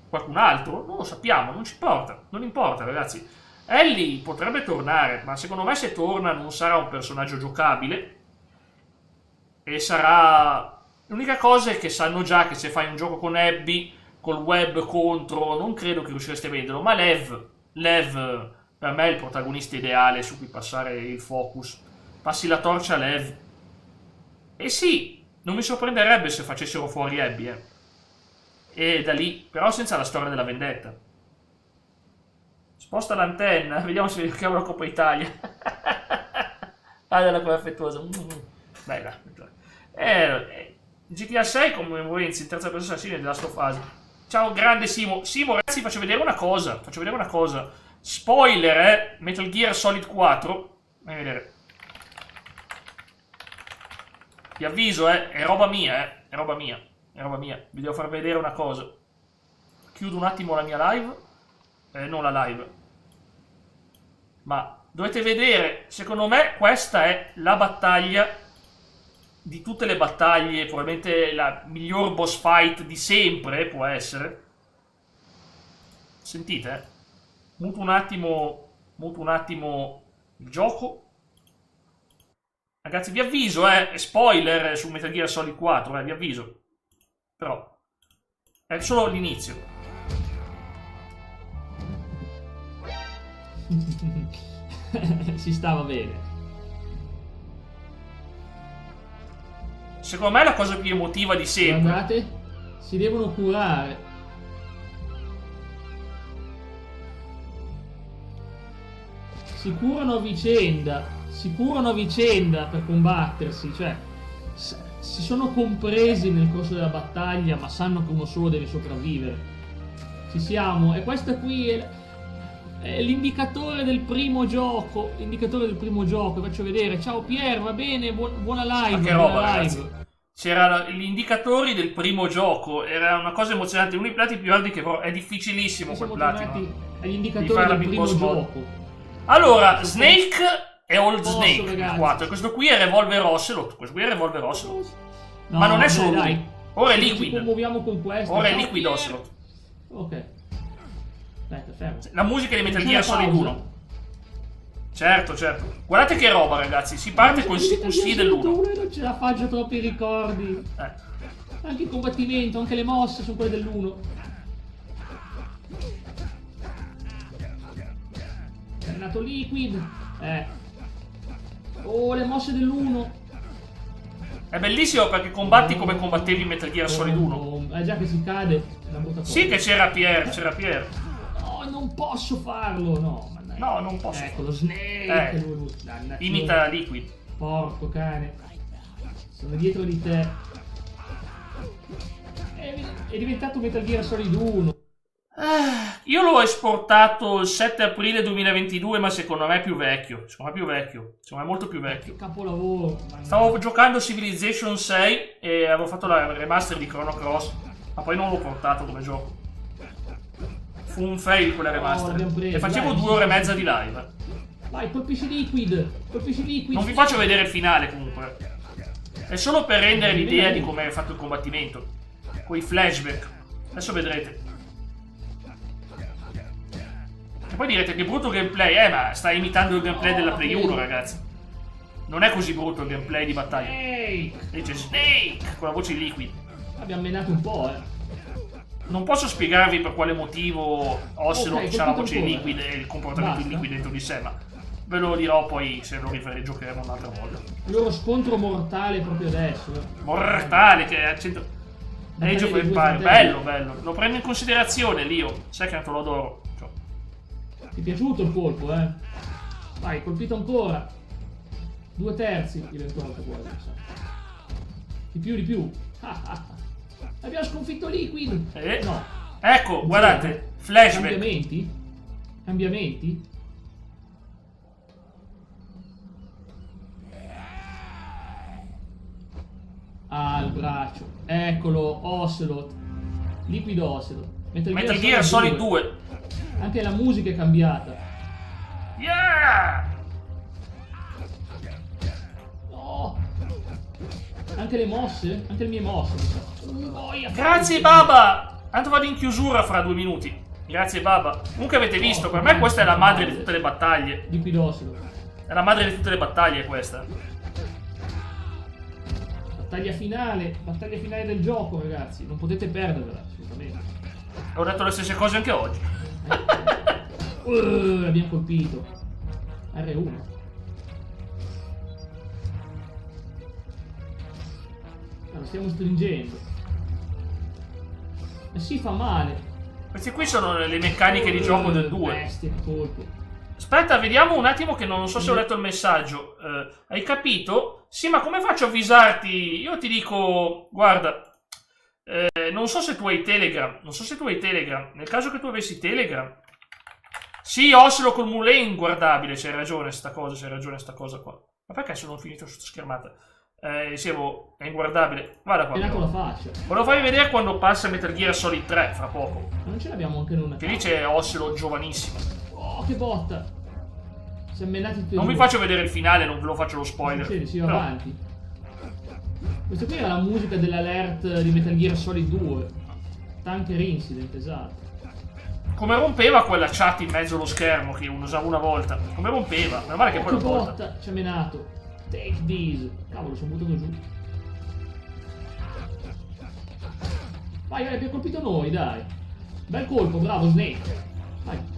Qualcun altro? Non lo sappiamo, non ci importa. Non importa, ragazzi. Ellie potrebbe tornare, ma secondo me se torna non sarà un personaggio giocabile. E sarà... L'unica cosa è che sanno già che se fai un gioco con Abby, col web contro, non credo che riuscireste a venderlo. Ma Lev, per me è il protagonista ideale su cui passare il focus. Passi la torcia a Lev. E sì, non mi sorprenderebbe se facessero fuori Abby, E da lì, però senza la storia della vendetta. Sposta l'antenna, vediamo se richiamo la Coppa Italia. Della cosa affettuosa. Bella. GTA 6 come Wenzi in terza persona assassino della Last of Us. Ciao grande Simo. Ragazzi, faccio vedere una cosa. Spoiler, Metal Gear Solid 4. Vai a vedere. Vi avviso, è roba mia, È roba mia. Vi devo far vedere una cosa. Chiudo un attimo la mia live. Non la live. Ma dovete vedere, secondo me questa è la battaglia di tutte le battaglie, probabilmente la miglior boss fight di sempre, può essere. Sentite, muto un attimo il gioco. Ragazzi, vi avviso, spoiler su Metal Gear Solid 4, vi avviso. Però è solo l'inizio. Si stava bene. Secondo me è la cosa più emotiva di sempre. Guardate, si devono curare. Si curano a vicenda per combattersi, cioè si sono compresi nel corso della battaglia, ma sanno che uno solo deve sopravvivere. Ci siamo, e questo qui è l'indicatore del primo gioco. Faccio vedere. Ciao Pier, va bene, buona live. Ma che roba, ragazzi. C'era gli indicatori del primo gioco, era una cosa emozionante, uno dei plati più alti che è difficilissimo quel platino. Agli indicatori del primo gioco. Allora, Snake è Old Snake, il 4, questo qui è Revolver Ocelot. No, ma non è solo dai. lui. Ora è Liquid. Ci muoviamo con questo. Ora è Liquid Ocelot. Ok. Aspetta, fermo. La musica di Metal Gear Solid 1. Certo. Guardate che roba, ragazzi. Si parte con CQC dell'1. Non ce la faccio troppi ricordi. Anche il combattimento, anche le mosse sono quelle dell'1. È nato Liquid. Oh, le mosse dell'1. È bellissimo perché combatti come combattevi in Metal Gear Solid 1. Già che si cade. Una brutta cosa. Sì che c'era Pier. No, non posso farlo, no. No, non posso. Ecco lo Snake. Imita Liquid. Porco cane. Sono dietro di te. È diventato Metal Gear Solid 1. Io l'ho esportato il 7 aprile 2022, ma secondo me è più vecchio. Secondo me è molto più vecchio. Che capolavoro. Stavo giocando Civilization 6 e avevo fatto la remaster di Chrono Cross, ma poi non l'ho portato come gioco. Fu un fail quella remaster. E facevo 2 ore e mezza di live. Vai, colpisci Liquid. Non vi faccio vedere il finale comunque. È solo per rendere l'idea di come è fatto il combattimento. Con i flashback. Adesso vedrete. E poi direte che brutto gameplay, ma stai imitando il gameplay della Play 1, ragazzi. Non è così brutto il gameplay di battaglia. Dice Snake con la voce di Liquid. Abbiamo menato un po', Non posso spiegarvi per quale motivo Ocelot c'ha la voce di Liquid e il comportamento di Liquid dentro di sé, ma ve lo dirò poi se lo giocheremo un'altra volta. Il loro scontro mortale proprio adesso. Mortale, che è a centro... Age of Empire, bello. Lo prendo in considerazione, Lio. Sai che tanto lo adoro. Ti è piaciuto il colpo, Vai, colpito ancora. 2/3 eventualmente quasi. Di più. Abbiamo sconfitto Liquid. No. Ecco, guardate. Flashback. Cambiamenti? Cambiamenti? Ah, il braccio. Eccolo, Ocelot. Liquido Ocelot. Metal Gear Solid 2. Anche la musica è cambiata. Yeah! No! Anche le mosse? Anche le mie mosse. Grazie Baba! Tanto vado in chiusura fra 2 minuti. Grazie Baba. Comunque avete visto, per me questa è la madre di tutte le battaglie. Liquido Ocelot. È la madre di tutte le battaglie questa. Battaglia finale del gioco, ragazzi. Non potete perderla, assolutamente. Ho detto le stesse cose anche oggi. L'abbiamo colpito. R1. Lo stiamo stringendo. E si fa male. Queste qui sono le meccaniche di gioco del 2. Bestia, che colpo. Aspetta, vediamo un attimo che non so se ho letto il messaggio. Hai capito? Sì, ma come faccio a avvisarti? Io ti dico, guarda, non so se tu hai Telegram. Nel caso che tu avessi Telegram. Sì, Oslo col mulè inguardabile. C'hai ragione sta cosa qua. Ma perché sono finito su sta schermata? Dicevo, è inguardabile. Guarda qua. Con la faccia. Volevo farvi vedere quando passa Metal Gear Solid 3, fra poco. Ma non ce l'abbiamo anche in una. Che lì c'è Oslo giovanissimo. Oh, che botta! Si è menati tutti e Non due. vi faccio vedere il finale, non ve lo faccio lo spoiler. Si va avanti. Questa qui era la musica dell'alert di Metal Gear Solid 2. Tanker Incident, esatto. Come rompeva quella chat in mezzo allo schermo che usavo una volta. Come rompeva. Meno male che poi l'ho tolta. Botta! Ci ha menato. Take this. Cavolo, sono buttato giù. Vai, abbiamo colpito noi, dai. Bel colpo, bravo Snake. Vai.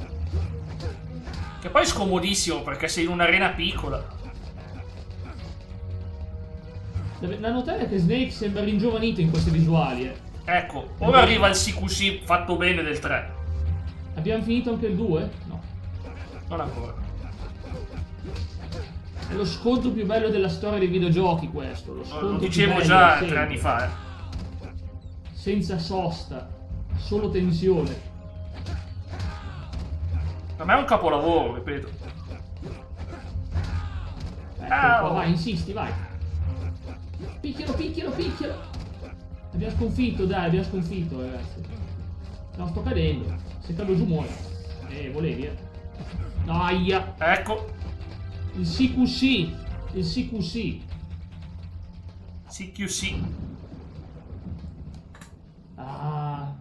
Che poi è scomodissimo perché sei in un'arena piccola. Da notare che Snake sembra ringiovanito in queste visuali, Ecco, ora arriva il CQC fatto bene del 3. Abbiamo finito anche il 2? No. Non ancora. È lo scontro più bello della storia dei videogiochi questo. Lo dicevo già 3 anni fa, Senza sosta. Solo tensione. Per me è un capolavoro, ripeto. Ecco, vai, insisti, vai. Picchialo. Abbiamo sconfitto, ragazzi. No, sto cadendo. Se cado giù muore. Volevi, No, aia. Ecco. Il CQC. CQC. Ah,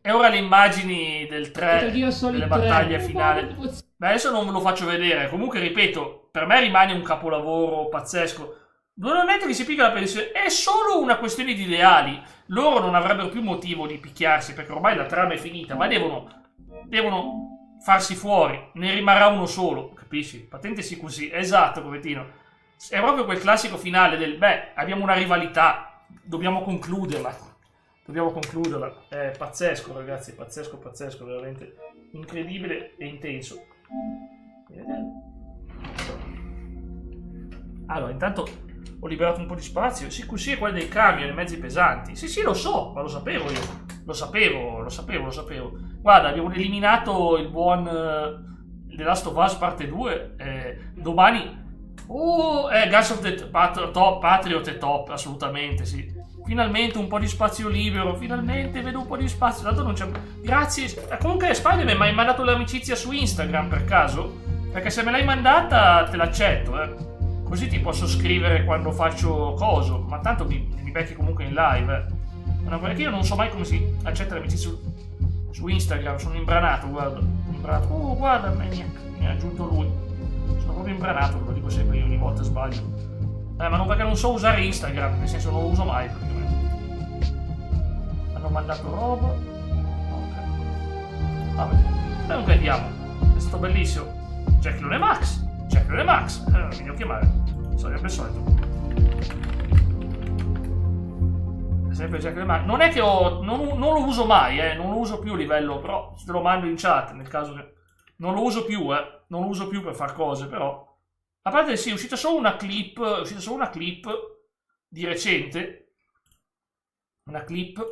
E ora le immagini del 3, delle battaglie 3. finali. Beh, adesso non ve lo faccio vedere. Comunque, ripeto, per me rimane un capolavoro pazzesco. Non è che si picchia la pensione, è solo una questione di ideali. Loro non avrebbero più motivo di picchiarsi perché ormai la trama è finita, ma devono farsi fuori. Ne rimarrà uno solo, capisci? Patente sì così, esatto, povettino. È proprio quel classico finale del abbiamo una rivalità, dobbiamo concluderla. È pazzesco, ragazzi, pazzesco, veramente incredibile e intenso. Allora, intanto ho liberato un po' di spazio. Sì, così è quello dei camion e mezzi pesanti. Sì, lo so, ma lo sapevo io. Lo sapevo. Guarda, abbiamo eliminato il buon The Last of Us parte 2. Domani. Guns of the Patriot è top, assolutamente, sì. Finalmente un po' di spazio libero. Finalmente vedo un po' di spazio. Tanto non c'è. Grazie. Comunque, Spider-Man, mi hai mandato l'amicizia su Instagram per caso? Perché se me l'hai mandata, te l'accetto, Così ti posso scrivere quando faccio coso, ma tanto mi becchi comunque in live, Perché io non so mai come si accetta l'amicizia su Instagram, sono imbranato, guarda. Guarda, mi ha aggiunto lui. Sono proprio imbranato, lo dico sempre io, ogni volta sbaglio. Ma non perché non so usare Instagram, nel senso non lo uso mai praticamente. Hanno mandato roba. Ok. Vabbè. Comunque andiamo. È stato bellissimo. Jacklon e Max. Mi devo chiamare. Sarebbe solito. Sempre Jacklon e Max. Non è che non lo uso mai, Non lo uso più a livello, però te lo mando in chat nel caso che. Non lo uso più, Non lo uso più per far cose, però. A parte sì, è uscita solo una clip di recente. Una clip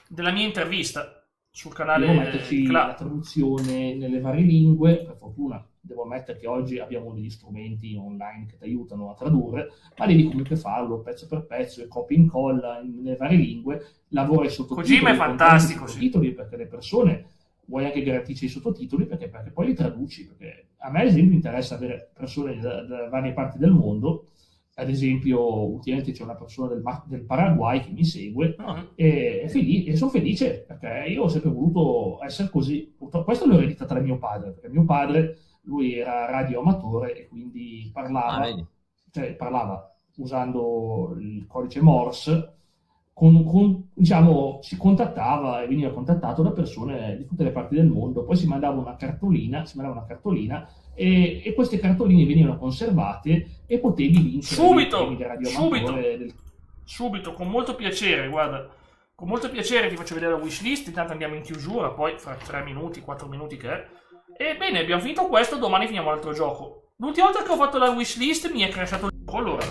della mia intervista sul devo canale metterci la traduzione nelle varie lingue. Per fortuna devo ammettere che oggi abbiamo degli strumenti online che ti aiutano a tradurre, ma devi comunque farlo pezzo per pezzo e copia e incolla nelle varie lingue, lavora i sottotitoli. Kojima è fantastico, i sottotitoli, perché le persone vuoi anche garantirci i sottotitoli perché poi li traduci, perché a me ad esempio interessa avere persone da varie parti del mondo. Ad esempio ultimamente c'è una persona del Paraguay che mi segue e sono felice perché io ho sempre voluto essere così. Questo l'ho ereditato da mio padre, perché mio padre, lui era radioamatore e quindi parlava usando il codice Morse, diciamo, si contattava e veniva contattato da persone di tutte le parti del mondo, poi si mandava una cartolina e queste cartoline venivano conservate e potevi vincere subito, con molto piacere, guarda, con molto piacere ti faccio vedere la wishlist, intanto andiamo in chiusura, poi fra 3 minuti, 4 minuti che è. E bene, abbiamo finito questo, domani finiamo l'altro gioco. L'ultima volta che ho fatto la wishlist mi è crashato il gioco. Allora,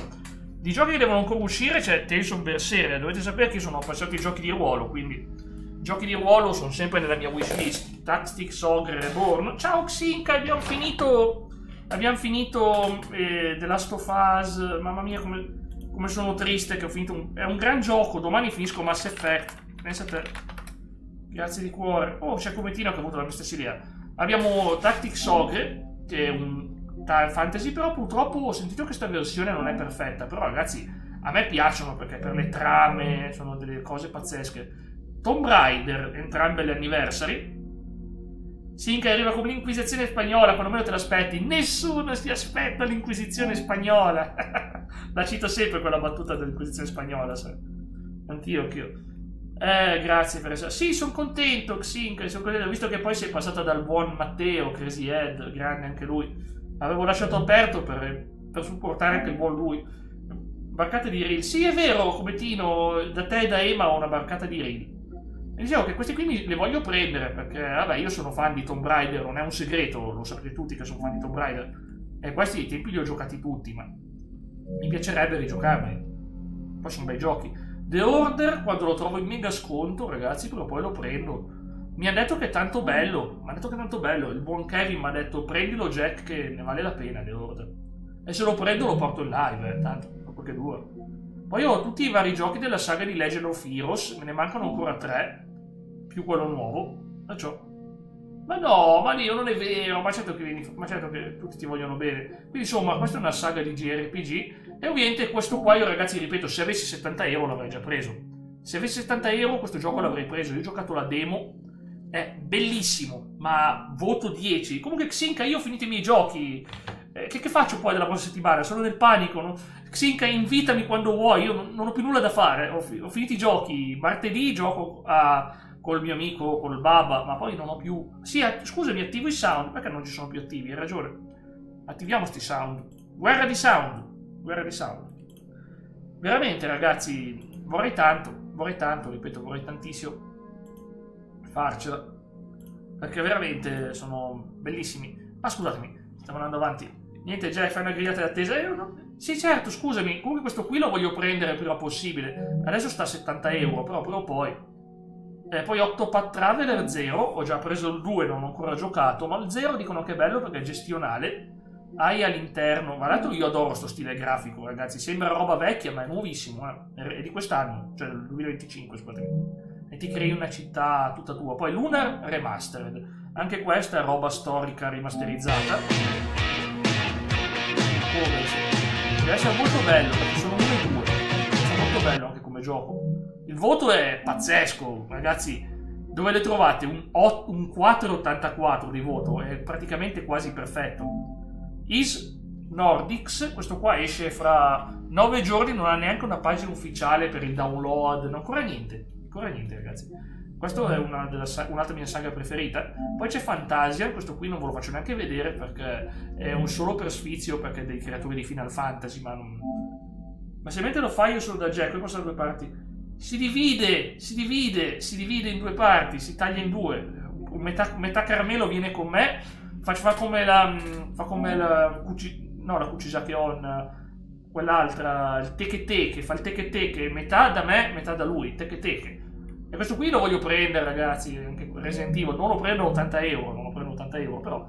di giochi che devono ancora uscire c'è Tales of Berseria. Dovete sapere che io sono appassionato ai giochi di ruolo, quindi giochi di ruolo sono sempre nella mia wishlist. Tactics Ogre Reborn. Ciao Xinka, abbiamo finito The Last of Us. Mamma mia, come sono triste che ho finito è un gran gioco. Domani finisco Mass Effect, pensa a te. Grazie di cuore. Oh, c'è Cometino che ha avuto la mia stessa idea. Abbiamo Tactics Ogre, che è un fantasy, però purtroppo ho sentito che questa versione non è perfetta. Però ragazzi, a me piacciono perché per le trame sono delle cose pazzesche. Tomb Raider, entrambe le anniversary. Sinca arriva come l'Inquisizione spagnola, quando meno te l'aspetti. Nessuno si aspetta l'Inquisizione spagnola. La cito sempre quella battuta dell'Inquisizione spagnola, sai. Anch'io. Grazie per essere. Sì, sono contento, Xinca, ho visto che poi sei passata dal buon Matteo, Crazy Head, grande anche lui. Avevo lasciato aperto per supportare anche il buon lui. Barcata di reel. Sì, è vero, Cometino, da te e da Ema ho una barcata di reel. E dicevo che questi qui le voglio prendere perché, vabbè, io sono fan di Tomb Raider, non è un segreto, lo sapete tutti che sono fan di Tomb Raider. E questi ai tempi li ho giocati tutti, ma mi piacerebbe rigiocarmeli. Poi sono bei giochi. The Order, quando lo trovo in mega sconto, ragazzi, però poi lo prendo. Mi hanno detto che è tanto bello, il buon Kevin mi ha detto prendilo Jack che ne vale la pena The Order. E se lo prendo lo porto in live, tanto, dopo che dura. Poi ho tutti i vari giochi della saga di Legend of Heroes, me ne mancano ancora 3, più quello nuovo, perciò. Ma no, ma Dio, non è vero, ma certo che tutti ti vogliono bene. Quindi insomma, questa è una saga di JRPG, e ovviamente questo qua io ragazzi, ripeto, se avessi 70 euro l'avrei già preso. Se avessi 70 euro questo gioco l'avrei preso, io ho giocato la demo, è bellissimo, ma voto 10. Comunque Xinka, io ho finito i miei giochi, che faccio poi della prossima settimana? Sono nel panico, no? Xinka, invitami quando vuoi, io non ho più nulla da fare, ho finito i giochi, martedì gioco col mio amico, col Baba, ma poi non ho più... Sì, scusami, attivo i sound, perché non ci sono più attivi, hai ragione. Attiviamo sti sound. Guerra di sound. Veramente ragazzi, vorrei tanto, ripeto, vorrei tantissimo farcela, perché veramente sono bellissimi. Ma scusatemi, stiamo andando avanti. Niente, già fai una grigliata d'attesa? Sì, certo, scusami, comunque questo qui lo voglio prendere il prima possibile. Adesso sta a 70 euro, però poi. Poi Octopath Traveler 0, ho già preso il 2, non ho ancora giocato, ma il 0 dicono che è bello perché è gestionale. Hai all'interno, ma l'altro io adoro sto stile grafico, ragazzi, sembra roba vecchia, ma è nuovissimo, è di quest'anno, cioè del 2025, scusatemi. E ti crei una città tutta tua. Poi Lunar Remastered, anche questa è roba storica rimasterizzata. Deve essere molto bello, perché sono 1 e 2, è molto bello anche come gioco. Il voto è pazzesco, ragazzi. Dove le trovate? Un 4,84 di voto, è praticamente quasi perfetto. Is Nordics, questo qua esce fra 9 giorni, non ha neanche una pagina ufficiale per il download, ancora niente ragazzi. Questo è un'altra mia saga preferita. Poi c'è Fantasia, questo qui non ve lo faccio neanche vedere perché è un solo per sfizio, perché è dei creatori di Final Fantasy, ma se mentre lo fai io solo da Jack, poi passa da 2 parti. Si divide in 2 parti, si taglia in 2. Metà caramelo viene con me, fa come la Kuchisake On, quell'altra, il Teke Teke, fa il Teke Teke, metà da me, metà da lui, Teke Teke. E questo qui lo voglio prendere, ragazzi, anche Resident Evil, non lo prendo a 80 euro, non lo prendo a 80 euro, però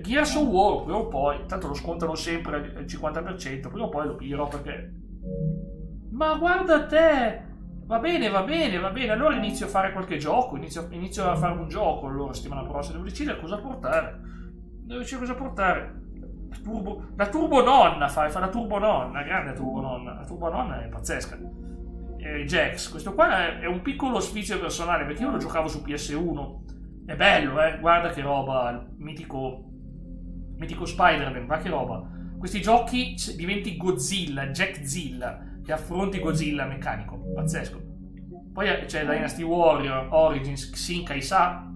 Gears of War, prima o poi, tanto lo scontano sempre al 50%, prima o poi lo piglierò perché... Ma guarda te! Va bene, allora inizio a fare qualche gioco, inizio a fare un gioco, allora settimana prossima devo decidere cosa portare. La turbo nonna fa la turbo nonna, grande turbo nonna, la turbo nonna è pazzesca. Jax, questo qua è un piccolo sfizio personale perché io lo giocavo su PS1, è bello, guarda che roba, il mitico Spider-Man, ma che roba. Questi giochi diventi Godzilla, Jackzilla, che affronti Godzilla meccanico, pazzesco. Poi c'è Dynasty Warrior, Origins, Xinkai Sa.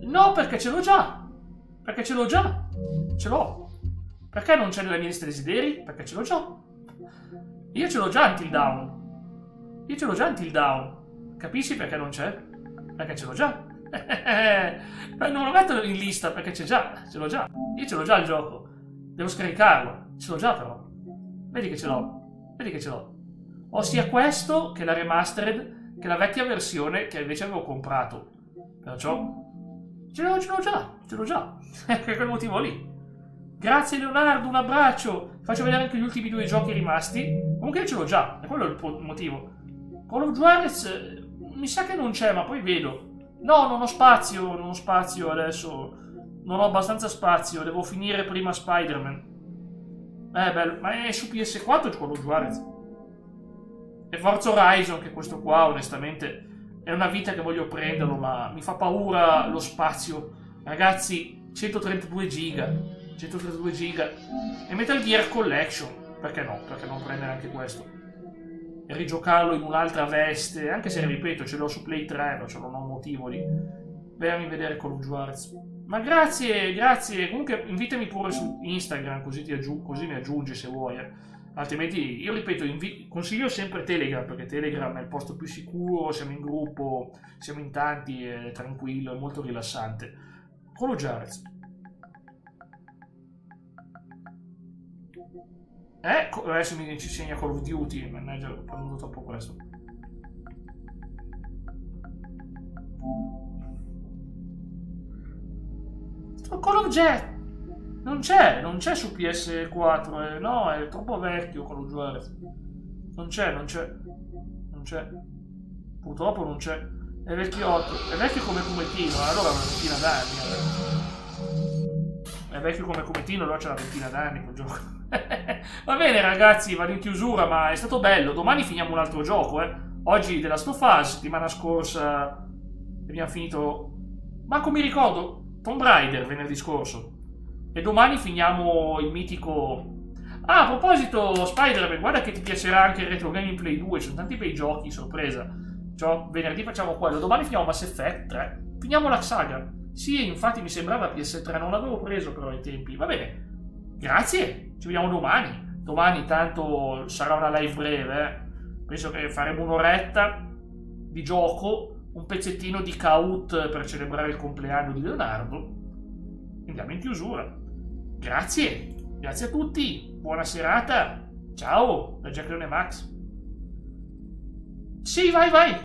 No, perché ce l'ho già. Ce l'ho. Perché non c'è nella mia lista desideri? Perché ce l'ho già. Io ce l'ho già Until Dawn. Capisci perché non c'è? Perché ce l'ho già. Non lo metto in lista perché ce l'ho già. Io ce l'ho già il gioco. Devo scaricarlo. Ce l'ho già però. Vedi che ce l'ho. Ossia questo che è la remastered, che è la vecchia versione che invece avevo comprato. Perciò ce l'ho già. Per quel motivo lì. Grazie Leonardo, un abbraccio. Faccio vedere anche gli ultimi 2 giochi rimasti. Comunque ce l'ho già, è quello il motivo. Call of Juarez mi sa che non c'è, ma poi vedo. No, non ho spazio adesso. Non ho abbastanza spazio, devo finire prima Spider-Man. Bello, ma è su PS4 Call of Juarez. E Forza Horizon, che questo qua onestamente è una vita che voglio prenderlo, ma mi fa paura lo spazio. Ragazzi, 132 giga e Metal Gear Collection, perché no? Perché non prendere anche questo e rigiocarlo in un'altra veste, anche se ripeto ce l'ho su Play 3, cioè non ho motivo di vermi vedere Call of Juarez. Ma grazie, comunque invitami pure su Instagram così mi aggiungi se vuoi, altrimenti io ripeto consiglio sempre Telegram, perché Telegram è il posto più sicuro, siamo in gruppo, siamo in tanti, è tranquillo, è molto rilassante. Call of Juarez. Adesso ci segna Call of Duty, mannaggia, ho prendo troppo questo. Call of Jet non c'è su PS4, no, è troppo vecchio Call of Juarez. Non c'è. Purtroppo non c'è. È vecchiotto, è vecchio come Fumettino, allora una ventina d'anni. È vecchio come Fumettino, allora c'è una ventina d'anni quel gioco. Va bene ragazzi, vado in chiusura, ma è stato bello. Domani finiamo un altro gioco, Oggi The Last of Us, settimana scorsa abbiamo finito, manco mi ricordo, Tomb Raider venerdì scorso. E domani finiamo il mitico... Ah, a proposito Spider-Man, guarda che ti piacerà anche il Retro Gaming Play 2, sono tanti bei giochi, sorpresa. Cioè, venerdì facciamo quello, domani finiamo Mass Effect 3, finiamo la saga. Sì, infatti mi sembrava PS3, non l'avevo preso però ai tempi. Va bene, grazie, ci vediamo domani. Domani tanto sarà una live breve, penso che faremo un'oretta di gioco, un pezzettino di Kaut per celebrare il compleanno di Leonardo. Andiamo in chiusura. Grazie a tutti, buona serata, ciao da Jack Leone Max. Sì, vai.